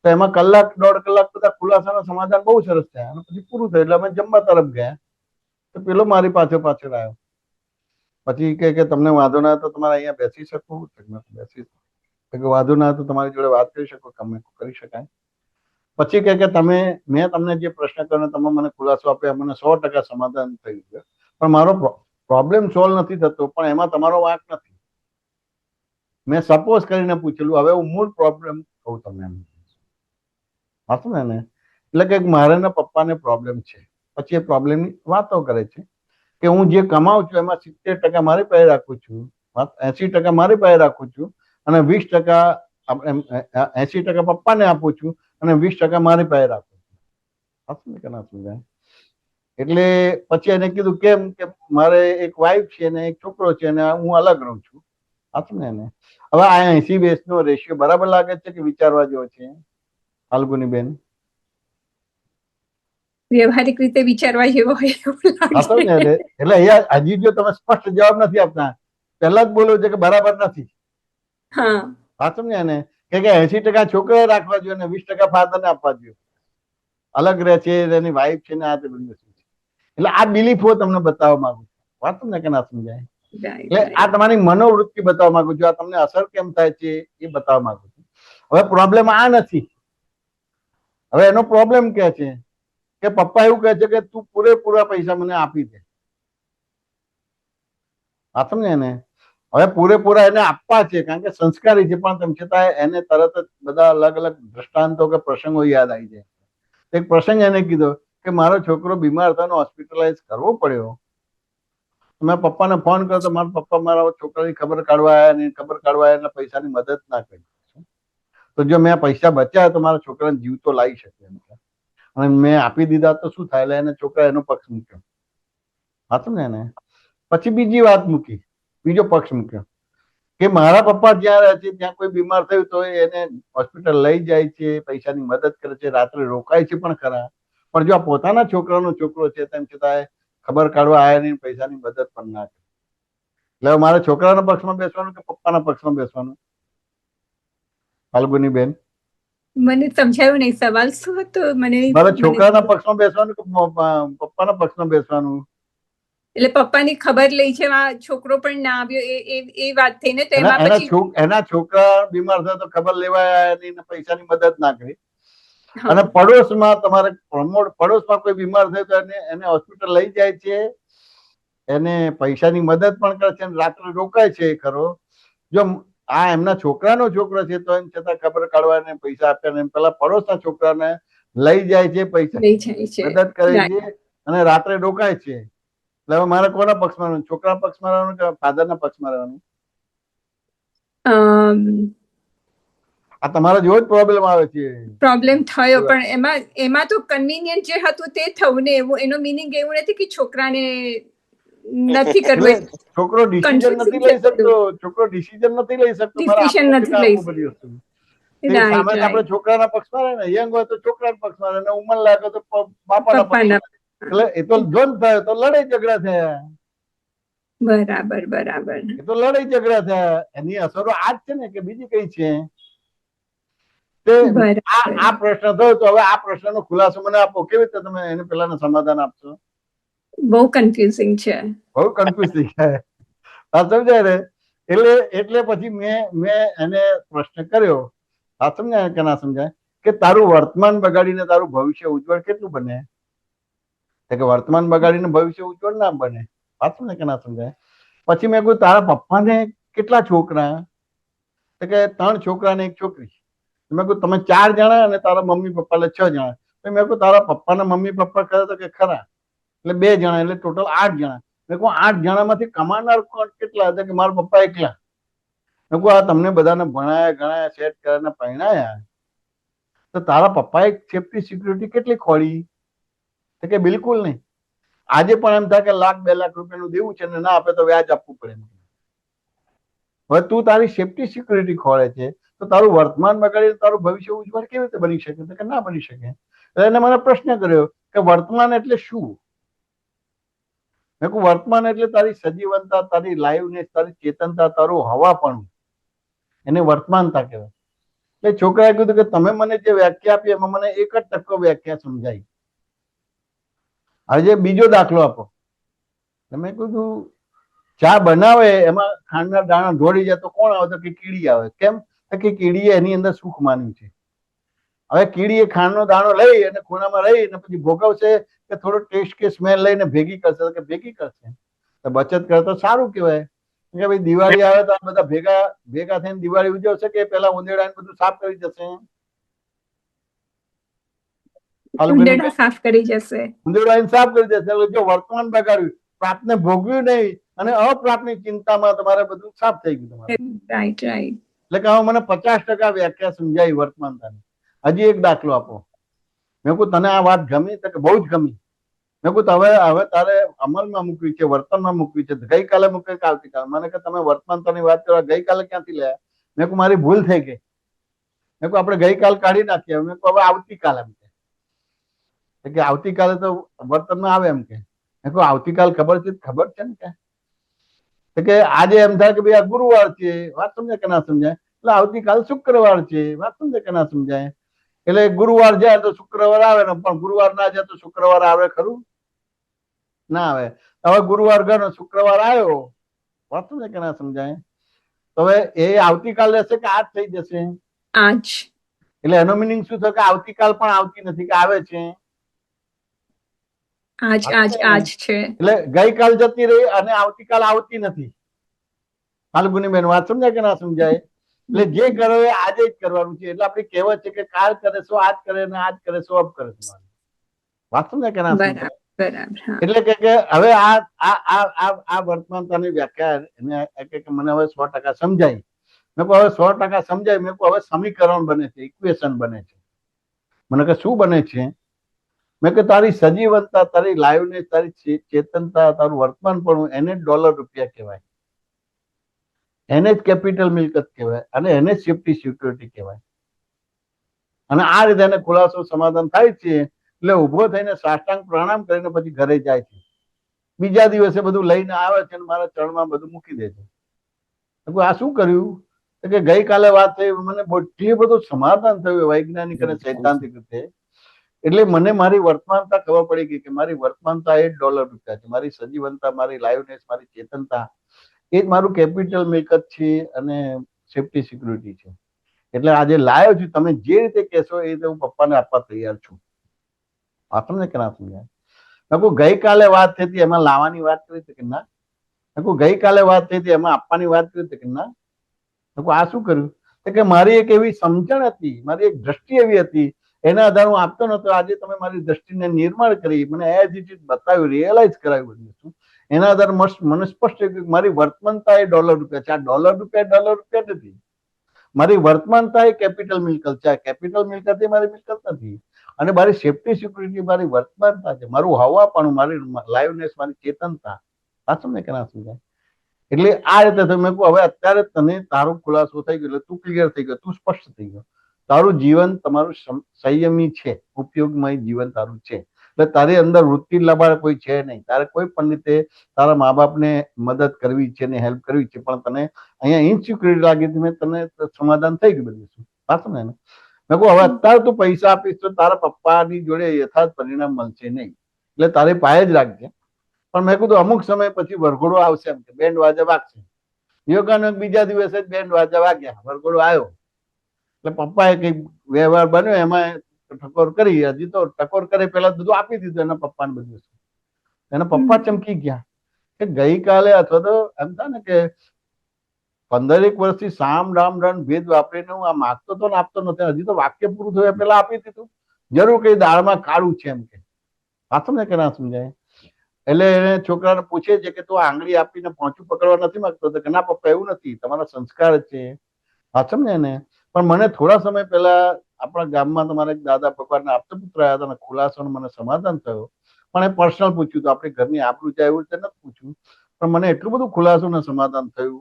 તો એમાં કલાક 1.5 કલાક બધા ખુલાસાના સમાધાન બહુ સરસ થયા અને પછી પૂરું થયું. એટલે અમે જમવા તરફ ગયા તો પેલો મારી પાછળ આવ્યો. પછી કે તમને વાંધો ના તો તમારે અહીંયા બેસી શકું? બેસી વાંધો ના તો તમારી જોડે વાત કરી શકો, તમે કરી શકાય. પછી કે મેં તમને જે પ્રશ્ન કર્યો તમે મને ખુલાસો આપ્યો, મને 100% સમાધાન થઈ ગયું, પણ મારો પ્રોબ્લેમ સોલ્વ નથી થતો, પણ એમાં તમારો વાંક નથી. મેં સપોઝ કરીને પૂછેલું, હવે હું મૂળ પ્રોબ્લેમ કહું તમને એમ. ને એટલે કે મારે ને પપ્પાને પ્રોબ્લેમ છે. પછી એ પ્રોબ્લેમની વાતો કરે છે કે હું જે કમાઉં છું એમાં 70% મારી પાસે રાખું છું, 80% મારી પાસે રાખું છું અને 20% 80% પપ્પાને આપું છું અને 20% મારી પાસે રાખું છું. કે ના સમજાય? એટલે પછી એને કીધું કેમ કે મારે એક વાઈફ છે ને એક છોકરો છે અને હું અલગ રહું છું. ને હવે આ 80-20 નો રેશિયો બરાબર લાગે છે કે વિચારવા જેવો છે ફાલ્ગુની બેન? વ્યવહારિક રીતે વિચારવા જેવો હોય એટલે અહીંયા હજી જો તમે સ્પષ્ટ જવાબ નથી આપતા, પહેલા જ બોલો છે કે બરાબર નથી. સમજ્યા ને? કે 80% છોકરાએ રાખવા જોઈએ અને 20% ફાધર ને આપવા જોઈએ. અલગ રહે છે, એની વાઈફ છે ને આ તે બધું. એટલે આ બિલીફો તમને બતાવવા માંગુ છું. વાત ને કે ના સમજાય? એટલે આ તમારી મનોવૃત્તિ બતાવવા માંગુ છું, આ તમને અસર કેમ થાય છે એ બતાવવા માંગુ છું. હવે પ્રોબ્લેમ આ નથી. હવે એનો પ્રોબ્લેમ કે છે કે પપ્પા એવું કહે છે કે તું પૂરેપૂરા પૈસા મને આપી દે. સમજે ને? હવે પૂરેપૂરા એને આપવા છે કારણ કે સંસ્કારી છે, પણ તેમ છતાં એને તરત જ બધા અલગ અલગ દ્રષ્ટાંતો કે પ્રસંગો યાદ આવી જાય. એક પ્રસંગ એને કીધો કે મારો છોકરો બીમાર થયો, હોસ્પિટલાઇઝ કરવો પડ્યો. મેં પપ્પાને ફોન કર્યો તો મારા પપ્પા મારા છોકરાની ખબર કાઢવા આવ્યા ને ખબર કાઢવા આવ્યા એટલે પૈસાની મદદ ના કરી. તો જો મેં પૈસા બચ્યા તો મારા છોકરાને જીવ તો લાવી શકે એમ છે, અને મેં આપી દીધા તો શું થાય? એટલે એને છોકરા એનો પક્ષ મૂક્યો. ને પછી બીજી વાત મૂકી, બીજો પક્ષ મૂક્યો કે મારા પપ્પા જ્યાં રહે છે ત્યાં કોઈ બીમાર થયું તો એને હોસ્પિટલ લઈ જાય છે, પૈસાની મદદ કરે છે, રાત્રે રોકાય છે પણ ખરા, પણ જો આ પોતાના છોકરાનો છોકરો છે તેમ છતાં ખબર કાઢવા આવ્યા નહીં, પૈસાની મદદ પણ ના કરે. એટલે મારે છોકરાના પક્ષમાં બેસવાનું કે પપ્પાના પક્ષમાં બેસવાનું? ફાલ્ગુની બેન, મને સમજાયું નહીં સવાલ શું હતો. મને મારે છોકરાના પક્ષમાં બેસવાનું કે પપ્પાના પક્ષમાં બેસવાનું? એટલે પપ્પાની ખબર લઈ છે, છોકરો પણ ના આવ્યો એ વાત થઈને તો એમાં પછી એના છોકરા બીમાર થયા તો ખબર લેવા આવ્યા નહીં, પૈસાની મદદ ના કરી. અને પડોશમાં તમારે પડોશમાં કોઈ બીમાર થયો તો એને હોસ્પિટલ લઈ જાય છે, એને પૈસાની મદદ પણ કરે છે, રાત્રે રોકાય છે ખરો. જો આ એમના છોકરાનો છોકરો છે તો એમ છતાં ખબર કાઢવા પૈસા આપ્યા, પેલા પડોશના છોકરાને લઈ જાય છે, પૈસા મદદ કરે છે અને રાત્રે રોકાય છે. એટલે હવે મારે કોના પક્ષમાં રહેવાનું? છોકરા પક્ષમાં રહેવાનું કે ફાધરના પક્ષમાં રહેવાનું? આ તમારા જેવો જ પ્રોબ્લેમ આવે છે. પ્રોબ્લેમ થયો, પણ એમાં તો કન્વીનિયન્ટ જે હતું તે થયું ને, એવું એનો મિનિંગ એવું નથી કે છોકરાને નથી કરવું. છોકરો ડિસિઝન નથી લઈ શકતો, ડિસિઝન નથી લઈ શકતો. સામે આપણે છોકરાના પક્ષમાં રહે ને, યંગ હોય તો છોકરાના પક્ષમાં રહે, ઉંમર લાગે તો બાપાના પક્ષમાં. એટલે એ તો દ્વંદ થયો, તો લડાઈ ઝઘડા થયા. બરાબર. એ તો લડાઈ ઝઘડા થયા. એની અસરો આ જ છે ને, કે બીજી કઈ છે? આ પ્રશ્ન થયો, તો હવે આ પ્રશ્નનો ખુલાસો મને આપો. કેવી રીતે તમે એને પેલાનું સમાધાન આપશો? બહુ કન્ફ્યુઝિંગ છે. સમજાય ને? એટલે પછી મેં એને પ્રશ્ન કર્યો. આ સમજાય કે ના સમજાય? કે તારું વર્તમાન બગાડીને તારું ભવિષ્ય ઉજ્જવળ કેટલું બને? કે વર્તમાન બગાડીને ભવિષ્ય ઉજ્જવળ ના બને. વાત સમજાય કે ના સમજાય? પછી મેં કહ્યું તારા પપ્પાને કેટલા છોકરા? કે 3 છોકરા ને 1 છોકરી. મેં કહ્યું તમે 4 જણા અને તારા મમ્મી પપ્પા 6 જણા. મેં કહ્યું તારા પપ્પાના મમ્મી પપ્પા ખરા? તો કે ખરા. એટલે 2 જણા, એટલે ટોટલ 8 જણા. મેં કહું 8 જણામાંથી કમાનાર કોણ કેટલા હતા? કે મારા પપ્પા એકલા. મેં કહું આ તમને બધાને ભણાયા ગણાયા સેટ કરીને પરણાયા, તો તારા પપ્પાએ સેફટી સિક્યુરિટી કેટલી ખોળી? તો કે બિલકુલ નહીં. આજે પણ એમ થાય કે લાખ 2 લાખ રૂપિયાનું દેવું છે ને ના આપે તો વ્યાજ આપવું પડે. હવે તું તારી સેફટી સિક્યુરિટી ખોળે છે, તો તારું વર્તમાન બગાડીને તારું ભવિષ્ય ઉજ્જવળ કેવી રીતે બની શકે? તો કે ના બની શકે. એને મને પ્રશ્ન કર્યો કે વર્તમાન એટલે શું? મેં કહ્યું વર્તમાન એટલે તારી સજીવનતા, તારી લાઈવનેસ, તારી ચેતનતા, તારું હવાપણું, એને વર્તમાનતા કહેવાય. એટલે છોકરાએ કીધું કે તમે મને જે વ્યાખ્યા આપી એમાં મને 1% વ્યાખ્યા સમજાઈ. હવે બીજો દાખલો આપો. મેં કીધું ચા બનાવે એમાં ખાંડના દાણા ઢોળી જાય તો કોણ આવે? તો કે કીડી આવે. કેમ? કે કીડીએ એની અંદર સુખ માન્યું છે. હવે કીડીએ ખાંડનો દાણો લઈ અને ખૂણામાં રહી અને પછી ભોગવશે કે થોડો ટેસ્ટ કે સ્મેલ લઈને ભેગી કરશે? કે ભેગી કરશે. તો બચત કરે તો સારું કહેવાય. કે ભાઈ દિવાળી આવે તો બધા ભેગા થઈને દિવાળી ઉજવશે કે પેલા ઉંદેડાને બધું સાફ કરી જશે? ઉંદેડા સાફ કરી જશે. ઉંદેડાને સાફ કરી જશે. એટલે જો વર્તમાન બગાડ્યું, પ્રાપ્તને ભોગવ્યું નહીં અને અપ્રાપ્તની ચિંતામાં તમારે બધું સાફ થઈ ગયું તમારે. રાઈટ. એટલે કે મને 50% વ્યાખ્યા સમજાઈ વર્તમાનતાની. હજી એક દાખલો આપો. મેં કહું તને આ વાત ગમી? તો કે બહુ જ ગમી. મેં કહું હવે તારે અમલમાં મૂકવી છે, વર્તનમાં મૂકવી છે. ગઈકાલે મૂકે કે આવતીકાલે? મને કે તમે વર્તમાનતાની વાત કરવા ગઈકાલે ક્યાંથી લાયા? મેં કહું મારી ભૂલ થઈ ગઈ. મેં કહું આપણે ગઈકાલ કાઢી નાખીએ. મેં કહું હવે આવતીકાલે એમ કે આવતીકાલે તો વર્તનમાં આવે એમ કે. મેં કહું આવતીકાલ ખબર છે ને કે આજે એમ થાય કે ભાઈ આ ગુરુવાર છે. વાત સમજાય કે ના સમજાય? એટલે આવતીકાલ શુક્રવાર છે. વાત સમજાય કે ના સમજાય? એટલે ગુરુવાર જાય તો શુક્રવાર આવે ને, પણ ગુરુવાર ના જાય તો શુક્રવાર આવે ખરું? ના આવે. હવે ગુરુવાર ગયો, શુક્રવાર આવ્યો. વાત સમજાય કે ના સમજાય? તો હવે એ આવતીકાલ રહેશે કે આજ થઈ જશે? આજ. એટલે એનો મિનિંગ શું થયો? કે આવતીકાલ પણ આવતી નથી, કે આવે છે? આજ છે. એટલે ગઈકાલ જતી રહી અને આવતીકાલ આવતી નથી. ફાલ્ગુની બેન વાત સમજાય કે ના સમજાય? એટલે જે કરો એ આજે જ કરવાનું છે. એટલે આપણી કહેવત છે કે કાલ કરે સો આજ કરે ને આજ કરે સો અબ કરે. વાત સમજાય કે ના સમજાય? એટલે કે હવે આ વર્તમાનતાની વ્યાખ્યા મને હવે 100% સમજાય. મેં કહું હવે 100% સમજાય. મેં કહું હવે સમીકરણ બને છે, ઇક્વેશન બને છે. મને કે શું બને છે? મેં કે તારી સજીવનતા, તારી લાઈવનેસ, તારી ચેતનતા, તારું વર્તમાનપણું, એને $રૂપિયા કહેવાય. એને જ કેપિટલ મિલકત કહેવાય અને એને જ સેફટી સિક્યુરિટી કહેવાય. અને આ રીતે એને ખુલાસો સમાધાન થાય છે. એટલે ઉભો થઈને સાષ્ટાંગ પ્રણામ કરીને પછી ઘરે જાય છે. બીજા દિવસે બધું લઈને આવે છે અને મારા ચરણમાં બધું મૂકી દે છે. આ શું કર્યું? કે ગઈકાલે વાત થઈ, મને એટલું બધું સમાધાન થયું વૈજ્ઞાનિક અને સૈદ્ધાંતિક રીતે. એટલે મને મારી વર્તમાનતા ખબર પડી ગઈ કે મારી વર્તમાનતા એ $રૂપિયા છે. મારી સજીવનતા, મારી લાઈવનેસ, મારી ચેતનતા એ જ મારું કેપિટલ મિલકત છે અને સેફટી સિક્યુરિટી છે. એટલે આજે લાયો છું. તમે જે રીતે કહેશો એ રીતે હું પપ્પાને આપવા તૈયાર છું. આ તમને કે ના સમજાય? મેં કહું ગઈકાલે વાત થઈ હતી એમાં લાવવાની વાત કરી હતી કે ના? મેં કહું ગઈકાલે વાત થઈ હતી એમાં આપવાની વાત કરી હતી કે ના? મેં કહું આ શું કર્યું? કે મારી એક એવી સમજણ હતી, મારી એક દ્રષ્ટિ એવી હતી, એના આધારે હું આપતો નતો. આજે તમે મારી દ્રષ્ટિને નિર્માણ કરી, મને એઝ ઇટ ઇઝ બતાવ્યું, રિયલાઇઝ કરાવ્યું. એના આધારે મને સ્પષ્ટ થયું કે મારી વર્તમાનતા એ $. છે. આ $. નથી. મારી વર્તમાનતા એ કેપિટલ મિલકત છે. આ કેપિટલ મિલકત એ મારી મિલકત નથી. અને મારી સેફટી સિક્યુરિટી મારી વર્તમાનતા છે, મારું હવાપણું, મારી લાઈવનેસ, મારી ચેતનતા. સાચું ને કે ના સમજાય? એટલે આ રીતે તમે કહો, હવે અત્યારે તને તારો ખુલાસો થઈ ગયો, એટલે તું ક્લિયર થઈ ગયો, તું સ્પષ્ટ થઈ ગયો. તારું જીવન તમારું સંયમી છે, ઉપયોગમય જીવન તારું છે. એટલે તારી અંદર વૃત્તિ લબાડ કોઈ છે નહીં. તારે કોઈ પણ રીતે તારા મા બાપને મદદ કરવી છે ને હેલ્પ કરવી છે, પણ તને અહીંયા ઇનસિક્યુરિટી લાગી હતી, તને સમાધાન થઈ ગયું બધું. સાચું ને? મેં કહું હવે અત્યારે તું પૈસા આપીશ તો તારા પપ્પાની જોડે યથાર્થ પરિણામ મળશે નહીં, એટલે તારે પાયે જ રાખજે. પણ મેં કીધું અમુક સમય પછી વરઘોડો આવશે, એમ કે બેન્ડ વાજા વાગશે. યોગાનો બીજા દિવસે જ બેન્ડ વાજા વાગ્યા, વરઘોડો આવ્યો. એટલે પપ્પાએ કઈ વ્યવહાર બન્યો, એમાં ટકોર કરી. હજી તો ટકોર કરે પેલા બધું આપી દીધું એના પપ્પાને બધું. એના પપ્પા ચમકી ગયા કે ગઈકાલે અથવા તો એમ થાય ને કે 15 વર્ષથી સામ રામ રણ ભેદ વાપરીને હું આ માગતો તો ને આપતો નથી, હજી તો વાક્ય પૂરું થયું પેલા આપી દીધું. જરૂર કઈ દાળમાં કાળું છે એમ કે. સાચું ને કે ના સમજાય? એટલે એને છોકરાને પૂછે છે કે તું આંગળી આપીને પહોંચું પકડવા નથી માંગતો? કે ના પપ્પા, એવું નથી, તમારા સંસ્કાર છે. સાચું ને એને? પણ મને થોડા સમય પહેલા આપણા ગામમાં તમારા એક દાદા ભગવાનના આપતા પુત્ર આવ્યા હતા, ખુલાસો મને સમાધાન થયો. પણ એ પર્સનલ પૂછ્યું હતું, આપણી ઘરની આબરૂ જાય એવું રીતે નથી પૂછ્યું, પણ મને એટલું બધું ખુલાસો ને સમાધાન થયું.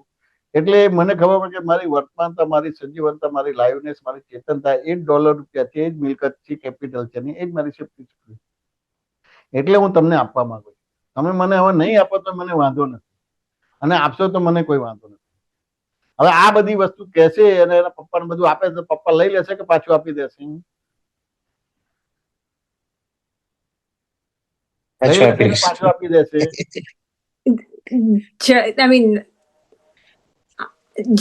એટલે મને ખબર પડે કે મારી વર્તમાનતા, મારી સજીવનતા, મારી લાઈવનેસ, મારી ચેતનતા એ $. છે, એ જ મિલકત છે, કેપિટલ છે, એ જ મારી સેફ્ટી છે. એટલે હું તમને આપવા માંગુ છું. તમે મને હવે નહીં આપો તો મને વાંધો નથી, અને આપશો તો મને કોઈ વાંધો નથી. હવે આ બધી વસ્તુ કહેશે અને એના પપ્પાને બધું આપે તો પપ્પા લઈ લેશે કે પાછું આપી દેશે? પાછું આપી દેશે? આઈ મીન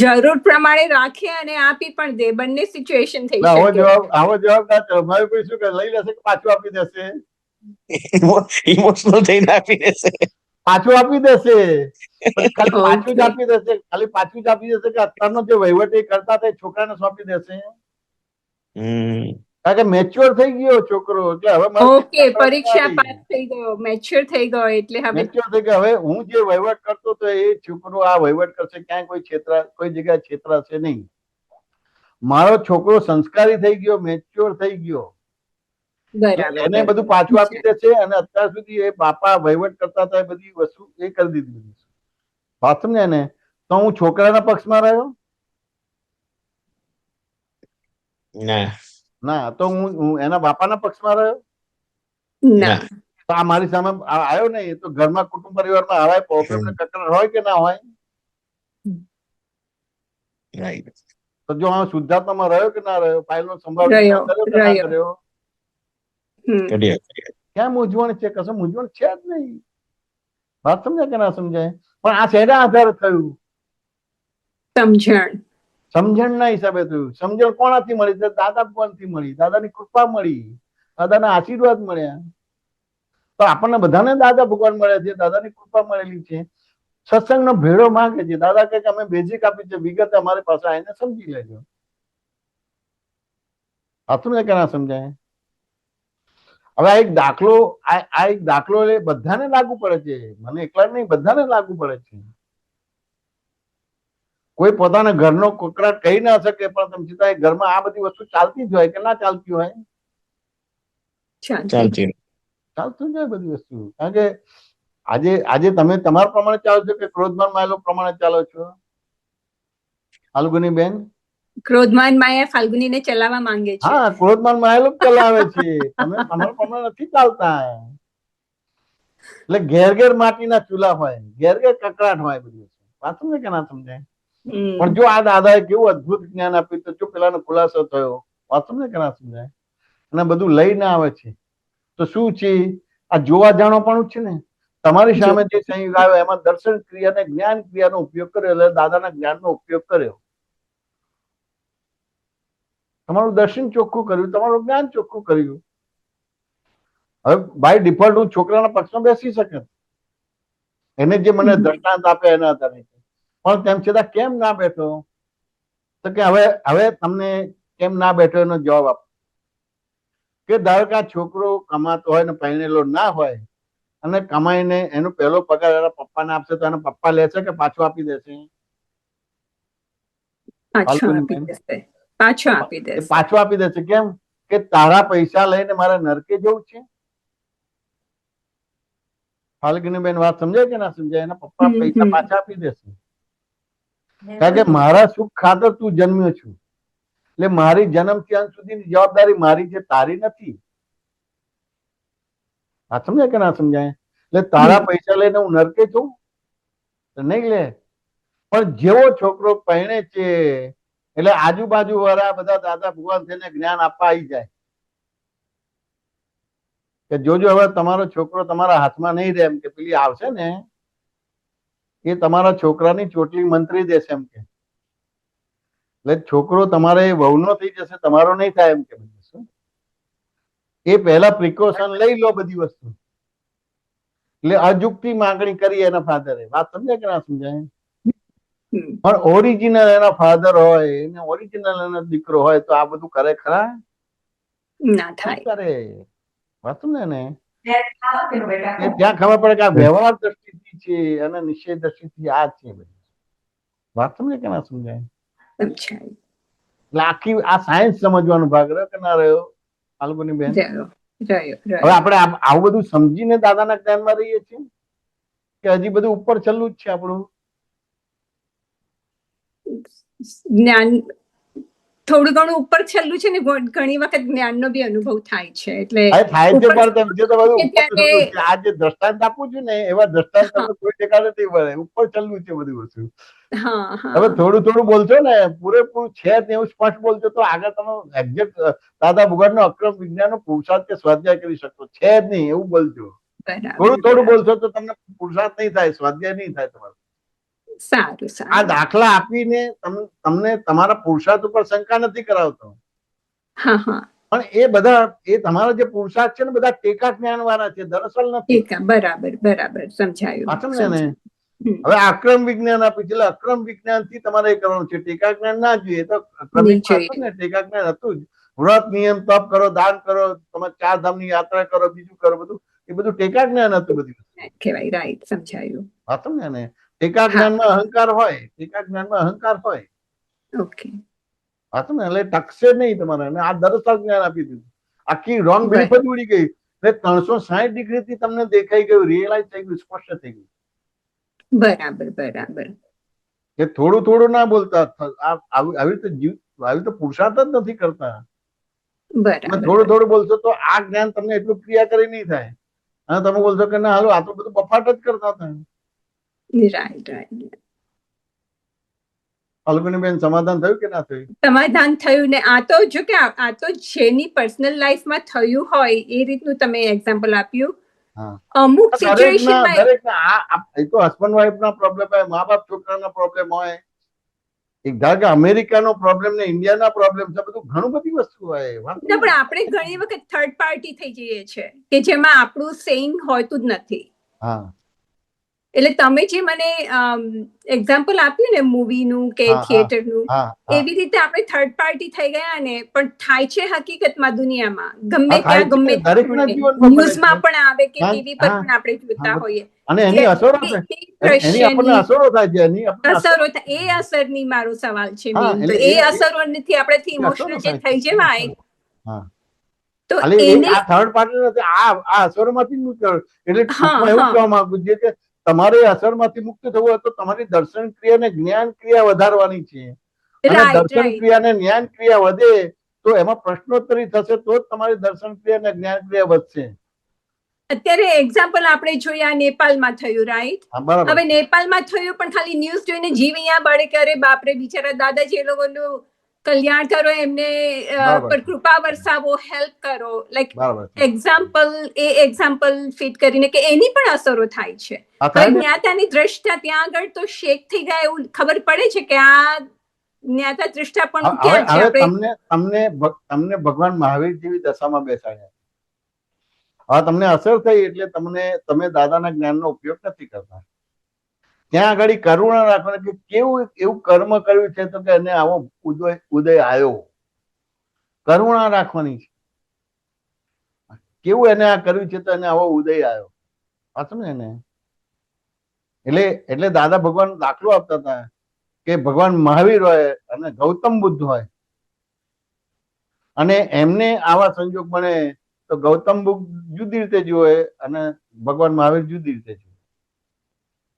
જરૂર પ્રમાણે રાખે અને આપી પણ દે, બંને સિચ્યુએશન થઈ શકે. આવો જવાબ ના ચાલો. મારે કોઈ શું કે લઈ લેશે કે પાછું આપી દેશે? ઇમોશનલ થઈને આપી દેશે. પાછું આપી દેશે. ખાલી પાછું જ આપી દેશે? ખાલી પાછું જ આપી દેશે કે અત્યારનો જે વહીવટ એ કરતા હતા છોકરાને સોંપી દેશે? કારણ કે મેચ્યોર થઈ ગયો છોકરો, એટલે હવે ઓકે, પરીક્ષા પાસ થઈ ગયો, મેચ્યોર થઈ ગયો, એટલે હવે મેચ્યોર થઈ ગયો. હવે હું જે વહીવટ કરતો તો એ છોકરો આ વહીવટ કરશે, ક્યાંય કોઈ જગ્યાએ છેતરાશે નહીં. મારો છોકરો સંસ્કારી થઈ ગયો, મેચ્યોર થઈ ગયો, એને બધું પાછું આપી દેશે. અને અત્યાર સુધી એ બાપા વહીવટ કરતા હતા, એ બધી વસ્તુ એ કરી દીધી. વાત સમજે ને? તો હું છોકરાના પક્ષમાં રહ્યો? ના. તો હું એના બાપાના પક્ષમાં રહ્યો? ના. તો આ મારી સામે આવ્યો નહીં તો ઘરમાં કુટુંબ પરિવારમાં હવાય પ્રોબ્લેમ ને કકડાટ હોય કે ના હોય? તો જો હું શુદ્ધાત્મામાં રહ્યો કે ના રહ્યો? ફાઇલનો સંભાળ કર્યો? ક્યાં મૂંઝવણ છે? કશું મૂંઝવણ છે જ નહીં. વાત સમજાય કે ના સમજાય? પણ આ શેના આધારે થયું? સમજણના હિસાબે થયું. સમજણ કોનાથી મળી? દાદા ભગવાનથી મળી, દાદાની કૃપા મળી, દાદાના આશીર્વાદ મળ્યા. તો આપણને બધાને દાદા ભગવાન મળ્યા છે, દાદાની કૃપા મળેલી છે. સત્સંગનો ભેડો માંગે છે. દાદા કહે કે અમે બેઝિક આપી છે, વિગત અમારી પાસે આવીને સમજી લેજો. હતું ને કે ના સમજાય? હવે આ એક દાખલો બધાને લાગુ પડે છે, મને એકલા નહીં, બધાને લાગુ પડે છે. કોઈ પોતાના ઘરનો કકડાટ કહી ના શકે, પણ તમે છતાં ઘરમાં આ બધી વસ્તુ ચાલતી જ હોય કે ના ચાલતી હોય? ચાલતું જ હોય બધી વસ્તુ. કારણ કે આજે તમે તમારા પ્રમાણે ચાલો છો કે ક્રોધમાન માયેલો પ્રમાણે ચાલો છો? ફાલ્ગુની બેન, ક્રોધમાન માયા ફાલ્ગુનીને ચલાવવા માંગે છે. હા, ક્રોધમાન માયેલો ચલાવે છે. તમે તમારા પ્રમાણે નથી ચાલતા. એટલે ઘેર ઘેર માટીના ચૂલા હોય, ઘેર ઘેર કકડાટ હોય બધી વસ્તુ. વાંચું ને કે ના સમજાય? પણ જો આ દાદાએ કેવું અદભુત જ્ઞાન આપ્યું તો જો પેલાનો ખુલાસો થયો. વાંચું ને કે ના સમજાય? અને બધું લઈને આવે છે. તો શું છે? આ જોવા જાણો પણ છે ને. તમારી સામે જે સંયોગ આવ્યો એમાં દર્શન ક્રિયા અને જ્ઞાન ક્રિયાનો ઉપયોગ કર્યો, એટલે દાદાના જ્ઞાનનો ઉપયોગ કર્યો. તમારું દર્શન ચોખ્ખું કર્યું, તમારું જ્ઞાન ચોખ્ખું કર્યું. હવે બાય ડિફોલ્ટ હું છોકરાના પક્ષમાં બેસી શકે, એને જે મને દ્રષ્ટાંત આપે એના આધારે. પણ તેમ છતાં કેમ ના બેઠો? તો કે હવે તમને કેમ ના બેઠો એનો જવાબ આપો. કે ધારો કે આ છોકરો કમાતો હોય ને પરણેલો ના હોય અને કમાઈને એનો પહેલો પગાર એના પપ્પાને આપશે તો એના પપ્પા લેશે કે પાછો આપી દેશે? પાછો આપી દેશે. પાછો આપી દેશે. પાછો આપી દેશે. કેમ કે તારા પૈસા લઈને મારે નરકે જવું છે? ફાલ્ગુનીબેન વાત સમજાય કે ના સમજાય? એના પપ્પા પૈસા પાછા આપી દેશે. કારણ કે મારા સુખ ખાતર તું જન્મ્યો છું, એટલે મારી જન્મથી અંત સુધીની જવાબદારી મારી છે, તારી નથી. આ સમજાય કે ના સમજાય? એટલે તારા પૈસા લઈને હું નરકે છું નહીં લે. પણ જેવો છોકરો પરણે છે એટલે આજુબાજુ વાળા બધા દાદા ભગવાન તેને જ્ઞાન આપવા આવી જાય કે જોજો હવે તમારો છોકરો તમારા હાથમાં નહીં રહે, એમ કે પેલી આવશે ને એ તમારા છોકરાની ચોટલી મંત્રી દેશે એમ કે. એટલે છોકરો તમારે વહુનો થઈ જશે, તમારો નહીં થાય એમ કે. એ પહેલા પ્રિકોશન લઈ લો બધી વસ્તુ. એટલે અજુકતી માંગણી કરી એના ફાધરે. વાત સમજાય કે ના સમજાય? પણ ઓરિજિનલ એના ફાધર હોય એને ઓરિજિનલ એનો દીકરો હોય તો આ બધું કરે ખરા? ના થાય. કરે. વાત સમજે ને? ત્યાં ખબર પડે કે આ વ્યવહાર દ્રષ્ટિથી છે અને નિશ્ચય દ્રષ્ટિથી આ છે. વાત સમજે કે ના સમજાય? સમજાય. એટલે આખી આ સાયન્સ સમજવાનો ભાગ રહ્યો કે ના રહ્યો ફાલ્ગુનીબેન? હવે આપણે આવું બધું સમજીને દાદાના જ્ઞાનમાં રહીએ છીએ કે હજી બધું ઉપર છેલ્લું જ છે આપણું જ્ઞાન? થોડું ઘણું ઉપર છેલ્લું છે ને ઘણી વખત જ્ઞાનનો બી અનુભવ થાય છે. એટલે થાય છે પણ આ જે દ્રષ્ટાંત આપું છું ને એવા દ્રષ્ટાંત કોઈ ટેકા નથી મળે. ઉપર છેલ્લું છે બધી વસ્તુ. હવે થોડું થોડું બોલશો ને પૂરેપૂરું છે એવું સ્પષ્ટ બોલશો તો આગળ તમે એક્ઝેક્ટ દાદા ભગવાનનો અક્રમ વિજ્ઞાનનો પુરુષાર્થ કે સ્વાધ્યાય કરી શકશો. છે જ નહીં એવું બોલજો. થોડું થોડું બોલશો તો તમને પુરુષાર્થ નહીં થાય, સ્વાધ્યાય નહીં થાય તમારો. સારું. આ દાખલા આપીને તમને તમારા પુરુષાર્થ ઉપર શંકા નથી કરાવતો. પણ એ બધા એ તમારા જે પુરુષાર્થ છે ને બધા ટેકા જ્ઞાન વાળા છે, દરઅસલ નથી. બરાબર સમજાયું ને? હવે અક્રમ વિજ્ઞાન આપ્યું છે એટલે અક્રમ વિજ્ઞાન થી તમારે એ કરવાનું છે. ટેકા જ્ઞાન ના જોઈએ તો ટેકા જ્ઞાન હતું જ. વ્રત નિયમ તપ કરો, દાન કરો, તમે 4 ધામની યાત્રા કરો, બીજું કરો, બધું એ બધું ટેકા જ્ઞાન હતું. બધી કહેવાય. રાઈટ, સમજાયું. હા સમજ્યા ને? ટેકા જ્ઞાનમાં અહંકાર હોય, ટેકા જ્ઞાનમાં અહંકાર હોય. ઓકે. હા સમજ એટલે ટકશે નહીં તમારે. અને આ દરઅસલ જ્ઞાન આપી દીધું. આખી રોંગ બિલીફ જ ઉડી ગઈ. એટલે 360 ડિગ્રી થી તમને દેખાઈ ગયું, રિયલાઇઝ થઈ ગયું, સ્પષ્ટ થઈ ગયું. બરાબર. કે થોડું થોડું ના બોલતા. આવી રીતે પુરુષાર્થ જ નથી કરતા. બરાબર. થોડું થોડું બોલશો તો આ જ્ઞાન તમને એટલું ક્રિયા કરી નહીં થાય. અને તમે બોલશો કે ના હાલો આ તો બધું બફાટ જ કરતા હતા. રાઈટ. ફાલ્ગુનીબેન સમાધાન થયું કે ના થયું? સમાધાન થયું ને આ તો જો કે આ તો જેની પર્સનલ લાઈફમાં થયું હોય એ રીતનું તમે એક્ઝામ્પલ આપ્યું. અમુક સિચ્યુએશનમાં એ તો હસબન્ડ વાઈફ ના પ્રોબ્લેમ હોય, મા બાપ છોકરાના પ્રોબ્લેમ હોય, એક ધારો કે અમેરિકાનો પ્રોબ્લેમ ને ઇન્ડિયાના પ્રોબ્લેમ છે, બધું ઘણું બધી વસ્તુ હોય. પણ આપણે ઘણી વખત થર્ડ પાર્ટી થઈ જઈએ છીએ કે જેમાં આપણું સેઇંગ હોતું જ નથી. એટલે તમે જે મને એક્ઝામ્પલ આપ્યું ને મૂવીનું કે થિયેટરનું, એવી રીતે આપણે થર્ડ પાર્ટી થઈ ગયા ને. પણ થાય છે હકીકતમાં દુનિયામાં ગમે ત્યાં ગમે ન્યૂઝમાં પણ આવે કે ટીવી પર પણ આપણે જોતા હોઈએ. અને એની અસરો થાય. એ અસરની મારો સવાલ છે. એ અસરોથી આપણેથી ઇમોશનલ જે થઈ જવાય તો એને થર્ડ પાર્ટી નથી, આ અસરોમાંથી મુક્ત. એટલે એવું કહેવા માંગુ છું કે તમારે અસરમાંથી મુક્ત થવું હોય તો તમારી દર્શન ક્રિયા ને જ્ઞાન ક્રિયા વધારવાની છે. અને દર્શન ક્રિયા ને જ્ઞાન ક્રિયા વધે તો એમાં પ્રશ્નોત્તરી થશે તો જ તમારી દર્શન ક્રિયા ને જ્ઞાન ક્રિયા વધશે. અત્યારે એક્ઝામ્પલ આપણે જોયા નેપાળમાં થયું, રાઈટ? હવે નેપાળમાં થયું પણ ખાલી ન્યૂઝ જોઈને જીવ અહીંયા બળે કે અરે બાપરે બિચારા દાદાજી એ લોકોનું કલ્યાણ કરો, એમને પર કૃપા વરસાવો, હેલ્પ કરો. લાઈક એક્ઝામ્પલ ફિટ કરીને કે એની પણ અસરો થાય છે. જ્ઞાતાની દ્રષ્ટા ત્યાં આગળ તો શેક થઈ ગયા એવું ખબર પડે છે કે આ જ્ઞાતા દ્રષ્ટા પણ ક્યાં છે. તમને ભગવાન મહાવીર જેવી દશામાં બેસાડ્યા. હવે તમને અસર થઈ એટલે તમે દાદાના જ્ઞાનનો ઉપયોગ નથી કરતા. ત્યાં આગળ કરુણા રાખવાની કે કેવું એવું કર્મ કર્યું છે તો કે એને આવો ઉદય આવ્યો. કરુણા રાખવાની છે. કેવું એને આ કર્યું છે તો એને આવો ઉદય આવ્યો. સમજે ને? એટલે દાદા ભગવાન દાખલો આપતા હતા કે ભગવાન મહાવીર હોય અને ગૌતમ બુદ્ધ હોય અને એમને આવા સંજોગ બને તો ગૌતમ બુદ્ધ જુદી રીતે જુએ અને ભગવાન મહાવીર જુદી રીતે જુએ.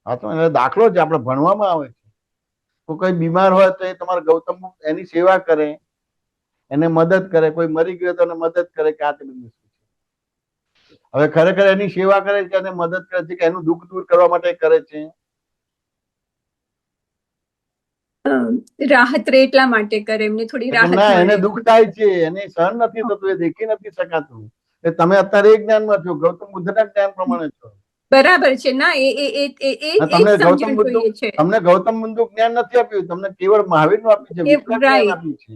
હા તો એટલે દાખલો જ આપણે ભણવામાં આવે છે. તો કોઈ બીમાર હોય તો એ તમારે ગૌતમ બુદ્ધ એની સેવા કરે, એને મદદ કરે. કોઈ મરી ગયો તો એને મદદ કરે કે આ તે બધું. હવે ખરેખર એની સેવા કરે છે અને મદદ કરે છે કે એનું દુઃખ દૂર કરવા માટે કરે છે? રાહત રે એટલા માટે કરે, એમને થોડી રાહત ના, મળે. એને દુઃખ થાય છે, એને સહન નથી થતું, એ દેખી નથી શકાતું. તમે અત્યારે એ જ્ઞાનમાં છો, ગૌતમ બુદ્ધના જ્ઞાન પ્રમાણે છો. બરાબર છે. ના, તમને ગૌતમ સમજણ બુદ્ધ જોઈએ છે. તમને ગૌતમ બુદ્ધ જ્ઞાન નથી આપ્યું, તમને કેવળ મહાવીર નું આપ્યું છે, વિચાર જ્ઞાન આપ્યું છે.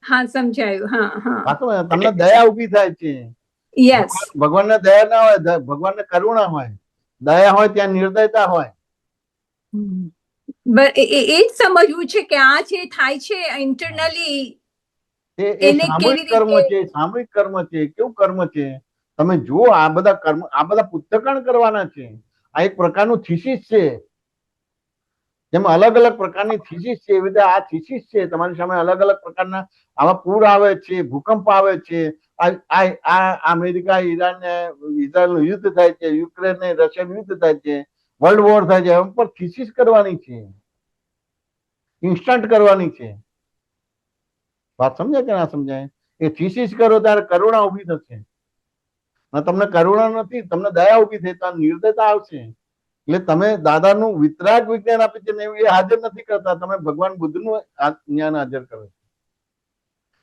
હા, સમજાયું. હા, હા. તમને દયા ઉભી થાય છે. યસ. ભગવાનને દયા ના હોય, ભગવાનને કરુણા હોય. દયા હોય ત્યાં નિર્દયતા હોય. એ જ સમજવું છે કે આ જે થાય છે ઇન્ટરનલી, એ સામૂહિક કર્મ છે. સામૂહિક કર્મ છે. કેવું કર્મ છે તમે જુઓ. આ બધા કર્મ, આ બધા પુસ્તકણ કરવાના છે. આ એક પ્રકારનું થીસીસ છે. જેમાં અલગ અલગ પ્રકારની થીસીસ છે, એવી રીતે આ થીસીસ છે. તમારી સામે અલગ અલગ પ્રકારના આવા પૂર આવે છે, ભૂકંપ આવે છે. આ અમેરિકા ઈરાન ને ઇઝરાયલનું યુદ્ધ થાય છે, યુક્રેન ને રશિયાનું યુદ્ધ થાય છે, વર્લ્ડ વોર થાય છે. એમ પર થીસીસ કરવાની છે, ઇન્સ્ટન્ટ કરવાની છે. વાત સમજાય કે ના સમજાય? એ થીસીસ કરો ત્યારે કરુણા ઉભી થશે. તમને કરુણા નથી, તમને દયા ઉભી થઈ તો નિર્દયતા આવશે. એટલે તમે દાદાનું વિતરાગ વિજ્ઞાન આપે છે ને એ હાજર નથી કરતા, તમે ભગવાન બુદ્ધનું જ્ઞાન હાજર કરો છો.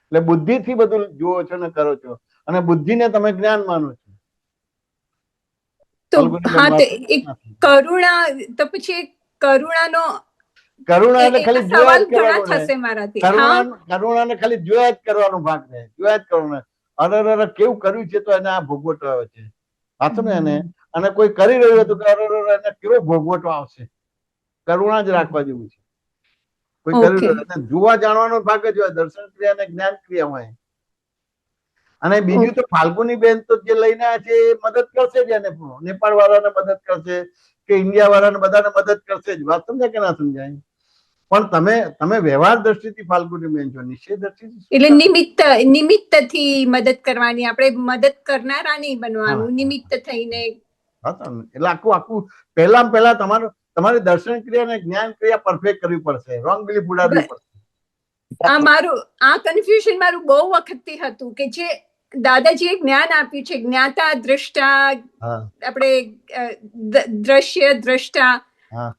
એટલે બુદ્ધિથી બધું જુઓ છો ને કરો છો, અને બુદ્ધિને તમે જ્ઞાન માનો છો. તો હા, કરુણા તો પછી કરુણાનો કરુણા એટલે ખાલી જોયા જ કરવાનું થશે મારાથી. કરુણાને ખાલી જોયા જ કરવાનો ભાગ છે, જોયા જ કરવાનો. અરે કેવું કર્યું છે તો એને આ ભોગવટો આવે છે. સાચું ને? એને અને કોઈ કરી રહ્યું હતું કે અરે એને કેવો ભોગવટો આવશે. કરુણા જ રાખવા જેવું છે. કોઈ કરી રહ્યું એને જોવા જાણવાનો ભાગ જ હોય. દર્શન ક્રિયા અને જ્ઞાન ક્રિયા હોય. અને બીજું તો ફાલ્ગુની બેન તો જે લઈને આવ્યા છે એ મદદ કરશે જ. એને નેપાળ વાળાને મદદ કરશે કે ઇન્ડિયા વાળાને બધાને મદદ કરશે જ. વાત સમજાય કે ના સમજાય? પણ તમે વ્યવહાર દ્રષ્ટિથી ફાલ્ગુની બેન છો, નિશ્ચય દ્રષ્ટિથી. એટલે નિમિત્તથી મદદ કરવાની, આપણે મદદ કરનારા નહીં બનવાનું, નિમિત્ત થઈને. એટલે આખું પહેલા તમારી દર્શન ક્રિયા અને જ્ઞાન ક્રિયા પરફેક્ટ કરવી પડશે. રોંગ બિલીફ ઉડાડવી પડશે. આ કન્ફ્યુઝન મારું બહુ વખતથી હતું કે જે દાદાજીએ જ્ઞાન આપ્યું છે, જ્ઞાતા દ્રષ્ટા, આપણે દ્રશ્ય દ્રષ્ટા,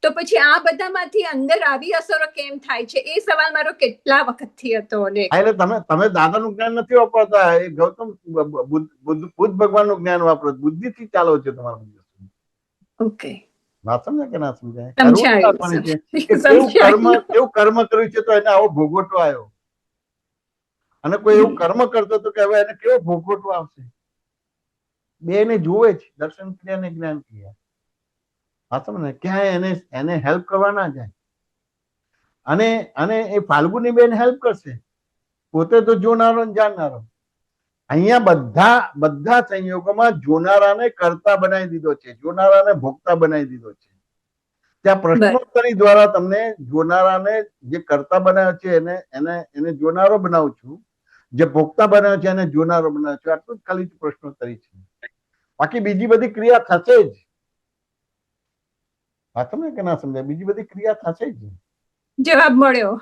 તો પછી આ બધામાંથી અંદર આવી અસરો કેમ થાય છે? એ સવાલ મારો કેટલા વખતથી હતો. એટલે તમે દાદાનું જ્ઞાન નથી વાપરતા, એ ગૌતમ બુદ્ધ ભગવાનનું જ્ઞાન વાપરો, બુદ્ધિથી ચાલો છો તમારું. ઓકે, વાત સમજાય કે ના સમજાય? કેવું કર્મ કર્યું છે તો એને આવો ભોગવટો આવ્યો, અને કોઈ એવું કર્મ કરતો હતો કે હવે એને કેવો ભોગવટો આવશે. બે ને જુએ છે, દર્શન ક્રિયા ને જ્ઞાન ક્રિયા. હા સમજ ને? ક્યાંય એને હેલ્પ કરવા ના જાય. અને એ ફાલ્ગુની બેન હેલ્પ કરશે. પોતે તો જોનારો ને જાણનારો. અહીંયા બધા સંયોગોમાં જોનારાને કર્તા બનાવી દીધો છે, જોનારાને ભોગતા બનાવી દીધો છે. ત્યાં પ્રશ્નોત્તરી દ્વારા તમને જોનારાને જે કર્તા બનાવ્યો છે એને જોનારો બનાવું છું, જે ભોગતા બનાવ્યો છે એને જોનારો બનાવ્યો છું. આટલું જ ખાલી પ્રશ્નોત્તરી છે. બાકી બીજી બધી ક્રિયા થશે જ. હા તમને કે ના સમજાય? બીજી બધી ક્રિયા થશે જ. જવાબ મળ્યો.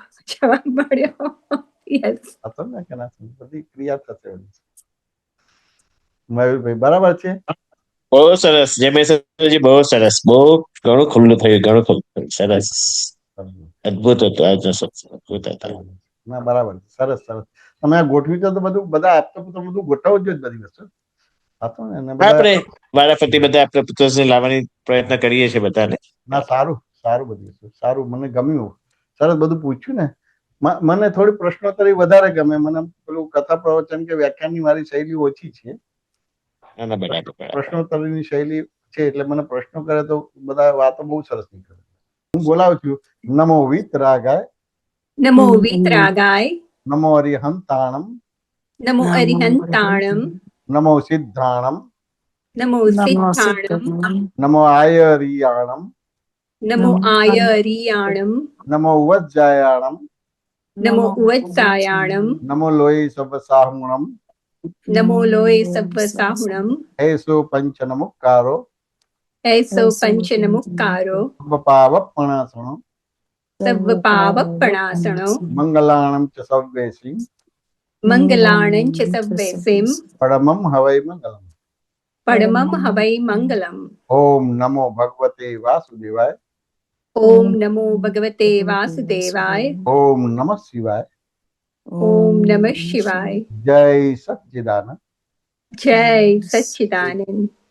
યસ, તમને કે ના સમજાય? બધી ક્રિયા થશે. મયુરભાઈ બરાબર છે? બહુ સરસ જય બહુ સરસ. બહુ ઘણું ખુલ્લું થયું, ઘણું ખુલ્લું. સરસ, અદભુત હતું આજનો સત્સંગ. અદભુત હતા. ના બરાબર, સરસ સરસ. તમે આ ગોઠવી તો બધું બધા આપતો બધું ગોઠવવું જ બધી વસ્તુ. આપણે વારાફરતી બધા આપણે પુત્રોને લાવવાની પ્રયત્ન કરીએ છીએ બધાને. ના સારું બધી વસ્તુ સારું, મને ગમ્યું. સરસ બધું પૂછ્યું ને. મને થોડી પ્રશ્નોત્તરી વધારે ગમે. મને પેલું કથા પ્રવચન કે વ્યાખ્યાનની મારી શૈલી ઓછી છે. પ્રશ્નોત્તરીની શૈલી છે એટલે મને પ્રશ્નો કરે તો બધા વાતો બહુ સરસ નીકળે. હું બોલાવું છું. નમો વિતરાગાય, નમો વિતરાગાય, નમો અરિહંતાણમ, નમો અરિહંતાણમ, નમો સિદ્ધાણમ, નમો સિદ્ધાણમ નમો આયરિયાણમ નમો આયરિયાણમ નમો વજ્જાયાણમ નમો ઉવત્સાયાણમ નમો લોહી સબસાહુણમ નમો લોય સબ્વસાહુણમ એસો પંચ નમુકારો એસો પંચ નમુકારો પાવપણાસણો સર્વ પાવપણાસણો મંગલાણમ ચ સવ્વેસી મંગલાણં ચ સવ્વેસિમ પરમમ હવૈ મંગલમ. પરમમ હવૈ મંગલમ. ઓમ નમો ભગવતે વાસુદેવાય. ઓમ નમો ભગવતે વાસુદેવાય. ઓમ નમઃ શિવાય. ઓમ નમઃ શિવાય. જય સચ્ચિદાનંદ. જય સચ્ચિદાનંદ.